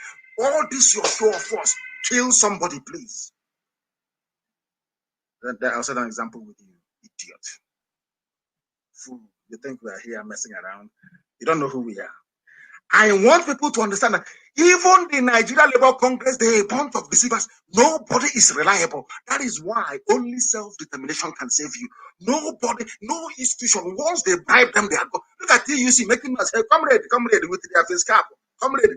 All this your show of force. Kill somebody, please. I'll set an example with you, idiot. Fool. You think we are here messing around? You don't know who we are. I want people to understand that even the Nigeria Labour Congress, they're a bunch of deceivers. Nobody is reliable. That is why only self-determination can save you. Nobody, no institution. Once they bribe them, they are gone. Look at TUC making us, hey, comrade, with their face cap. Comrade,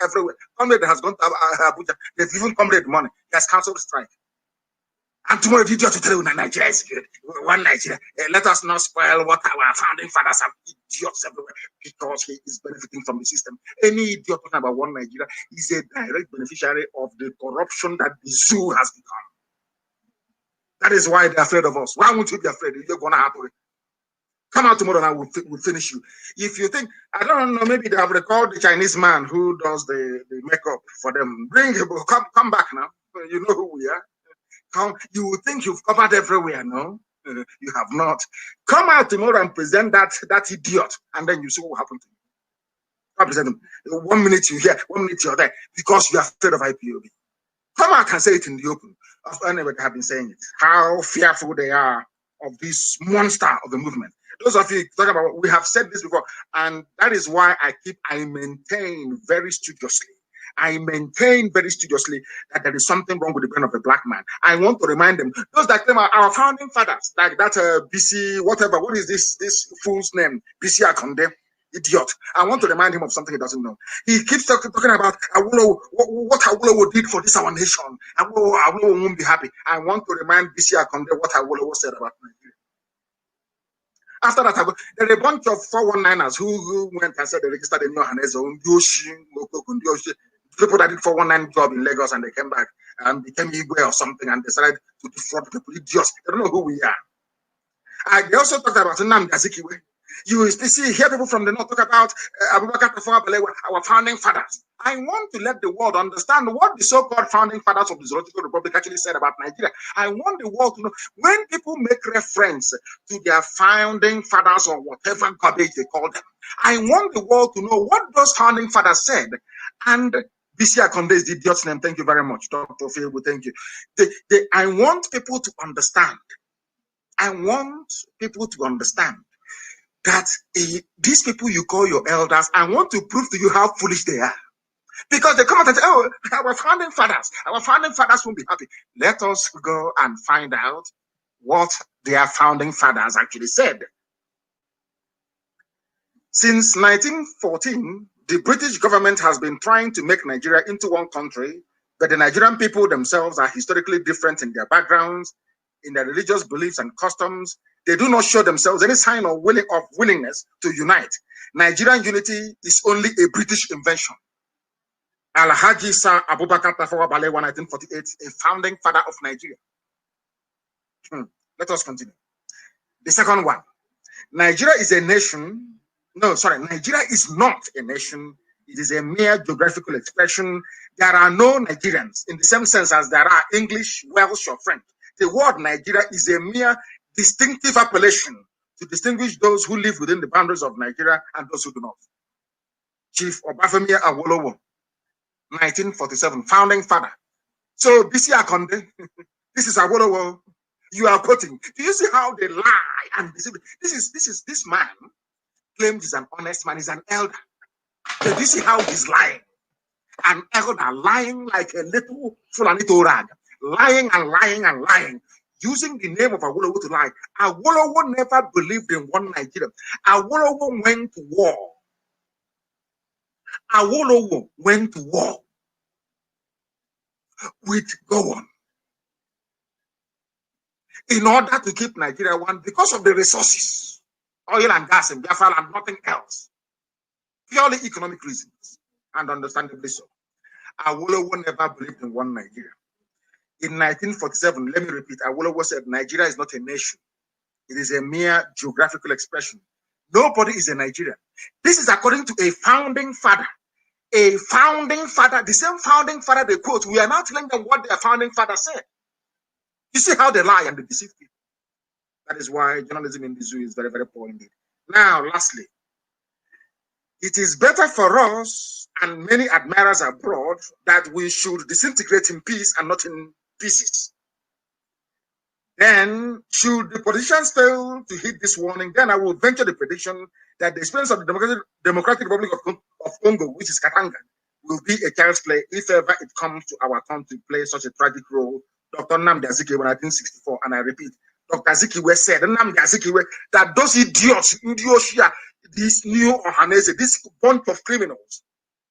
everywhere. Comrade has gone to Abuja. They've even comrade money. He has cancelled strike. And tomorrow, the idiot to tell you that Nigeria is good. One Nigeria. Let us not spoil what our founding fathers have. Idiots everywhere because he is benefiting from the system. Any idiot talking about one Nigeria is a direct beneficiary of the corruption that the zoo has become. That is why they're afraid of us. Why won't you be afraid? You're going to happen. Come out tomorrow and we'll finish you. If you think, I don't know, maybe they have recalled the Chinese man who does the makeup for them. Bring him, come back now. You know who we are. You would think you've covered everywhere, no? You have not. Come out tomorrow and present that idiot, and then you see what will happen to you. I present him. 1 minute you here, 1 minute you're there, because you are afraid of IPOB. Come out and say it in the open. Anyway, I have been saying it. How fearful they are of this monster of the movement. Those of you talking about, we have said this before, and that is why I maintain very studiously that there is something wrong with the brain of a black man. I want to remind them, those that claim our founding fathers, like that BC, whatever, what is this fool's name? BC Akonde, idiot. I want to remind him of something he doesn't know. He keeps talking about what Awolowo did for this our nation. Awolowo won't be happy. I want to remind BC Akonde what Awolowo said about Nigeria. After that, there are a bunch of 419ers who went and said they registered in Yohanezo, people that did 419 job in Lagos and they came back and became Igwe or something and decided to defraud people. Idiots. They don't know who we are. They also talked about Nnamdi Azikiwe. You see, hear people from the north talk about Abubakar Tafawa Balewa, our founding fathers. I want to let the world understand what the so-called founding fathers of the Zoological Republic actually said about Nigeria. I want the world to know when people make reference to their founding fathers or whatever garbage they call them. I want the world to know what those founding fathers said. And BC Akonde is the idiot's name. Thank you very much, Dr. Febu. Thank you. I want people to understand. I want people to understand that these people you call your elders, I want to prove to you how foolish they are. Because they come out and say, oh, our founding fathers won't be happy. Let us go and find out what their founding fathers actually said. Since 1914, the British government has been trying to make Nigeria into one country, but the Nigerian people themselves are historically different in their backgrounds, in their religious beliefs and customs. They do not show themselves any sign of willingness to unite. Nigerian unity is only a British invention. Alhaji Sir Abubakar Tafawa Balewa, 1948, a founding father of Nigeria. Let us continue. The second one, Nigeria is a nation. No, sorry, Nigeria is not a nation. It is a mere geographical expression. There are no Nigerians in the same sense as there are English, Welsh, or French. The word Nigeria is a mere distinctive appellation to distinguish those who live within the boundaries of Nigeria and those who do not. Chief Obafemi Awolowo, 1947, founding father. So BC Akonde, this is Awolowo. You are quoting. Do you see how they lie and deceive? This man claims he's an honest man. He's an elder. So do you see how he's lying? An elder lying like a little Fulani Torag, lying and lying and lying, using the name of Awolowo to lie. Awolowo never believed in one Nigeria. Awolowo went to war. Awolowo went to war with Gowon in order to keep Nigeria one because of the resources, oil and gas in Biafra and nothing else. Purely economic reasons, and understandably so. Awolowo never believed in one Nigeria. In 1947, let me repeat, Awolowo said Nigeria is not a nation. It is a mere geographical expression. Nobody is a Nigerian. This is according to a founding father. A founding father, the same founding father they quote, we are now telling them what their founding father said. You see how they lie and they deceive people. That is why journalism in the zoo is very, very poor indeed. Now, lastly, it is better for us and many admirers abroad that we should disintegrate in peace and not in pieces. Then, should the politicians fail to heed this warning, then I will venture the prediction that the experience of the Democratic Republic of Congo, which is Katanga, will be a child's play if ever it comes to our turn to play such a tragic role. Dr. Nnamdi Azikiwe, 1964, and I repeat, Dr. Azikiwe said, Nnamdi Azikiwe, that those idiots, this new Ohanese, this bunch of criminals,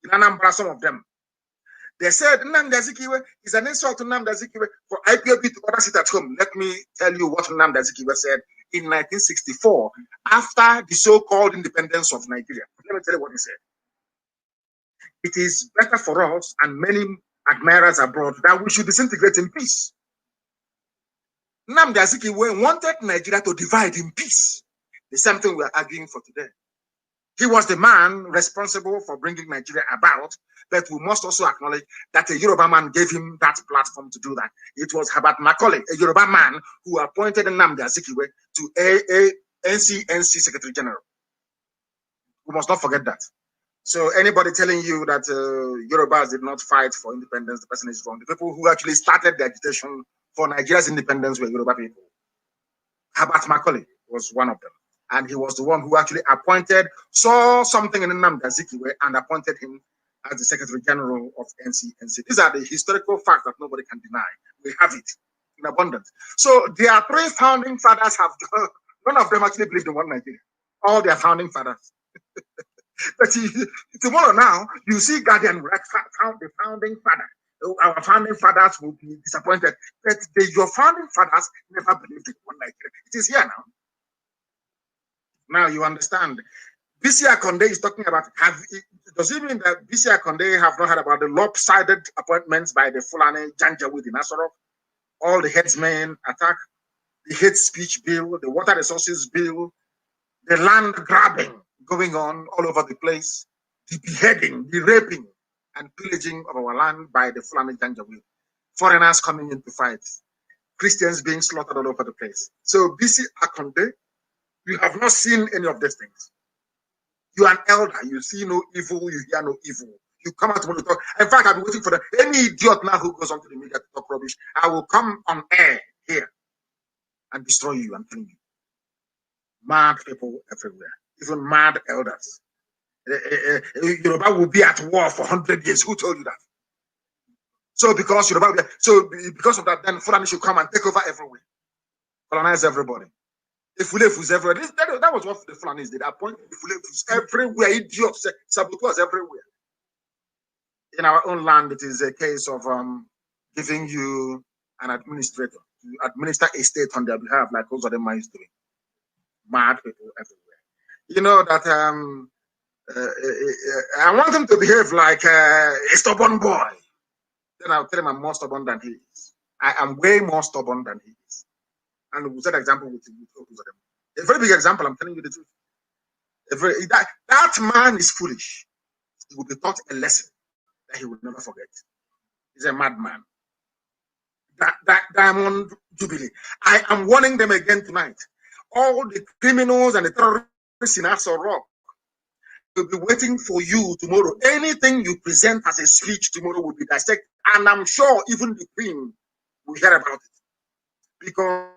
in Anambra, some of them, they said Nnamdi Azikiwe is an insult to Nnamdi Azikiwe for IPOB to order sit at home. Let me tell you what Nnamdi Azikiwe said in 1964 after the so-called independence of Nigeria. Let me tell you what he said. It is better for us and many admirers abroad that we should disintegrate in peace. Nnamdi Azikiwe wanted Nigeria to divide in peace. The same thing we are arguing for today. He was the man responsible for bringing Nigeria about, but we must also acknowledge that a Yoruba man gave him that platform to do that. It was Herbert Macaulay, a Yoruba man, who appointed Nnamdi Azikiwe to NCNC Secretary General. We must not forget that. So anybody telling you that Yorubas did not fight for independence, the person is wrong. The people who actually started the agitation for Nigeria's independence were Yoruba people. Herbert Macaulay was one of them. And he was the one who actually saw something in Nnamdi Azikiwe and appointed him as the Secretary General of NCNC. These are the historical facts that nobody can deny. We have it in abundance. So their three founding fathers none of them actually believed in one Nigeria. All their founding fathers. But tomorrow now, you see Guardian, the founding father. Our founding fathers will be disappointed. But your founding fathers never believed in one Nigeria. It is here now. Now you understand. BC Akonde is talking about, does it mean that BC Akonde have not heard about the lopsided appointments by the Fulani Janjaweed in Asorok? All the headsmen attack, the hate speech bill, the water resources bill, the land grabbing going on all over the place, the beheading, the raping, and pillaging of our land by the Fulani Janjaweed, foreigners coming in to fight, Christians being slaughtered all over the place. So, BC Akonde, you have not seen any of these things. You are an elder, you see no evil, you hear no evil. You come out to talk. In fact, I've been waiting for any idiot now who goes onto the media to talk rubbish. I will come on air here and destroy you. I'm telling you. Mad people everywhere, even mad elders. Yoruba will be at war for 100 years. Who told you that? So because because of that, then Fulani should come and take over everywhere, colonize everybody. If Fulefus everywhere, that was what the Fulanis did. Appoint Fulefus everywhere, idiots, saboteurs everywhere. In our own land, it is a case of giving you an administrator to administer a state on their behalf, like those other minds doing. Mad people everywhere. You know that I want him to behave like a stubborn boy. Then I'll tell him I'm more stubborn than he is. I am way more stubborn than he is. And we'll set an example with a very big example. I'm telling you the truth. That man is foolish. He will be taught a lesson that he will never forget. He's a madman. That Diamond Jubilee. I am warning them again tonight. All the criminals and the terrorists in Aso Rock will be waiting for you tomorrow. Anything you present as a speech tomorrow will be dissected. And I'm sure even the Queen will hear about it. Because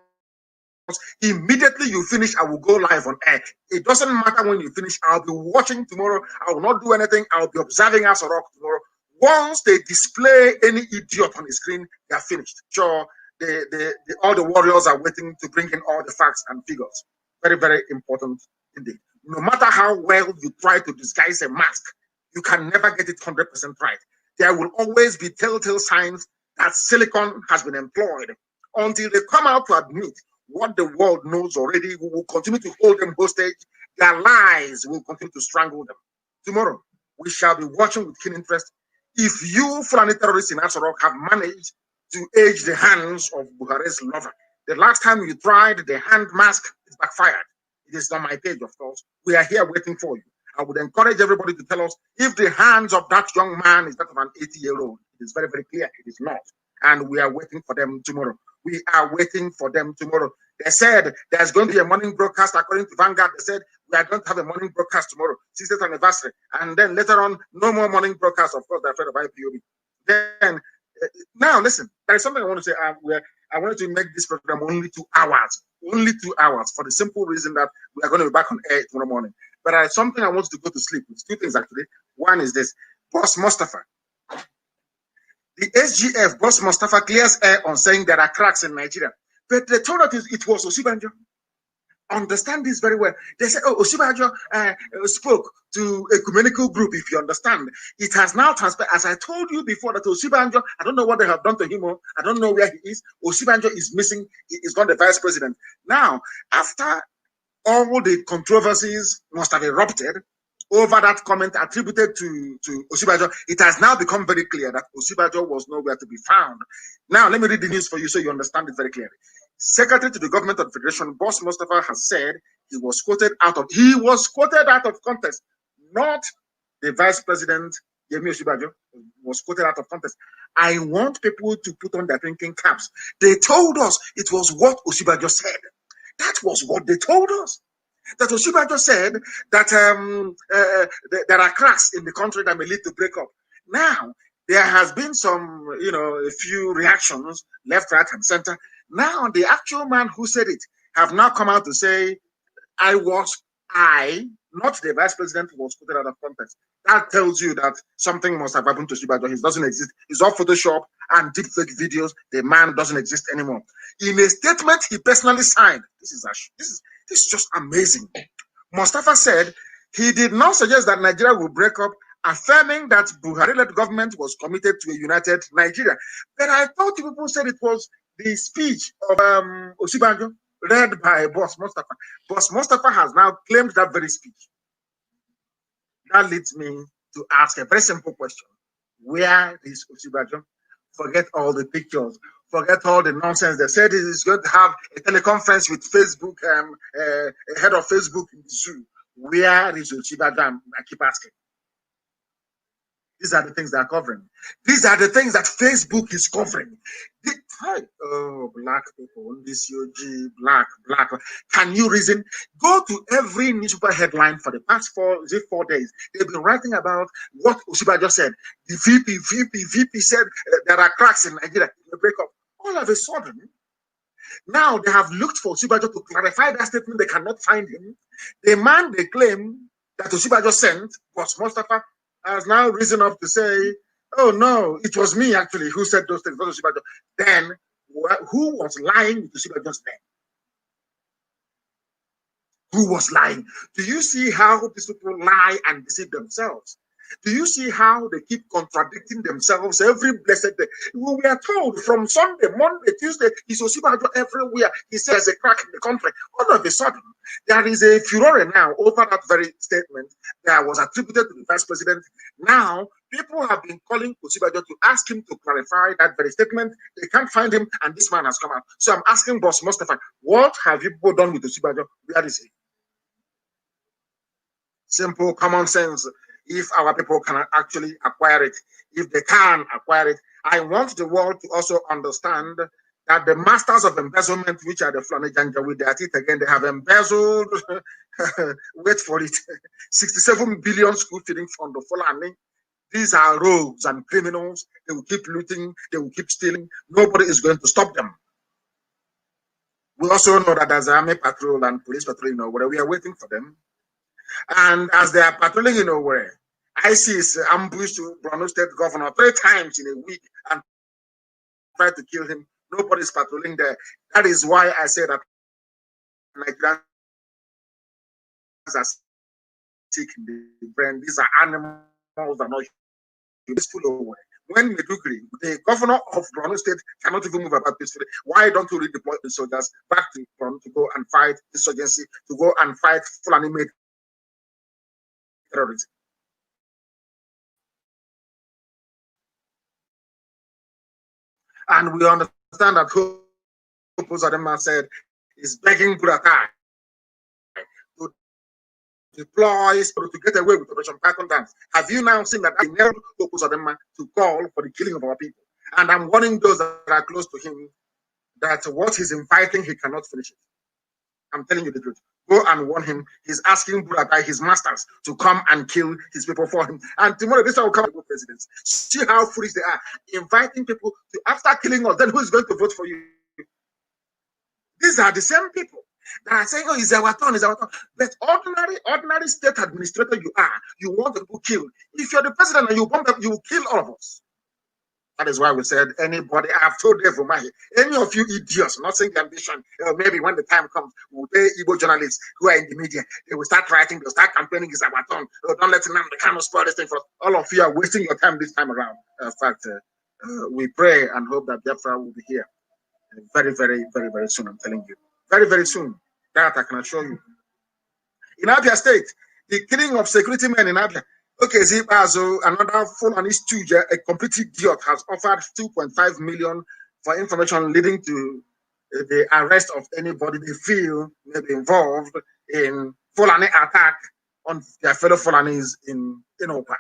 immediately you finish, I will go live on air. It doesn't matter when you finish. I'll be watching tomorrow. I will not do anything. I'll be observing Aso Rock tomorrow. Once they display any idiot on the screen, they are finished. Sure, all the warriors are waiting to bring in all the facts and figures. Very, very important indeed. No matter how well you try to disguise a mask, you can never get it 100% right. There will always be telltale signs that silicon has been employed. Until they come out to admit what the world knows already, we will continue to hold them hostage. Their lies will continue to strangle them. Tomorrow, we shall be watching with keen interest if you, Fulani terrorists in Aso Rock, have managed to age the hands of Buhari's lover. The last time you tried the hand mask, it backfired. It is on my page, of course. We are here waiting for you. I would encourage everybody to tell us if the hands of that young man is that of an 80-year-old. It is very, very clear it is not. And we are waiting for them tomorrow. We are waiting for them tomorrow. They said there's going to be a morning broadcast according to Vanguard. They said we are going to have a morning broadcast tomorrow, 60th anniversary. And then later on, no more morning broadcast. Of course, they're afraid of IPOB. Then, now listen, there is something I want to say. I wanted to make this program only 2 hours. Only 2 hours for the simple reason that we are going to be back on air tomorrow morning. But I something I want to go to sleep with. 2 things actually. One is this. Boss Mustafa. The SGF, Boss Mustafa, clears air on saying there are cracks in Nigeria. But they told us it was Osibanjo. Understand this very well. They said, oh, Osibanjo spoke to a ecumenical group, if you understand. It has now transferred, as I told you before, that Osibanjo, I don't know what they have done to him, I don't know where he is. Osibanjo is missing, he is not the vice president. Now, after all the controversies must have erupted over that comment attributed to Osibanjo, it has now become very clear that Osibanjo was nowhere to be found. Now, let me read the news for you so you understand it very clearly. Secretary to the Government of the Federation, Boss Mustafa, has said he was quoted out of context, not the Vice President Yemi Osibanjo was quoted out of context. I want people to put on their thinking caps. They told us it was what Osibanjo said. That was what they told us. That Osibanjo said that there are cracks in the country that may lead to breakup. Now, there has been some, a few reactions, left, right, and center. Now, the actual man who said it have now come out to say, not the vice president, was put out of context. That tells you that something must have happened to Osibanjo. He doesn't exist. He's all Photoshop and deepfake videos. The man doesn't exist anymore. In a statement he personally signed, this is just amazing. Mustafa said he did not suggest that Nigeria will break up, affirming that Buhari-led government was committed to a united Nigeria. But I thought people said it was the speech of Osibanjo read by Boss Mustafa. Boss Mustafa has now claimed that very speech. That leads me to ask a very simple question. Where is Osibanjo? Forget all the pictures. Forget all the nonsense. They said he's going to have a teleconference with Facebook, head of Facebook in the zoo. Where is Ochibajo? I keep asking. These are the things they are covering. These are the things that Facebook is covering. Oh, black people, this UG, black. Can you reason? Go to every newspaper headline for the past 4 days. They've been writing about what Osinbajo said. The VP said there are cracks in Nigeria. The breakup. All of a sudden, now they have looked for Osinbajo to clarify that statement. They cannot find him. The man they claim that Osinbajo sent was Mustafa has now risen up to say, oh no, it was me actually who said those things, not Osinbajo. Then who was lying with Osinbajo's name? Who was lying? Do you see how these people lie and deceive themselves? Do you see how they keep contradicting themselves every blessed day? We are told from Sunday, Monday, Tuesday, he's Osinbajo everywhere. He says a crack in the country. All of a sudden, there is a furor now over that very statement that was attributed to the vice president. Now, people have been calling Osinbajo to ask him to clarify that very statement. They can't find him, and this man has come out. So I'm asking Boss Mustafa, what have you people done with Osinbajo? Where is he? Simple common sense. If our people can actually acquire it, if they can acquire it, I want the world to also understand that the masters of embezzlement, which are the Fulani Janjaweed, they are it again, they have embezzled, wait for it, 67 billion school feeding from the Fulani. These are rogues and criminals. They will keep looting, they will keep stealing. Nobody is going to stop them. We also know that there's an army patrol and police patrol, where we are waiting for them. And as they are patrolling where ISIS ambushed Borno State governor 3 times in a week and tried to kill him. Nobody's patrolling there. That is why I say that Nigerians are sick in the brain. These are animals that are not peaceful. When Medugri, the governor of Borno State, cannot even move about peacefully, why don't you redeploy the soldiers back to Borno to go and fight insurgency, to go and fight Fulani-made terrorism? And we understand that who Uzodinma said is begging Buratai to deploy to get away with Operation Python Dance. Have you now seen that I nailed Uzodinma to call for the killing of our people? And I'm warning those that are close to him that what he's inviting, he cannot finish it. I'm telling you the truth. Go and warn him. He's asking Buratai, his masters, to come and kill his people for him. And tomorrow, this will come to presidents. See how foolish they are, inviting people to, after killing us, then who is going to vote for you? These are the same people that are saying, oh, it's our turn, it's our turn. But ordinary state administrator you are, you want the people killed. If you're the president and you bomb them, you will kill all of us. That is why we said anybody, I've told everybody, any of you idiots, not saying the ambition, maybe when the time comes, we'll pay Igbo journalists who are in the media, they will start writing, they'll start campaigning, it's our turn. Don't let Nnamdi Kanu spoil this thing for us. All of you are wasting your time this time around. In fact, we pray and hope that Biafra will be here very, very, very, very soon, I'm telling you. Very, very soon. That I can assure you. In Abia State, the killing of security men in Abia. Okay, Zibazo, another Fulani stooge, a complete idiot, has offered 2.5 million for information leading to the arrest of anybody they feel may be involved in Fulani attack on their fellow Fulanis in Opa.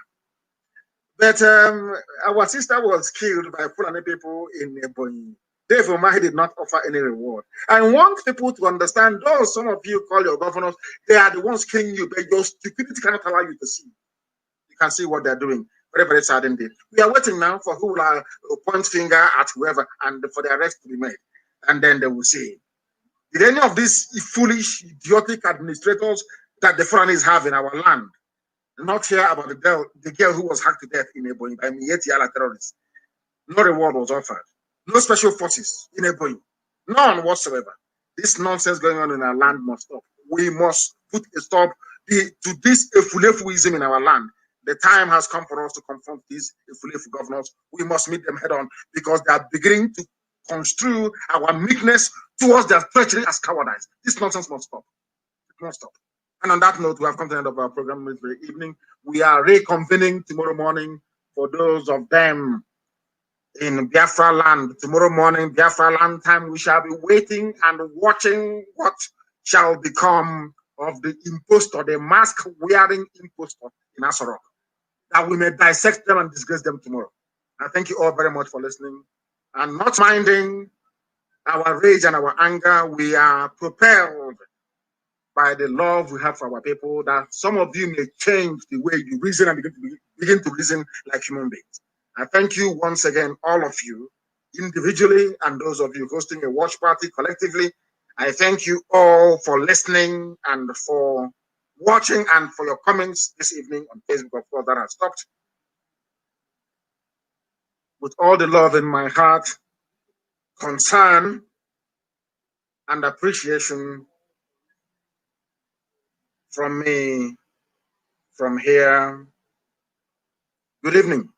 But our sister was killed by Fulani people in Ebonyi. Therefore, Mahi did not offer any reward. I want people to understand, though some of you call your governors, they are the ones killing you, but your stupidity cannot allow you to see. You can see what they're doing. Very, very sad indeed. We are waiting now for who will point finger at whoever and for the arrest to be made. And then they will see. Did any of these foolish, idiotic administrators that the foreigners have in our land not hear about the girl who was hacked to death in Ebonyi by Mieti Ala terrorists? No reward was offered. No special forces in Ebonyi. None whatsoever. This nonsense going on in our land must stop. We must put a stop to this efulefuism in our land. The time has come for us to confront these efulefu governors. We must meet them head on because they are beginning to construe our meekness towards their treachery as cowardice. This nonsense must stop. It must stop. And on that note, we have come to the end of our program this very evening. We are reconvening tomorrow morning for those of them in Biafra land. Tomorrow morning, Biafra land time, we shall be waiting and watching what shall become of the impostor, the mask-wearing impostor in Asorok, that we may dissect them and disgrace them tomorrow. I thank you all very much for listening and not minding our rage and our anger. We are propelled by the love we have for our people, that some of you may change the way you reason and begin to reason like human beings. I thank you once again, all of you, individually, and those of you hosting a watch party collectively. I thank you all for listening and for watching and for your comments this evening on Facebook. Of course, that has stopped. With all the love in my heart, concern, and appreciation from me from here. Good evening.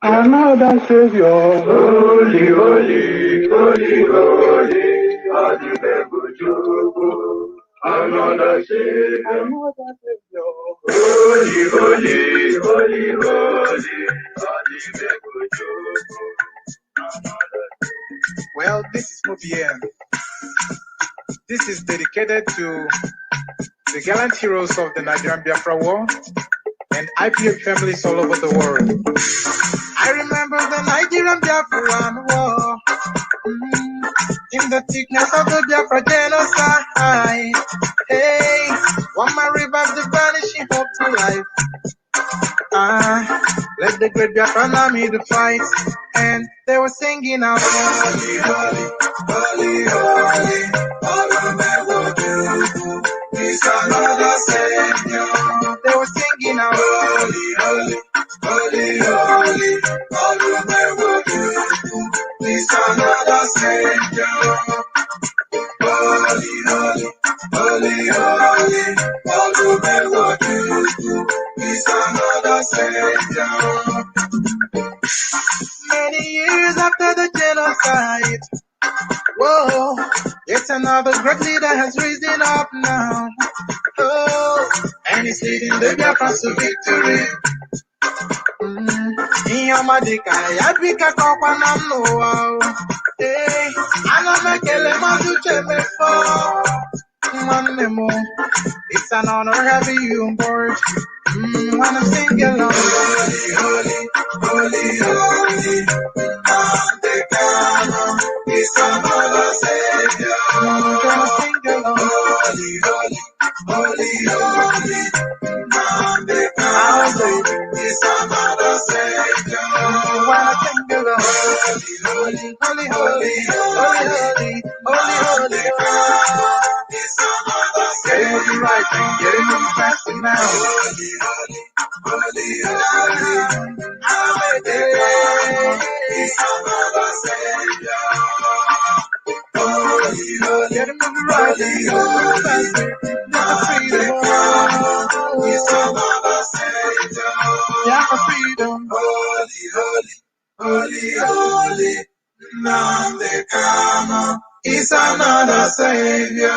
Another Savior, holy, holy, holy, holy, another Savior, holy, holy, holy, holy, well, this is OBM. This is dedicated to the gallant heroes of the Nigerian Biafra War and IPF families all over the world. I remember the Nigerian Biafra War, in the thickness of the Biafra genocide. Hey, one man revived the vanishing hope to life. Let the great Biafra army to fight, and they were singing out, holy, holy, holy, holy, he's another Savior. They were singing out, holy, holy, holy, holy, he's another Savior. Holy, holy, holy, holy, he's another Savior. Many years after the genocide, whoa, yet another great leader has risen up now. Oh, and he's leading the Biafrans to victory. Inyomadika, Yabika Kokwana no. Hey, Anamakele Mazuche before. Manemo, it's an honor having you on board. Wanna sing along. Holy, holy, holy, Nnamdi Kanu is another Savior. Gonna sing along. Holy, holy, holy, holy, Nnamdi Kanu is another Savior. Wanna sing along. Holy, holy, holy, holy, holy, holy, holy, holy. Getting moving right, getting moving faster now. Holy, holy, holy, He's another Savior. Holy, holy, getting moving right, getting moving faster. Never freedom. He's another Savior. Yeah, for freedom. Holy, holy, holy, holy, Nnamdi Kanu is another Savior.